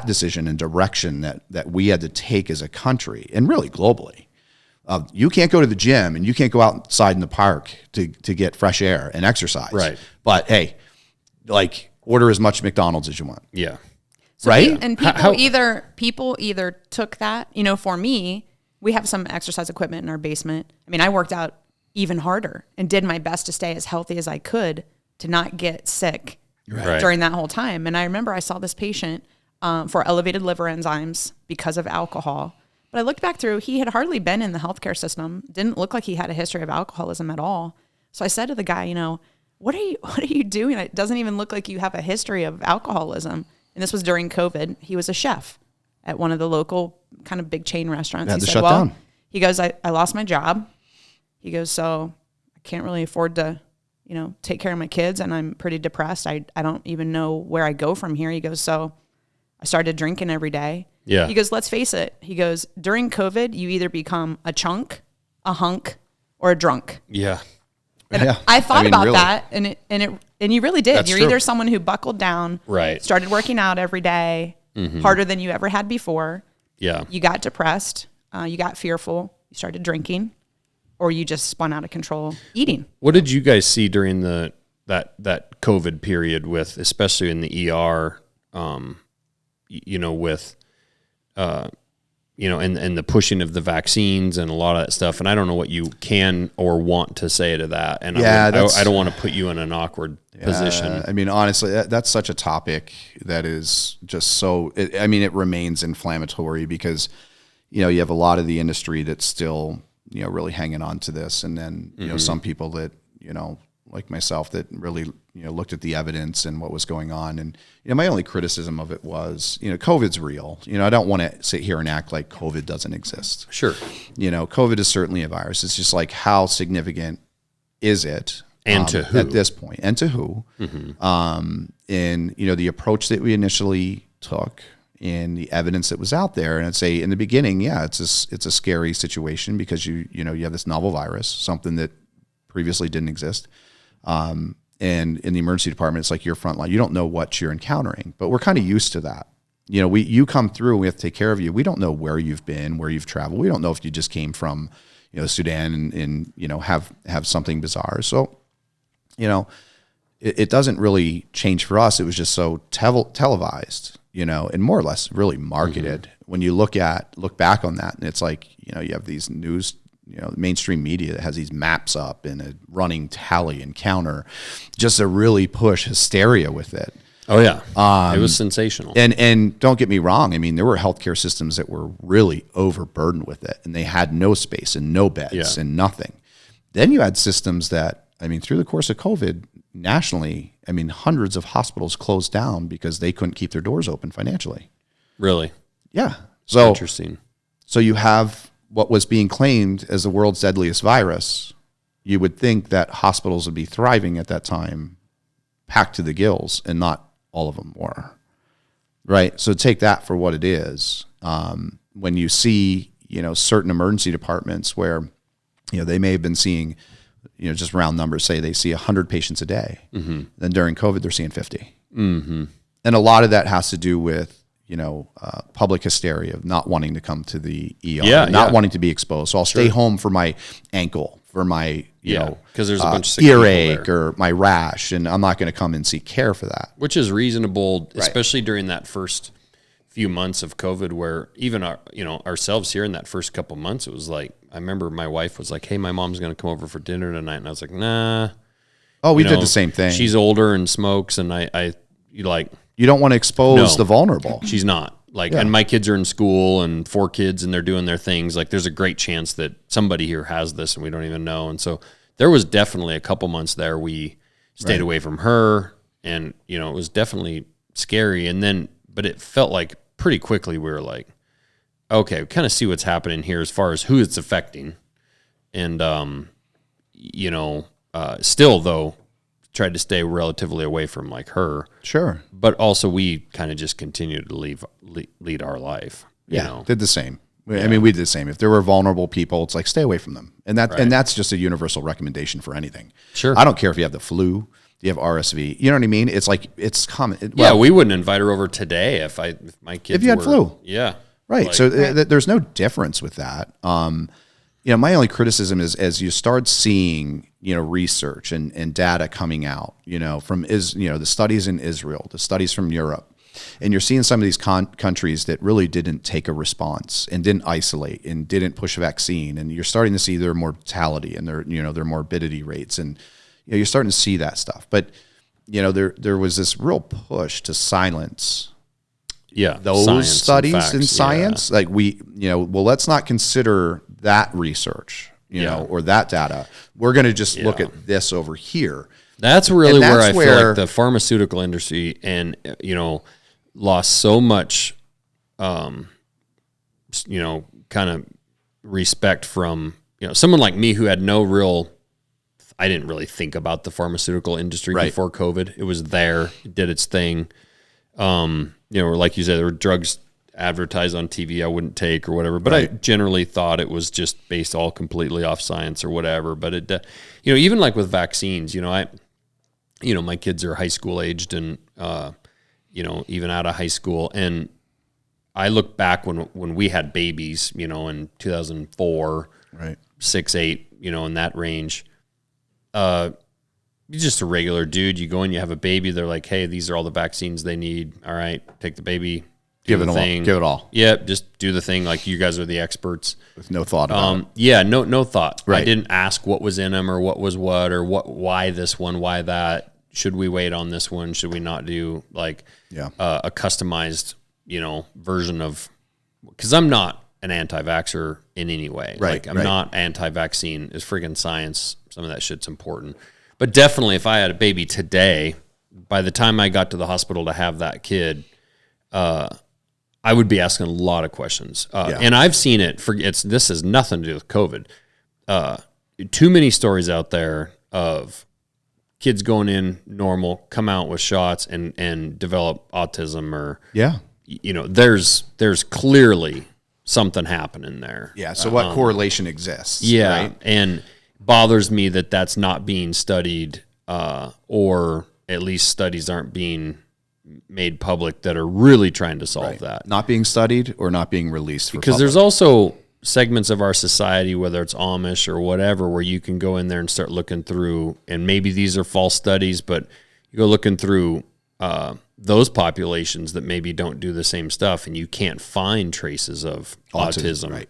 [SPEAKER 3] decision and direction that we had to take as a country and really globally. You can't go to the gym and you can't go outside in the park to get fresh air and exercise.
[SPEAKER 1] Right.
[SPEAKER 3] But hey, like order as much McDonald's as you want.
[SPEAKER 1] Yeah.
[SPEAKER 2] So
[SPEAKER 3] right.
[SPEAKER 2] And people either took that, for me, we have some exercise equipment in our basement. I mean, I worked out even harder and did my best to stay as healthy as I could to not get sick during that whole time. And I remember I saw this patient for elevated liver enzymes because of alcohol. But I looked back through, he had hardly been in the healthcare system, didn't look like he had a history of alcoholism at all. So I said to the guy, what are you doing? It doesn't even look like you have a history of alcoholism. And this was during COVID. He was a chef at one of the local kind of big chain restaurants.
[SPEAKER 3] Had
[SPEAKER 2] he
[SPEAKER 3] to
[SPEAKER 2] said,
[SPEAKER 3] shut down.
[SPEAKER 2] He goes, I lost my job. He goes, so I can't really afford to, take care of my kids, and I'm pretty depressed. I don't even know where I go from here. He goes, so I started drinking every day.
[SPEAKER 1] Yeah.
[SPEAKER 2] He goes, let's face it. He goes, during COVID, you either become a chunk, a hunk, or a drunk.
[SPEAKER 1] Yeah.
[SPEAKER 2] And I thought about
[SPEAKER 3] really.
[SPEAKER 2] that, and you really did.
[SPEAKER 3] That's
[SPEAKER 2] You're
[SPEAKER 3] true.
[SPEAKER 2] either someone who buckled down,
[SPEAKER 1] Right.
[SPEAKER 2] started working out every day, harder than you ever had before.
[SPEAKER 1] Yeah.
[SPEAKER 2] You got depressed, you got fearful, you started drinking, or you just spun out of control eating.
[SPEAKER 1] What did you guys see during that COVID period with, especially in the ER, with, and the pushing of the vaccines and a lot of that stuff. And I don't know what you can or want to say to that. And I don't want to put you in an awkward position.
[SPEAKER 3] I mean, honestly, that's such a topic that is just so, it remains inflammatory because, you have a lot of the industry that's still, really hanging on to this. And then, some people that, like myself that really, looked at the evidence and what was going on. And, my only criticism of it was, COVID's real. I don't want to sit here and act like COVID doesn't exist.
[SPEAKER 1] Sure.
[SPEAKER 3] COVID is certainly a virus. It's just like, how significant is it?
[SPEAKER 1] And to who?
[SPEAKER 3] At this point, and to who? And, the approach that we initially took and the evidence that was out there. And I'd say in the beginning, it's a scary situation because you have this novel virus, something that previously didn't exist. And in the emergency department, it's like your front line. You don't know what you're encountering, but we're kind of used to that. You come through, we have to take care of you. We don't know where you've been, where you've traveled. We don't know if you just came from, Sudan and have something bizarre. So, it doesn't really change for us. It was just so televised, and more or less really marketed. When you look back on that, and it's like, you have these news, mainstream media that has these maps up and a running tally and counter just to really push hysteria with it.
[SPEAKER 1] Oh yeah. It was sensational.
[SPEAKER 3] And don't get me wrong. I mean, there were healthcare systems that were really overburdened with it and they had no space and no beds and nothing. Then you had systems that, through the course of COVID nationally, hundreds of hospitals closed down because they couldn't keep their doors open financially.
[SPEAKER 1] Really?
[SPEAKER 3] Yeah. So
[SPEAKER 1] interesting.
[SPEAKER 3] So you have what was being claimed as the world's deadliest virus. You would think that hospitals would be thriving at that time, packed to the gills, and not all of them were. Right? So take that for what it is. When you see, certain emergency departments where, they may have been seeing, just round numbers, say they see 100 patients a day. Then during COVID, they're seeing 50. And a lot of that has to do with, public hysteria of not wanting to come to the ER, not wanting to be exposed. So I'll stay home for my ankle, for my,
[SPEAKER 1] because there's a bunch of sick
[SPEAKER 3] earache or my rash, and I'm not going to come and seek care for that.
[SPEAKER 1] Which is reasonable, especially during that first few months of COVID, where even ourselves here in that first couple months, it was like, I remember my wife was like, "Hey, my mom's going to come over for dinner tonight," and I was like, "Nah."
[SPEAKER 3] Oh, we did the same thing.
[SPEAKER 1] She's older and smokes, and
[SPEAKER 3] you don't want to expose the vulnerable.
[SPEAKER 1] She's not. And my kids are in school and 4 kids and they're doing their things. Like there's a great chance that somebody here has this and we don't even know. And so there was definitely a couple months there we stayed away from her and, it was definitely scary. And then, but it felt like pretty quickly we were like, okay, we kind of see what's happening here as far as who it's affecting. And, still though, tried to stay relatively away from her.
[SPEAKER 3] Sure.
[SPEAKER 1] But also we kind of just continued to lead our life.
[SPEAKER 3] Did the same. We did the same. If there were vulnerable people, it's like, stay away from them. And that's just a universal recommendation for anything.
[SPEAKER 1] Sure.
[SPEAKER 3] I don't care if you have the flu. Do you have RSV? You know what I mean? It's like, it's common.
[SPEAKER 1] We wouldn't invite her over today if my kids
[SPEAKER 3] if you had flu.
[SPEAKER 1] Yeah.
[SPEAKER 3] Right. So there's no difference with that. My only criticism is as you start seeing, research and data coming out, from the studies in Israel, the studies from Europe, and you're seeing some of these countries that really didn't take a response and didn't isolate and didn't push a vaccine, and you're starting to see their mortality and their morbidity rates, and you're starting to see that stuff. But there was this real push to silence those studies in science. Like let's not consider that research, or that data. We're going to just look at this over here.
[SPEAKER 1] That's really where I feel like the pharmaceutical industry and, lost so much, kind of respect from, someone like me who had I didn't really think about the pharmaceutical industry before COVID. It was there, it did its thing. Or like you said, there were drugs advertised on TV I wouldn't take or whatever, but I generally thought it was just based all completely off science or whatever. But it, even like with vaccines, my kids are high school aged and, even out of high school. And I look back when we had babies, in 2004, 6, 8, in that range, you're just a regular dude. You go in, you have a baby. They're like, hey, these are all the vaccines they need. All right, take the baby.
[SPEAKER 3] Give it all.
[SPEAKER 1] Yep, just do the thing. Like you guys are the experts.
[SPEAKER 3] With no thought about it.
[SPEAKER 1] Yeah, no thought.
[SPEAKER 3] Right.
[SPEAKER 1] I didn't ask what was in them or what was what or why this one, why that. Should we wait on this one? Should we not do a customized, version of? Because I'm not an anti-vaxxer in any way.
[SPEAKER 3] Right.
[SPEAKER 1] I'm not anti-vaccine. It's friggin' science. Some of that shit's important. But definitely, if I had a baby today, by the time I got to the hospital to have that kid, I would be asking a lot of questions. And I've seen it. This has nothing to do with COVID. Too many stories out there of kids going in normal, come out with shots and develop autism or, there's clearly something happening there.
[SPEAKER 3] Yeah. So what correlation exists?
[SPEAKER 1] Yeah.
[SPEAKER 3] Right?
[SPEAKER 1] And bothers me that that's not being studied, or at least studies aren't being made public that are really trying to solve that.
[SPEAKER 3] Not being studied or not being released for
[SPEAKER 1] because
[SPEAKER 3] public.
[SPEAKER 1] There's also segments of our society, whether it's Amish or whatever, where you can go in there and start looking through, and maybe these are false studies, but you go looking through those populations that maybe don't do the same stuff, and you can't find traces of autism.
[SPEAKER 3] Right.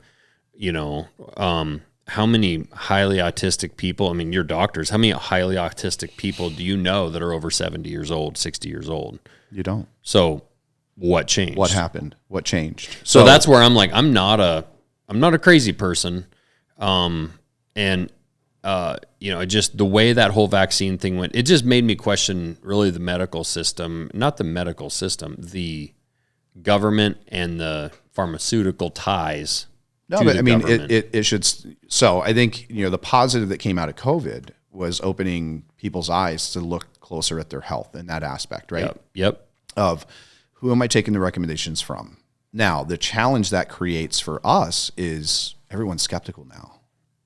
[SPEAKER 1] How many highly autistic people, I mean, you're doctors, how many highly autistic people do you know that are over 70 years old, 60 years old?
[SPEAKER 3] You don't.
[SPEAKER 1] So what changed?
[SPEAKER 3] What happened? What changed?
[SPEAKER 1] So that's where I'm like, I'm not a crazy person. Just the way that whole vaccine thing went, it just made me question really the medical system, not the medical system, the government and the pharmaceutical ties.
[SPEAKER 3] No, but I mean, it should. So I think, the positive that came out of COVID was opening people's eyes to look closer at their health in that aspect, right?
[SPEAKER 1] Yep.
[SPEAKER 3] Of who am I taking the recommendations from? Now, the challenge that creates for us is everyone's skeptical now.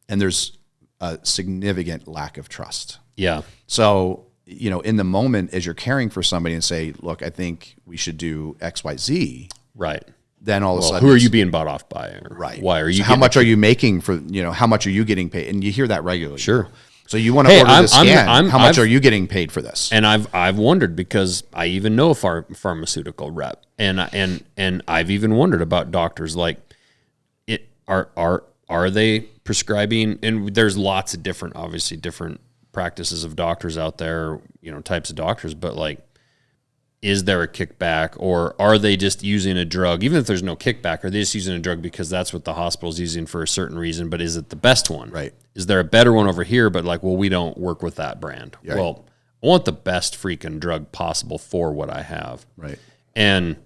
[SPEAKER 3] And there's a significant lack of trust.
[SPEAKER 1] Yeah.
[SPEAKER 3] So, in the moment, as you're caring for somebody and say, look, I think we should do X, Y, Z.
[SPEAKER 1] Right.
[SPEAKER 3] Then all of a sudden,
[SPEAKER 1] who are you being bought off by? Or
[SPEAKER 3] right.
[SPEAKER 1] Why are you?
[SPEAKER 3] So how much are you making for? How much are you getting paid? And you hear that regularly.
[SPEAKER 1] Sure.
[SPEAKER 3] So you want to order this scan? How much are you getting paid for this?
[SPEAKER 1] And I've wondered, because I even know a pharmaceutical rep, and I've even wondered about doctors. Like, are they prescribing? And there's lots of different practices of doctors out there, types of doctors. But like, is there a kickback, or are they just using a drug? Even if there's no kickback, are they just using a drug because that's what the hospital's using for a certain reason? But is it the best one?
[SPEAKER 3] Right.
[SPEAKER 1] Is there a better one over here? But like, well, we don't work with that brand.
[SPEAKER 3] Right.
[SPEAKER 1] Well, I want the best freaking drug possible for what I have.
[SPEAKER 3] Right.
[SPEAKER 1] And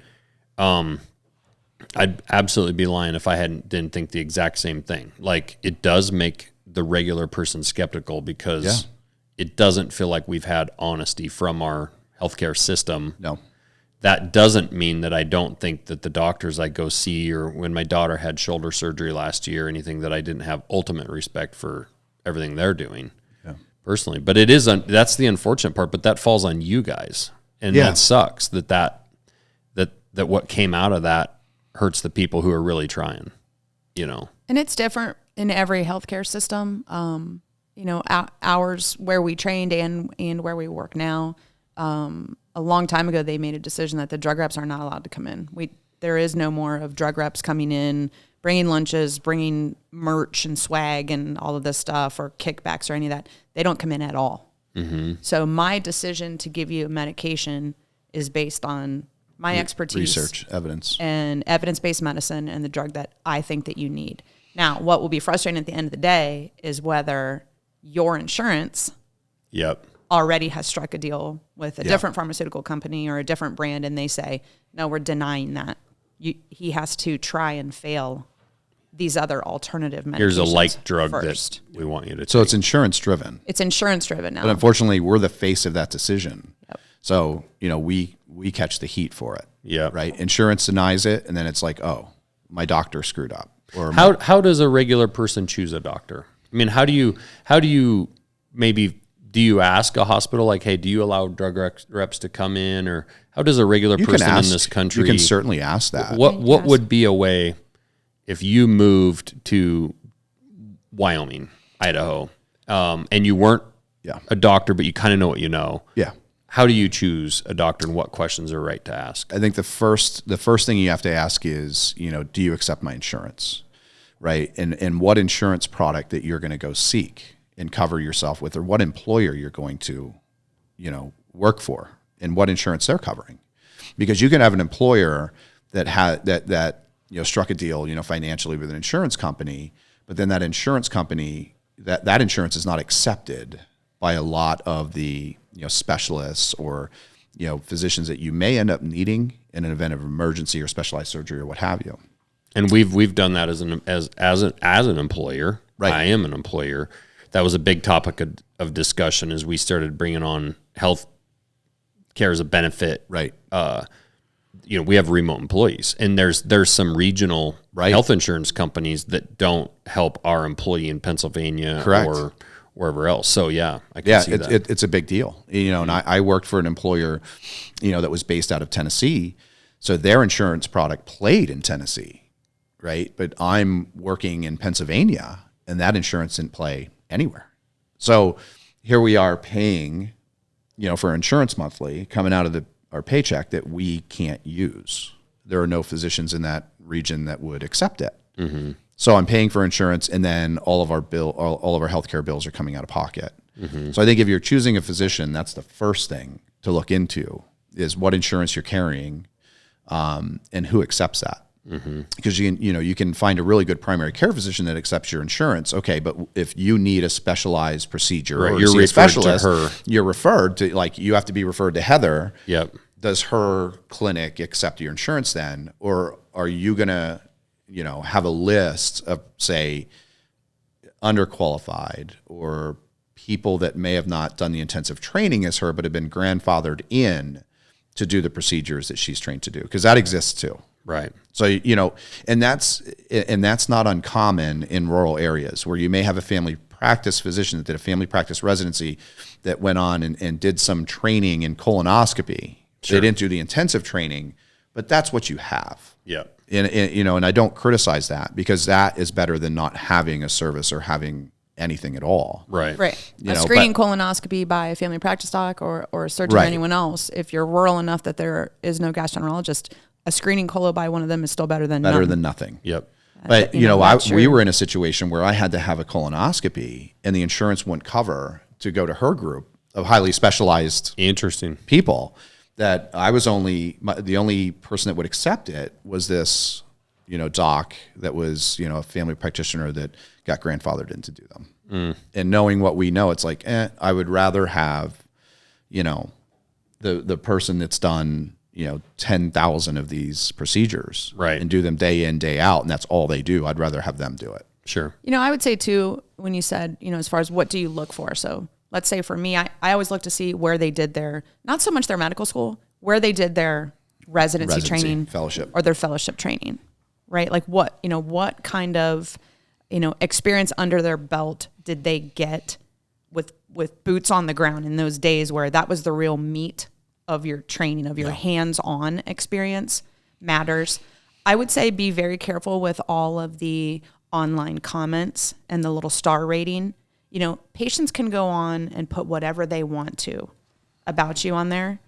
[SPEAKER 1] I'd absolutely be lying if I didn't think the exact same thing. Like, it does make the regular person skeptical because it doesn't feel like we've had honesty from our healthcare system.
[SPEAKER 3] No.
[SPEAKER 1] That doesn't mean that I don't think that the doctors I go see, or when my daughter had shoulder surgery last year, anything, that I didn't have ultimate respect for everything they're doing.
[SPEAKER 3] Yeah.
[SPEAKER 1] personally. But it is that's the unfortunate part. But that falls on you guys, and that sucks. That what came out of that hurts the people who are really trying. You know,
[SPEAKER 2] and it's different in every healthcare system. You know, ours where we trained and where we work now. A long time ago, they made a decision that the drug reps are not allowed to come in. There is no more of drug reps coming in, bringing lunches, bringing merch and swag and all of this stuff, or kickbacks or any of that. They don't come in at all. Mm-hmm. So my decision to give you a medication is based on my expertise,
[SPEAKER 3] research, evidence,
[SPEAKER 2] and evidence-based medicine, and the drug that I think that you need. Now, what will be frustrating at the end of the day is whether your insurance already has struck a deal with a different pharmaceutical company or a different brand, and they say, no, we're denying that. He has to try and fail these other alternative medications.
[SPEAKER 1] Here's a like drug
[SPEAKER 2] first.
[SPEAKER 1] that we want you to take.
[SPEAKER 3] So it's insurance driven.
[SPEAKER 2] It's insurance driven now.
[SPEAKER 3] But unfortunately, we're the face of that decision. Yep. So, you know, we catch the heat for it.
[SPEAKER 1] Yeah.
[SPEAKER 3] Right. Insurance denies it, and then it's like, oh, my doctor screwed up. Or
[SPEAKER 1] how does a regular person choose a doctor? I mean, how do you maybe, do you ask a hospital, like, hey, do you allow drug reps to come in? Or how does a regular person in this country?
[SPEAKER 3] You can certainly ask that.
[SPEAKER 1] What would be a way if you moved to Wyoming, Idaho, and you weren't a doctor, but you kind of know what you know?
[SPEAKER 3] Yeah.
[SPEAKER 1] How do you choose a doctor, and what questions are right to ask?
[SPEAKER 3] I think the first thing you have to ask is, you know, do you accept my insurance? Right. And what insurance product that you're going to go seek and cover yourself with, or what employer you're going to, you know, work for, and what insurance they're covering. Because you can have an employer that you know, struck a deal, you know, financially with an insurance company, but then that insurance company, that insurance is not accepted by a lot of the, you know, specialists or, you know, physicians that you may end up needing in an event of emergency or specialized surgery or what have you.
[SPEAKER 1] And we've done that as an employer.
[SPEAKER 3] Right.
[SPEAKER 1] I am an employer. That was a big topic of discussion as we started bringing on health care as a benefit.
[SPEAKER 3] Right.
[SPEAKER 1] You know, we have remote employees, and there's some regional health insurance companies that don't help our employee in Pennsylvania or wherever else. So I can see that.
[SPEAKER 3] It's a big deal. You know, and I worked for an employer, you know, that was based out of Tennessee, so their insurance product played in Tennessee, right? But I'm working in Pennsylvania, and that insurance didn't play anywhere. So here we are paying, you know, for insurance monthly coming out of our paycheck that we can't use. There are no physicians in that region that would accept it. Mm-hmm. So I'm paying for insurance, and then all of our healthcare bills are coming out of pocket. Mm-hmm. So I think if you're choosing a physician, that's the first thing to look into, is what insurance you're carrying, and who accepts that. Mm-hmm. Because you can find a really good primary care physician that accepts your insurance. Okay, but if you need a specialized procedure, or you're a specialist, you're referred to, like, you have to be referred to Heather.
[SPEAKER 1] Yep.
[SPEAKER 3] Does her clinic accept your insurance then, or are you gonna, you know, have a list of, say, underqualified or people that may have not done the intensive training as her, but have been grandfathered in to do the procedures that she's trained to do? Because that exists too.
[SPEAKER 1] Right.
[SPEAKER 3] So, you know, and that's not uncommon in rural areas where you may have a family practice physician that did a family practice residency that went on and did some training in colonoscopy. Sure. They didn't do the intensive training, but that's what you have.
[SPEAKER 1] Yeah.
[SPEAKER 3] And you know, and I don't criticize that, because that is better than not having a service or having anything at all.
[SPEAKER 1] Right.
[SPEAKER 2] Right. A screening colonoscopy by a family practice doc or a surgeon or anyone else, if you're rural enough that there is no gastroenterologist, a screening colo by one of them is still better than
[SPEAKER 3] nothing.
[SPEAKER 1] Yep.
[SPEAKER 3] But you know, we were in a situation where I had to have a colonoscopy, and the insurance wouldn't cover to go to her group of highly specialized people. That I was the only person that would accept it was this, you know, doc that was, you know, a family practitioner that got grandfathered in to do them. Mm. And knowing what we know, it's like, I would rather have, you know, the person that's done, you know, 10,000 of these procedures,
[SPEAKER 1] and
[SPEAKER 3] do them day in, day out, and that's all they do. I'd rather have them do it.
[SPEAKER 1] Sure.
[SPEAKER 2] You know, I would say too, when you said, you know, as far as what do you look for? So let's say for me, I always look to see where they did not so much their medical school, where they did their residency training,
[SPEAKER 3] fellowship,
[SPEAKER 2] or their fellowship training, right? Like what kind of, you know, experience under their belt did they get with boots on the ground in those days where that was the real meat of your training, of your hands-on experience matters. I would say be very careful with all of the online comments and the little star rating. You know, patients can go on and put whatever they want to about you on there.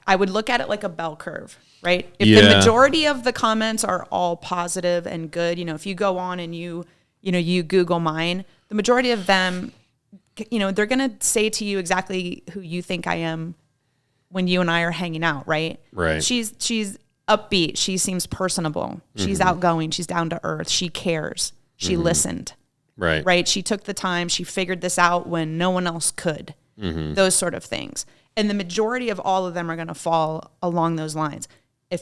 [SPEAKER 2] I would look at it like a bell curve, right? If the majority of the comments are all positive and good, you know, if you go on and you Google mine, the majority of them, you know, they're going to say to you exactly who you think I am when you and I are hanging out, right?
[SPEAKER 1] Right.
[SPEAKER 2] She's upbeat. She seems personable. She's outgoing. She's down to earth. She cares. She listened.
[SPEAKER 1] Right.
[SPEAKER 2] Right. She took the time. She figured this out when no one else could. Those sort of things. And the majority of all of them are going to fall along those lines. And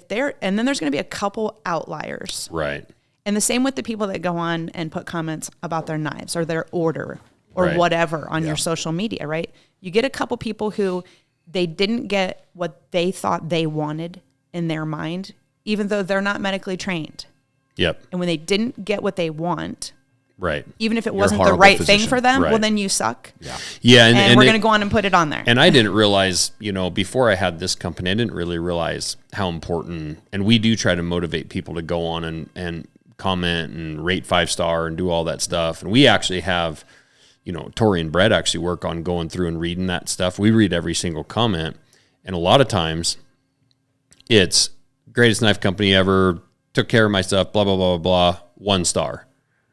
[SPEAKER 2] then there's going to be a couple outliers.
[SPEAKER 1] Right.
[SPEAKER 2] And the same with the people that go on and put comments about their knives or their order or whatever on your social media, right? You get a couple people who they didn't get what they thought they wanted in their mind, even though they're not medically trained.
[SPEAKER 1] Yep.
[SPEAKER 2] And when they didn't get what they want,
[SPEAKER 1] right,
[SPEAKER 2] even if it wasn't the right thing for them, well, then you suck.
[SPEAKER 1] Yeah.
[SPEAKER 2] And we're going to go on and put it on there.
[SPEAKER 1] And I didn't realize, you know, before I had this company, I didn't really realize how important, and we do try to motivate people to go on and comment and rate 5-star and do all that stuff. And we actually have, you know, Tori and Brett actually work on going through and reading that stuff. We read every single comment. And a lot of times it's greatest knife company ever, took care of my stuff, blah, blah, blah, blah, blah, 1 star.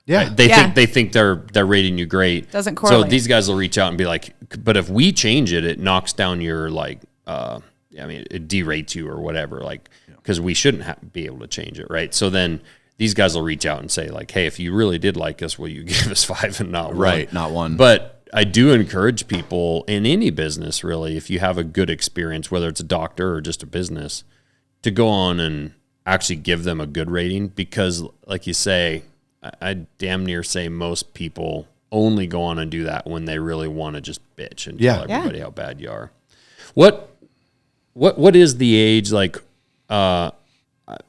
[SPEAKER 3] Yeah.
[SPEAKER 1] Right? They think they're rating you great.
[SPEAKER 2] Doesn't correlate.
[SPEAKER 1] So these guys will reach out and be like, but if we change it, it knocks down your like, it derates you or whatever, like, because we shouldn't be able to change it, right? So then these guys will reach out and say like, hey, if you really did like us, will you give us 5 and not 1?
[SPEAKER 3] Right, not 1.
[SPEAKER 1] But I do encourage people in any business, really, if you have a good experience, whether it's a doctor or just a business, to go on and actually give them a good rating, because like you say, I damn near say most people only go on and do that when they really want to just bitch and tell everybody how bad you are. What is the age like?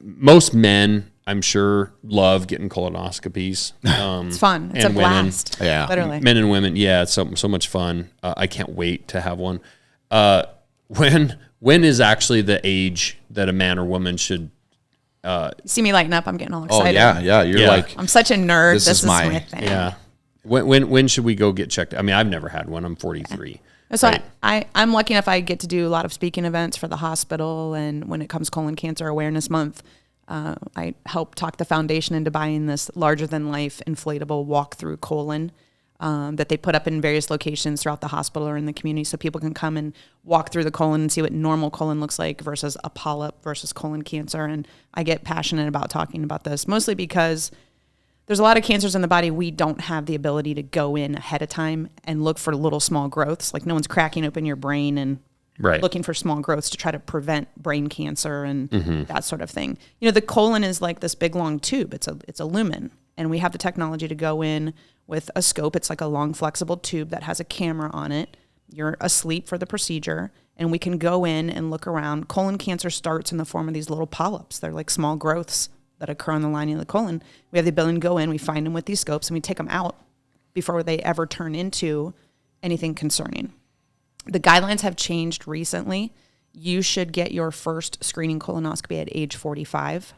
[SPEAKER 1] Most men, I'm sure, love getting colonoscopies.
[SPEAKER 2] It's fun. It's a blast.
[SPEAKER 1] Women. Yeah,
[SPEAKER 2] literally.
[SPEAKER 1] Men and women. Yeah, it's so much fun. I can't wait to have one. When is actually the age that a man or woman should?
[SPEAKER 2] You see me lighting up. I'm getting all excited.
[SPEAKER 3] Oh yeah. You're like,
[SPEAKER 2] I'm such a nerd. This is my thing.
[SPEAKER 1] Yeah. When should we go get checked? I mean, I've never had one. I'm 43.
[SPEAKER 2] So right? I'm lucky enough. I get to do a lot of speaking events for the hospital, and when it comes Colon Cancer Awareness Month, I help talk the foundation into buying this larger than life inflatable walk-through colon that they put up in various locations throughout the hospital or in the community, so people can come and walk through the colon and see what normal colon looks like versus a polyp versus colon cancer. And I get passionate about talking about this, mostly because there's a lot of cancers in the body we don't have the ability to go in ahead of time and look for little small growths. Like no one's cracking open your brain and looking for small growths to try to prevent brain cancer and that sort of thing. You know, the colon is like this big long tube. It's a lumen, and we have the technology to go in with a scope. It's like a long flexible tube that has a camera on it. You're asleep for the procedure, and we can go in and look around. Colon cancer starts in the form of these little polyps. They're like small growths that occur on the lining of the colon. We have the ability to go in, we find them with these scopes, and we take them out before they ever turn into anything concerning. The guidelines have changed recently. You should get your first screening colonoscopy at age 45.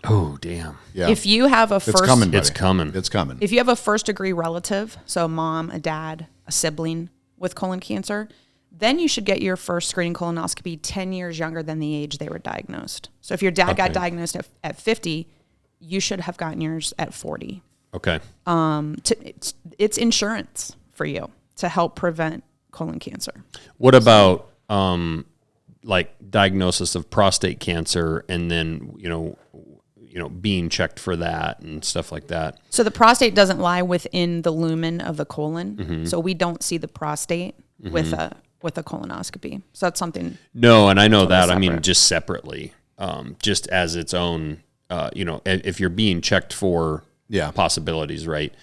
[SPEAKER 1] Oh, damn.
[SPEAKER 3] Yeah.
[SPEAKER 2] If you have a
[SPEAKER 3] It's coming, buddy.
[SPEAKER 1] It's coming.
[SPEAKER 2] If you have a first degree relative, so a mom, a dad, a sibling with colon cancer, then you should get your first screening colonoscopy 10 years younger than the age they were diagnosed. So if your dad got diagnosed at 50, you should have gotten yours at 40.
[SPEAKER 1] Okay.
[SPEAKER 2] It's insurance for you to help prevent colon cancer.
[SPEAKER 1] What about like diagnosis of prostate cancer, and then you know being checked for that and stuff like that?
[SPEAKER 2] So the prostate doesn't lie within the lumen of the colon, so we don't see the prostate with a colonoscopy. So that's something.
[SPEAKER 1] No, and I know that. Separate. I mean, just separately, just as its own. If you're being checked for possibilities, right?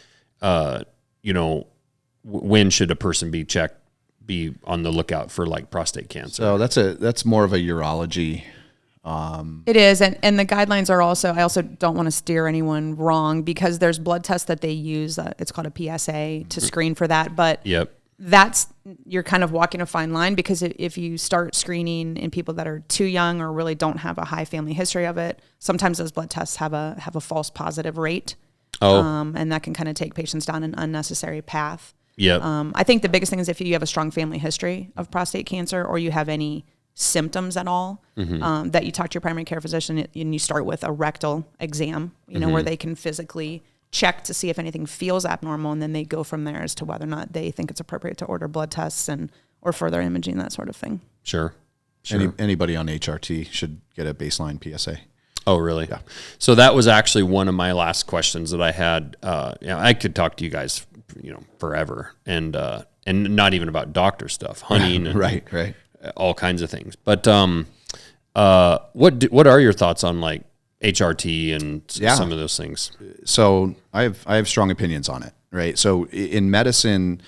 [SPEAKER 1] When should a person be on the lookout for like prostate cancer?
[SPEAKER 3] So that's more of a urology.
[SPEAKER 2] It is, and the guidelines are also. I also don't want to steer anyone wrong, because there's blood tests that they use. It's called a PSA to screen for that. But you're kind of walking a fine line, because if you start screening in people that are too young or really don't have a high family history of it, sometimes those blood tests have a false positive rate. And that can kind of take patients down an unnecessary path. I think the biggest thing is if you have a strong family history of prostate cancer, or you have any symptoms at all, that you talk to your primary care physician and you start with a rectal exam, where they can physically check to see if anything feels abnormal, and then they go from there as to whether or not they think it's appropriate to order blood tests or further imaging, that sort of thing.
[SPEAKER 1] Sure.
[SPEAKER 3] Anybody on HRT should get a baseline PSA.
[SPEAKER 1] Oh, really?
[SPEAKER 3] Yeah.
[SPEAKER 1] So that was actually one of my last questions that I had. I could talk to you guys, forever, and not even about doctor stuff, hunting, and
[SPEAKER 3] right,
[SPEAKER 1] all kinds of things. But what are your thoughts on like HRT and some of those things?
[SPEAKER 3] So I have strong opinions on it, right? So in medicine,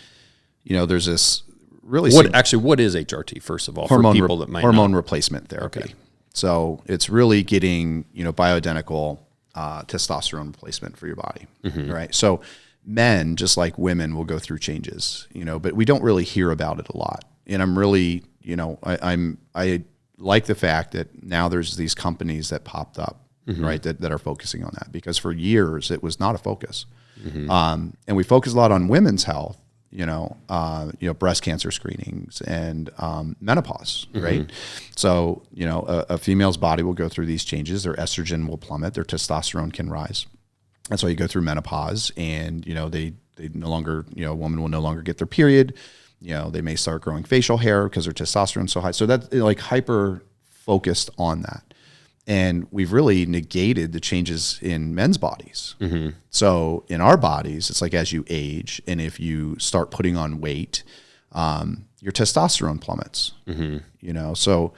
[SPEAKER 3] there's this really
[SPEAKER 1] what is HRT, first of all, for people that might
[SPEAKER 3] hormone
[SPEAKER 1] not?
[SPEAKER 3] Replacement therapy.
[SPEAKER 1] Okay.
[SPEAKER 3] So it's really getting bioidentical testosterone replacement for your body, right? So men, just like women, will go through changes, but we don't really hear about it a lot. And I'm really, I like the fact that now there's these companies that popped up, right, that are focusing on that, because for years it was not a focus. And we focus a lot on women's health, breast cancer screenings and menopause, right? So, a female's body will go through these changes. Their estrogen will plummet. Their testosterone can rise. That's why you go through menopause, and, they no longer, a woman will no longer get their period. They may start growing facial hair because their testosterone's so high. So that's like hyper focused on that. And we've really negated the changes in men's bodies. So in our bodies, it's like as you age, and if you start putting on weight, your testosterone plummets. So,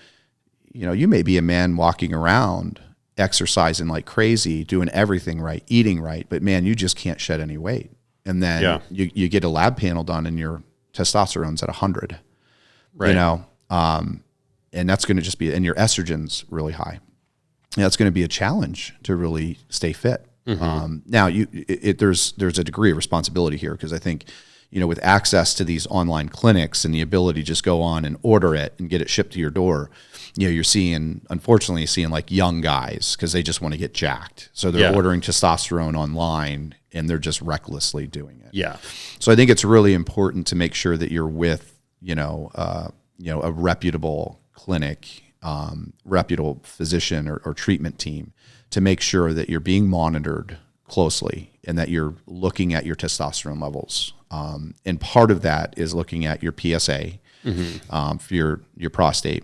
[SPEAKER 3] you may be a man walking around exercising like crazy, doing everything right, eating right, but man, you just can't shed any weight. And then you get a lab panel done and your testosterone's at 100, right? And that's going to just be, and your estrogen's really high. That's going to be a challenge to really stay fit. Now, there's a degree of responsibility here, because I think, with access to these online clinics and the ability to just go on and order it and get it shipped to your door, you're unfortunately seeing like young guys, because they just want to get jacked. So they're ordering testosterone online and they're just recklessly doing it. Yeah. So I think it's really important to make sure that you're with, a reputable clinic, reputable physician or treatment team, to make sure that you're being monitored closely and that you're looking at your testosterone levels. And part of that is looking at your PSA, for your prostate,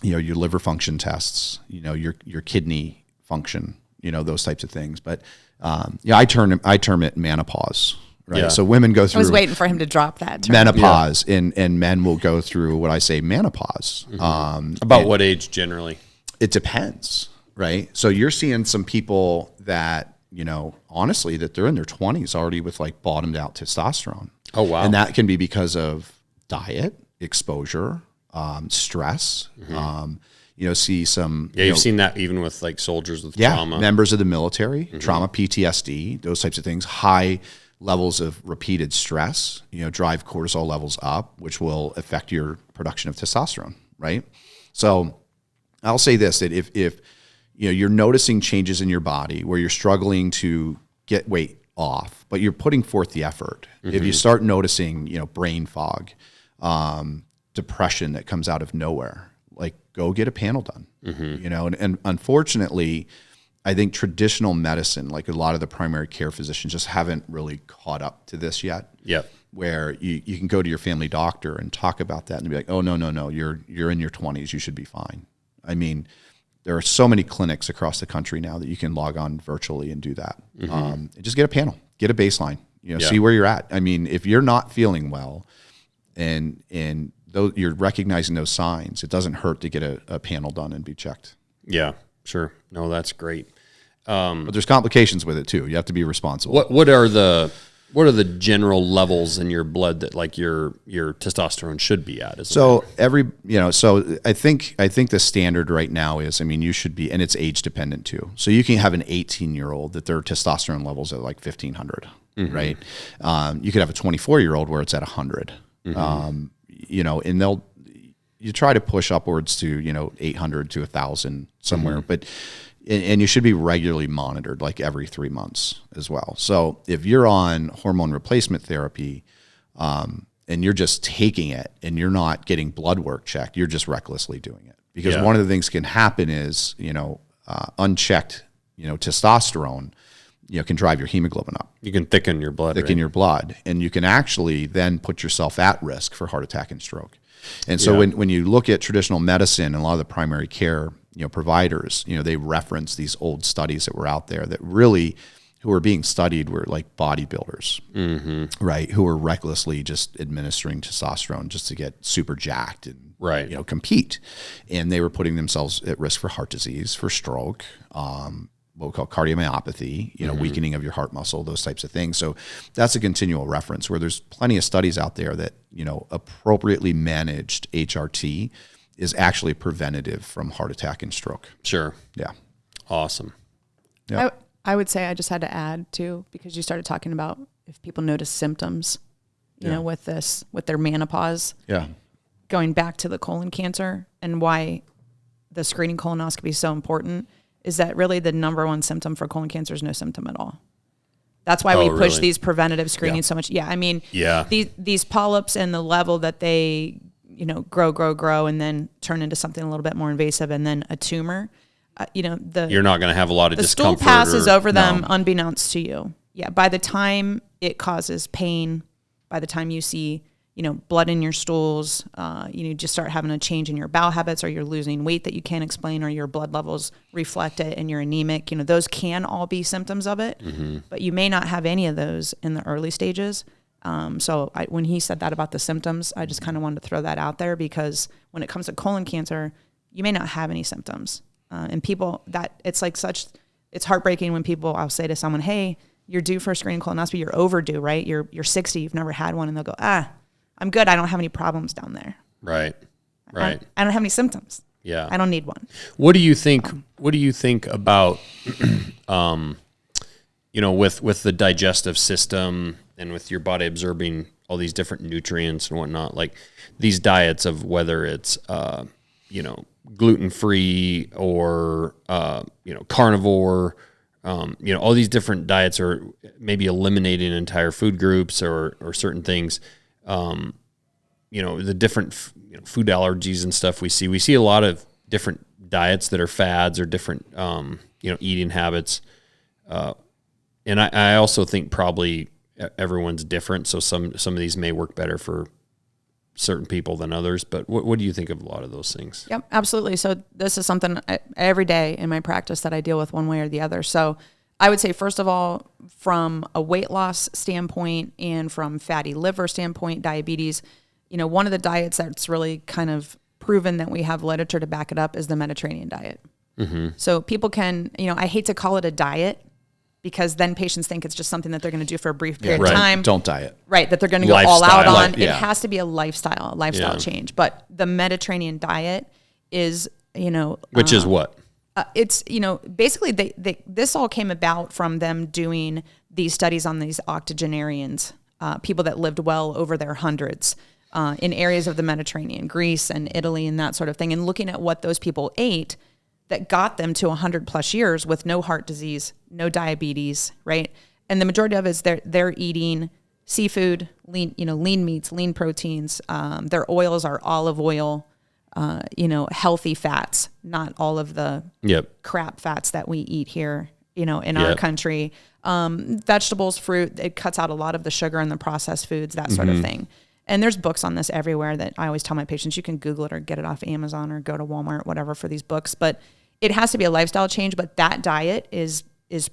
[SPEAKER 3] your liver function tests, your kidney function, those types of things. But I term it menopause. Right. Yeah. So women go through.
[SPEAKER 2] I was waiting for him to drop that term.
[SPEAKER 3] Menopause, and men will go through what I say menopause.
[SPEAKER 1] About what age generally?
[SPEAKER 3] It depends, right? So you're seeing some people that, honestly, that they're in their 20s already with like bottomed out testosterone.
[SPEAKER 1] Oh, wow.
[SPEAKER 3] And that can be because of diet, exposure, stress. See some.
[SPEAKER 1] Yeah, you've seen that even with like soldiers with trauma.
[SPEAKER 3] Members of the military, trauma, PTSD, those types of things, high levels of repeated stress, drive cortisol levels up, which will affect your production of testosterone, right? So I'll say this, that if you're noticing changes in your body where you're struggling to get weight off, but you're putting forth the effort, if you start noticing, brain fog, depression that comes out of nowhere, like go get a panel done, and unfortunately, I think traditional medicine, like a lot of the primary care physicians, just haven't really caught up to this yet.
[SPEAKER 1] Yep.
[SPEAKER 3] Where you can go to your family doctor and talk about that and be like, oh, no, you're in your 20s, you should be fine. I mean, there are so many clinics across the country now that you can log on virtually and do that. And just get a panel, get a baseline, see where you're at. I mean, if you're not feeling well and though you're recognizing those signs, it doesn't hurt to get a panel done and be checked.
[SPEAKER 1] Yeah. Sure. No, that's great.
[SPEAKER 3] But there's complications with it too. You have to be responsible.
[SPEAKER 1] What are the general levels in your blood that like your testosterone should be at?
[SPEAKER 3] So I think the standard right now is, you should be, and it's age dependent too. So you can have an 18-year-old that their testosterone levels are like 1,500, right? You could have a 24-year-old where it's at 100. You know, and you try to push upwards to, you know, 800 to 1,000 somewhere, but and you should be regularly monitored, like every 3 months as well. So if you're on hormone replacement therapy, and you're just taking it and you're not getting blood work checked, you're just recklessly doing it. Because one of the things can happen is, you know, unchecked, you know, testosterone, you know, can drive your hemoglobin up.
[SPEAKER 1] You can thicken your blood.
[SPEAKER 3] Thicken your blood. And you can actually then put yourself at risk for heart attack and stroke. And so when you look at traditional medicine and a lot of the primary care, you know, providers, you know, they reference these old studies that were out there that really, who were being studied were like bodybuilders, right? Who were recklessly just administering testosterone just to get super jacked and, you know, compete. And they were putting themselves at risk for heart disease, for stroke, what we call cardiomyopathy, you know, weakening of your heart muscle, those types of things. So that's a continual reference where there's plenty of studies out there that, you know, appropriately managed HRT is actually preventative from heart attack and stroke.
[SPEAKER 1] Sure.
[SPEAKER 3] Yeah.
[SPEAKER 1] Awesome.
[SPEAKER 2] Yeah. I would say I just had to add too, because you started talking about if people notice symptoms, you know, with their menopause.
[SPEAKER 3] Yeah.
[SPEAKER 2] Going back to the colon cancer and why the screening colonoscopy is so important is that really the number one symptom for colon cancer is no symptom at all. That's why we push these preventative screenings so much. Yeah. I mean, these polyps and the level that they, you know, grow, and then turn into something a little bit more invasive and then a tumor. You know,
[SPEAKER 1] you're not going to have a lot of discomfort.
[SPEAKER 2] The stool passes over them unbeknownst to you. Yeah. By the time it causes pain, by the time you see, you know, blood in your stools, you know, just start having a change in your bowel habits, or you're losing weight that you can't explain, or your blood levels reflect it and you're anemic. You know, those can all be symptoms of it, but you may not have any of those in the early stages. So when he said that about the symptoms, I just kind of wanted to throw that out there, because when it comes to colon cancer, you may not have any symptoms. And people it's heartbreaking when people, I'll say to someone, hey, you're due for a screening colonoscopy. You're overdue, right? You're 60. You've never had one. And they'll go, I'm good. I don't have any problems down there.
[SPEAKER 1] Right.
[SPEAKER 2] I don't have any symptoms.
[SPEAKER 1] Yeah.
[SPEAKER 2] I don't need one.
[SPEAKER 1] What do you think, about, you know, with the digestive system and with your body absorbing all these different nutrients and whatnot, like these diets of whether it's, you know, gluten-free or, you know, carnivore, you know, all these different diets, or maybe eliminating entire food groups or certain things, you know, the different food allergies and stuff we see a lot of different diets that are fads or different, you know, eating habits. And I also think probably everyone's different. So some of these may work better for certain people than others, but what do you think of a lot of those things?
[SPEAKER 2] Yep, absolutely. So this is something every day in my practice that I deal with one way or the other. So I would say, first of all, from a weight loss standpoint and from fatty liver standpoint, diabetes, you know, one of the diets that's really kind of proven that we have literature to back it up is the Mediterranean diet. So people can, you know, I hate to call it a diet, because then patients think it's just something that they're going to do for a brief period of time.
[SPEAKER 3] Don't diet.
[SPEAKER 2] Right, that they're going to go all out on.
[SPEAKER 3] Yeah.
[SPEAKER 2] It has to be a lifestyle change. But the Mediterranean diet is, you know...
[SPEAKER 1] Which is what?
[SPEAKER 2] It's, you know, basically this all came about from them doing these studies on these octogenarians, people that lived well over their hundreds in areas of the Mediterranean, Greece and Italy and that sort of thing, and looking at what those people ate that got them to 100 plus years with no heart disease, no diabetes, right? And the majority of it is they're eating seafood, lean meats, lean proteins. Their oils are olive oil, you know, healthy fats, not all of the crap fats that we eat here, you know, in our country. Vegetables, fruit, it cuts out a lot of the sugar and the processed foods, that sort of thing. And there's books on this everywhere that I always tell my patients, you can Google it or get it off Amazon or go to Walmart, whatever, for these books. But it has to be a lifestyle change, but that diet is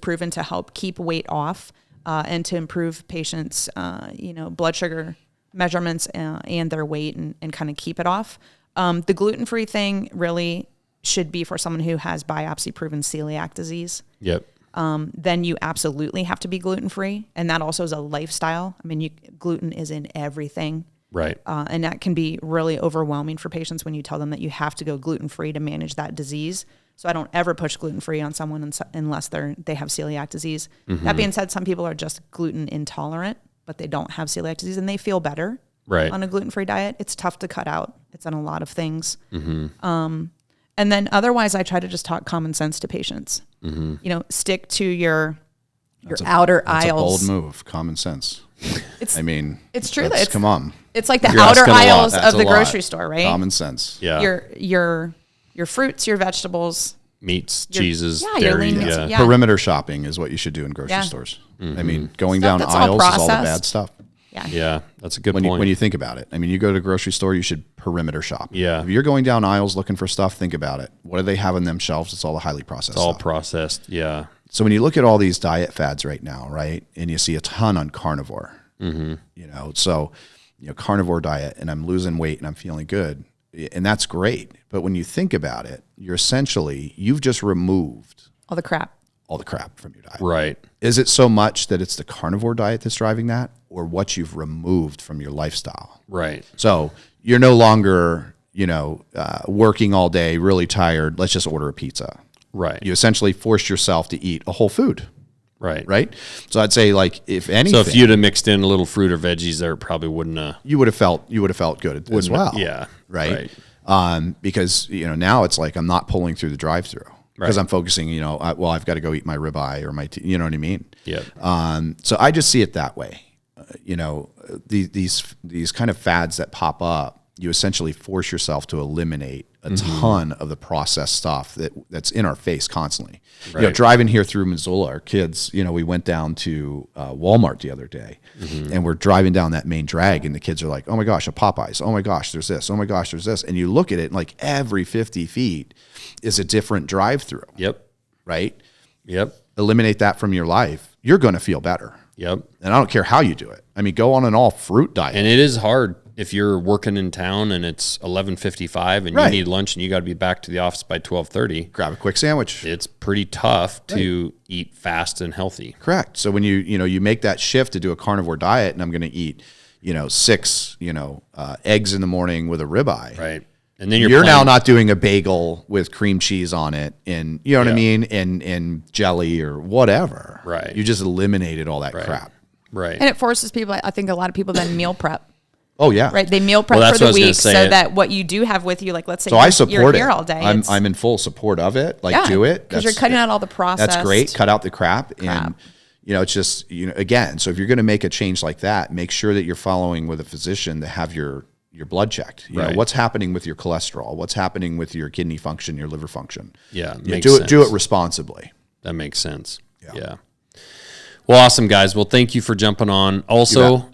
[SPEAKER 2] proven to help keep weight off and to improve patients' you know, blood sugar measurements and their weight and kind of keep it off. The gluten-free thing really should be for someone who has biopsy-proven celiac disease. Then you absolutely have to be gluten-free, and that also is a lifestyle. I mean, gluten is in everything.
[SPEAKER 1] Right.
[SPEAKER 2] And that can be really overwhelming for patients when you tell them that you have to go gluten-free to manage that disease. So I don't ever push gluten-free on someone unless they have celiac disease. That being said, some people are just gluten intolerant, but they don't have celiac disease and they feel better.
[SPEAKER 1] right.
[SPEAKER 2] on a gluten-free diet. It's tough to cut out. It's on a lot of things. And then otherwise, I try to just talk common sense to patients. You know, stick to your outer aisles.
[SPEAKER 3] That's a bold move. Common sense. It's true. Come on.
[SPEAKER 2] It's like the outer aisles of the grocery store, right?
[SPEAKER 3] Common sense.
[SPEAKER 1] Yeah.
[SPEAKER 2] Your fruits, your vegetables,
[SPEAKER 1] meats, cheeses,
[SPEAKER 2] your
[SPEAKER 1] dairy.
[SPEAKER 2] lean meats.
[SPEAKER 1] Yeah.
[SPEAKER 2] Yeah.
[SPEAKER 3] Perimeter shopping is what you should do in grocery stores. I mean, going down
[SPEAKER 2] that's all
[SPEAKER 3] aisles is all the
[SPEAKER 2] processed.
[SPEAKER 3] bad stuff.
[SPEAKER 1] Yeah, that's a good point.
[SPEAKER 3] When you think about it, I mean, you go to a grocery store, you should perimeter shop.
[SPEAKER 1] Yeah.
[SPEAKER 3] If you're going down aisles looking for stuff, think about it. What do they have on them shelves? It's all the highly processed
[SPEAKER 1] It's all
[SPEAKER 3] stuff.
[SPEAKER 1] processed. Yeah.
[SPEAKER 3] So when you look at all these diet fads right now, right, and you see a ton on carnivore, you know, so, you know, carnivore diet, and I'm losing weight and I'm feeling good, and that's great. But when you think about it, you've just removed
[SPEAKER 2] all the crap
[SPEAKER 3] from your diet.
[SPEAKER 1] Right.
[SPEAKER 3] Is it so much that it's the carnivore diet that's driving that, or what you've removed from your lifestyle?
[SPEAKER 1] Right.
[SPEAKER 3] So you're no longer, you know, working all day, really tired. Let's just order a pizza.
[SPEAKER 1] Right.
[SPEAKER 3] You essentially forced yourself to eat a whole food.
[SPEAKER 1] Right.
[SPEAKER 3] Right. So I'd say, like, if anything,
[SPEAKER 1] So if you'd have mixed in a little fruit or veggies there, it probably wouldn't have.
[SPEAKER 3] you would have felt good as well.
[SPEAKER 1] Yeah.
[SPEAKER 3] Right. Because, you know, now it's like I'm not pulling through the drive-through because
[SPEAKER 1] Right.
[SPEAKER 3] I'm focusing, you know, I've got to go eat my ribeye or my, you know what I mean?
[SPEAKER 1] Yep.
[SPEAKER 3] So I just see it that way. You know, these kind of fads that pop up, you essentially force yourself to eliminate a ton of the processed stuff that's in our face constantly.
[SPEAKER 1] Right.
[SPEAKER 3] You know, driving here through Missoula, our kids, you know, we went down to Walmart the other day, and we're driving down that main drag, and the kids are like, oh my gosh, a Popeyes. Oh my gosh, there's this. Oh my gosh, there's this. And you look at it, and like every 50 feet is a different drive-through.
[SPEAKER 1] Yep.
[SPEAKER 3] Right?
[SPEAKER 1] Yep.
[SPEAKER 3] Eliminate that from your life. You're going to feel better.
[SPEAKER 1] Yep.
[SPEAKER 3] And I don't care how you do it. I mean, go on an all fruit diet.
[SPEAKER 1] And it is hard if you're working in town and it's 11:55 and
[SPEAKER 3] Right.
[SPEAKER 1] you need lunch and you got to be back to the office by 12:30.
[SPEAKER 3] Grab a quick sandwich.
[SPEAKER 1] It's pretty tough to eat fast and healthy.
[SPEAKER 3] Correct. So when you make that shift to do a carnivore diet, and I'm going to eat, 6, eggs in the morning with a ribeye.
[SPEAKER 1] Right. And then you're
[SPEAKER 3] now
[SPEAKER 1] playing-
[SPEAKER 3] not doing a bagel with cream cheese on it, and you know what I mean, and jelly or whatever.
[SPEAKER 1] Right.
[SPEAKER 3] You just eliminated all that crap.
[SPEAKER 1] Right.
[SPEAKER 2] and it forces people. I think a lot of people then meal prep.
[SPEAKER 3] Oh yeah.
[SPEAKER 2] Right, they meal prep
[SPEAKER 1] Well,
[SPEAKER 2] for
[SPEAKER 1] that's
[SPEAKER 2] the
[SPEAKER 1] what I was gonna
[SPEAKER 2] week
[SPEAKER 1] say.
[SPEAKER 2] so that what you do have with you, like let's say
[SPEAKER 3] So I support
[SPEAKER 2] you're
[SPEAKER 3] it.
[SPEAKER 2] here all day.
[SPEAKER 3] I'm in full support of it. Like, do it
[SPEAKER 2] because you're cutting out all the process.
[SPEAKER 3] That's great. Cut out the crap. And it's just again. So if you're going to make a change like that, make sure that you're following with a physician to have your blood checked. You know what's happening with your cholesterol, what's happening with your kidney function, your liver function.
[SPEAKER 1] Yeah,
[SPEAKER 3] do it responsibly.
[SPEAKER 1] That makes sense. Yeah. Well, awesome, guys. Well, thank you for jumping on. Also,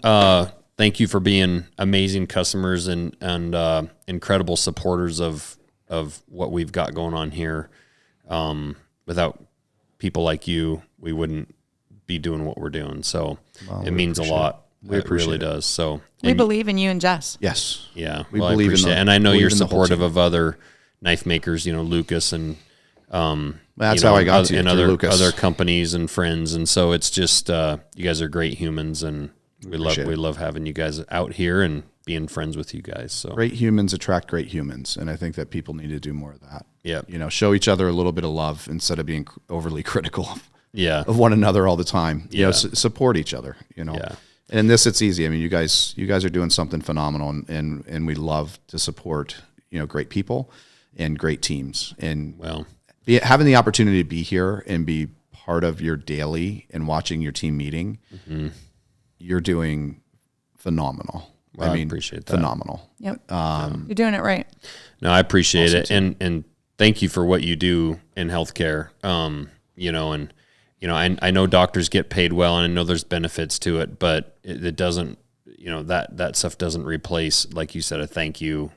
[SPEAKER 1] thank you for being amazing customers and incredible supporters of what we've got going on here. Without people like you, we wouldn't be doing what we're doing. So it means a lot. It really does. So
[SPEAKER 2] We believe in you and Jess.
[SPEAKER 3] Yes.
[SPEAKER 1] yeah,
[SPEAKER 3] We
[SPEAKER 1] well,
[SPEAKER 3] believe
[SPEAKER 1] I appreciate
[SPEAKER 3] in
[SPEAKER 1] it. And I know
[SPEAKER 3] believe
[SPEAKER 1] you're
[SPEAKER 3] in the whole
[SPEAKER 1] supportive
[SPEAKER 3] team.
[SPEAKER 1] of other knife makers, Lucas and
[SPEAKER 3] That's how I got to you,
[SPEAKER 1] and
[SPEAKER 3] through Lucas.
[SPEAKER 1] other companies and friends. And so it's just you guys are great humans, and we love having you guys out here and being friends with you guys. So
[SPEAKER 3] Great humans attract great humans, and I think that people need to do more of that.
[SPEAKER 1] Yeah.
[SPEAKER 3] Show each other a little bit of love instead of being overly critical
[SPEAKER 1] of
[SPEAKER 3] one another all the time.
[SPEAKER 1] Yeah.
[SPEAKER 3] Support each other.
[SPEAKER 1] Yeah.
[SPEAKER 3] And in this, it's easy. I mean, you guys are doing something phenomenal, and we love to support great people and great teams. And having the opportunity to be here and be part of your daily and watching your team meeting, you're doing phenomenal.
[SPEAKER 1] Well, I appreciate that.
[SPEAKER 3] Phenomenal.
[SPEAKER 2] Yep. You're doing it right.
[SPEAKER 1] No, I appreciate it, and thank you for what you do in healthcare. I know doctors get paid well, and I know there's benefits to it, but it doesn't. That stuff doesn't replace, like you said, a thank you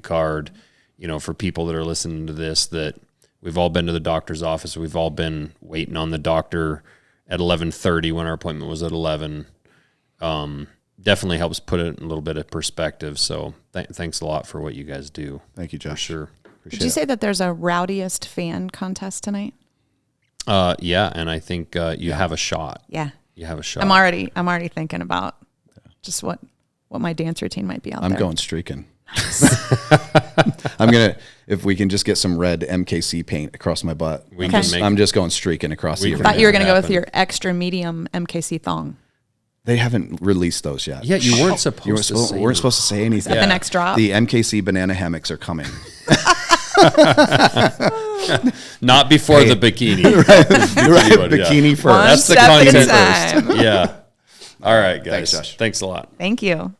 [SPEAKER 1] card. For people that are listening to this, that we've all been to the doctor's office, we've all been waiting on the doctor at 11:30 when our appointment was at 11. Definitely helps put it in a little bit of perspective. So thanks a lot for what you guys do.
[SPEAKER 3] Thank you, Josh.
[SPEAKER 1] For sure.
[SPEAKER 2] Did you say that there's a rowdiest fan contest tonight?
[SPEAKER 1] Yeah, and I think you have a shot.
[SPEAKER 2] Yeah.
[SPEAKER 1] You have a shot.
[SPEAKER 2] I'm already thinking about just what my dance routine might be out there.
[SPEAKER 3] I'm going streaking. If we can just get some red MKC paint across my butt.
[SPEAKER 1] I'm
[SPEAKER 3] I'm just going streaking across the
[SPEAKER 2] I thought you were going to go with your extra medium MKC thong.
[SPEAKER 3] They haven't released those yet.
[SPEAKER 1] Yeah, you weren't supposed to say.
[SPEAKER 3] We weren't supposed to say anything.
[SPEAKER 2] Is that the next drop?
[SPEAKER 3] The MKC banana hammocks are coming.
[SPEAKER 1] Not before the bikini.
[SPEAKER 3] Right, bikini first.
[SPEAKER 2] One
[SPEAKER 1] That's the
[SPEAKER 2] step at a
[SPEAKER 1] content
[SPEAKER 2] time.
[SPEAKER 1] first. Yeah. All right, guys.
[SPEAKER 3] Thanks, Josh.
[SPEAKER 1] Thanks a lot.
[SPEAKER 2] Thank you.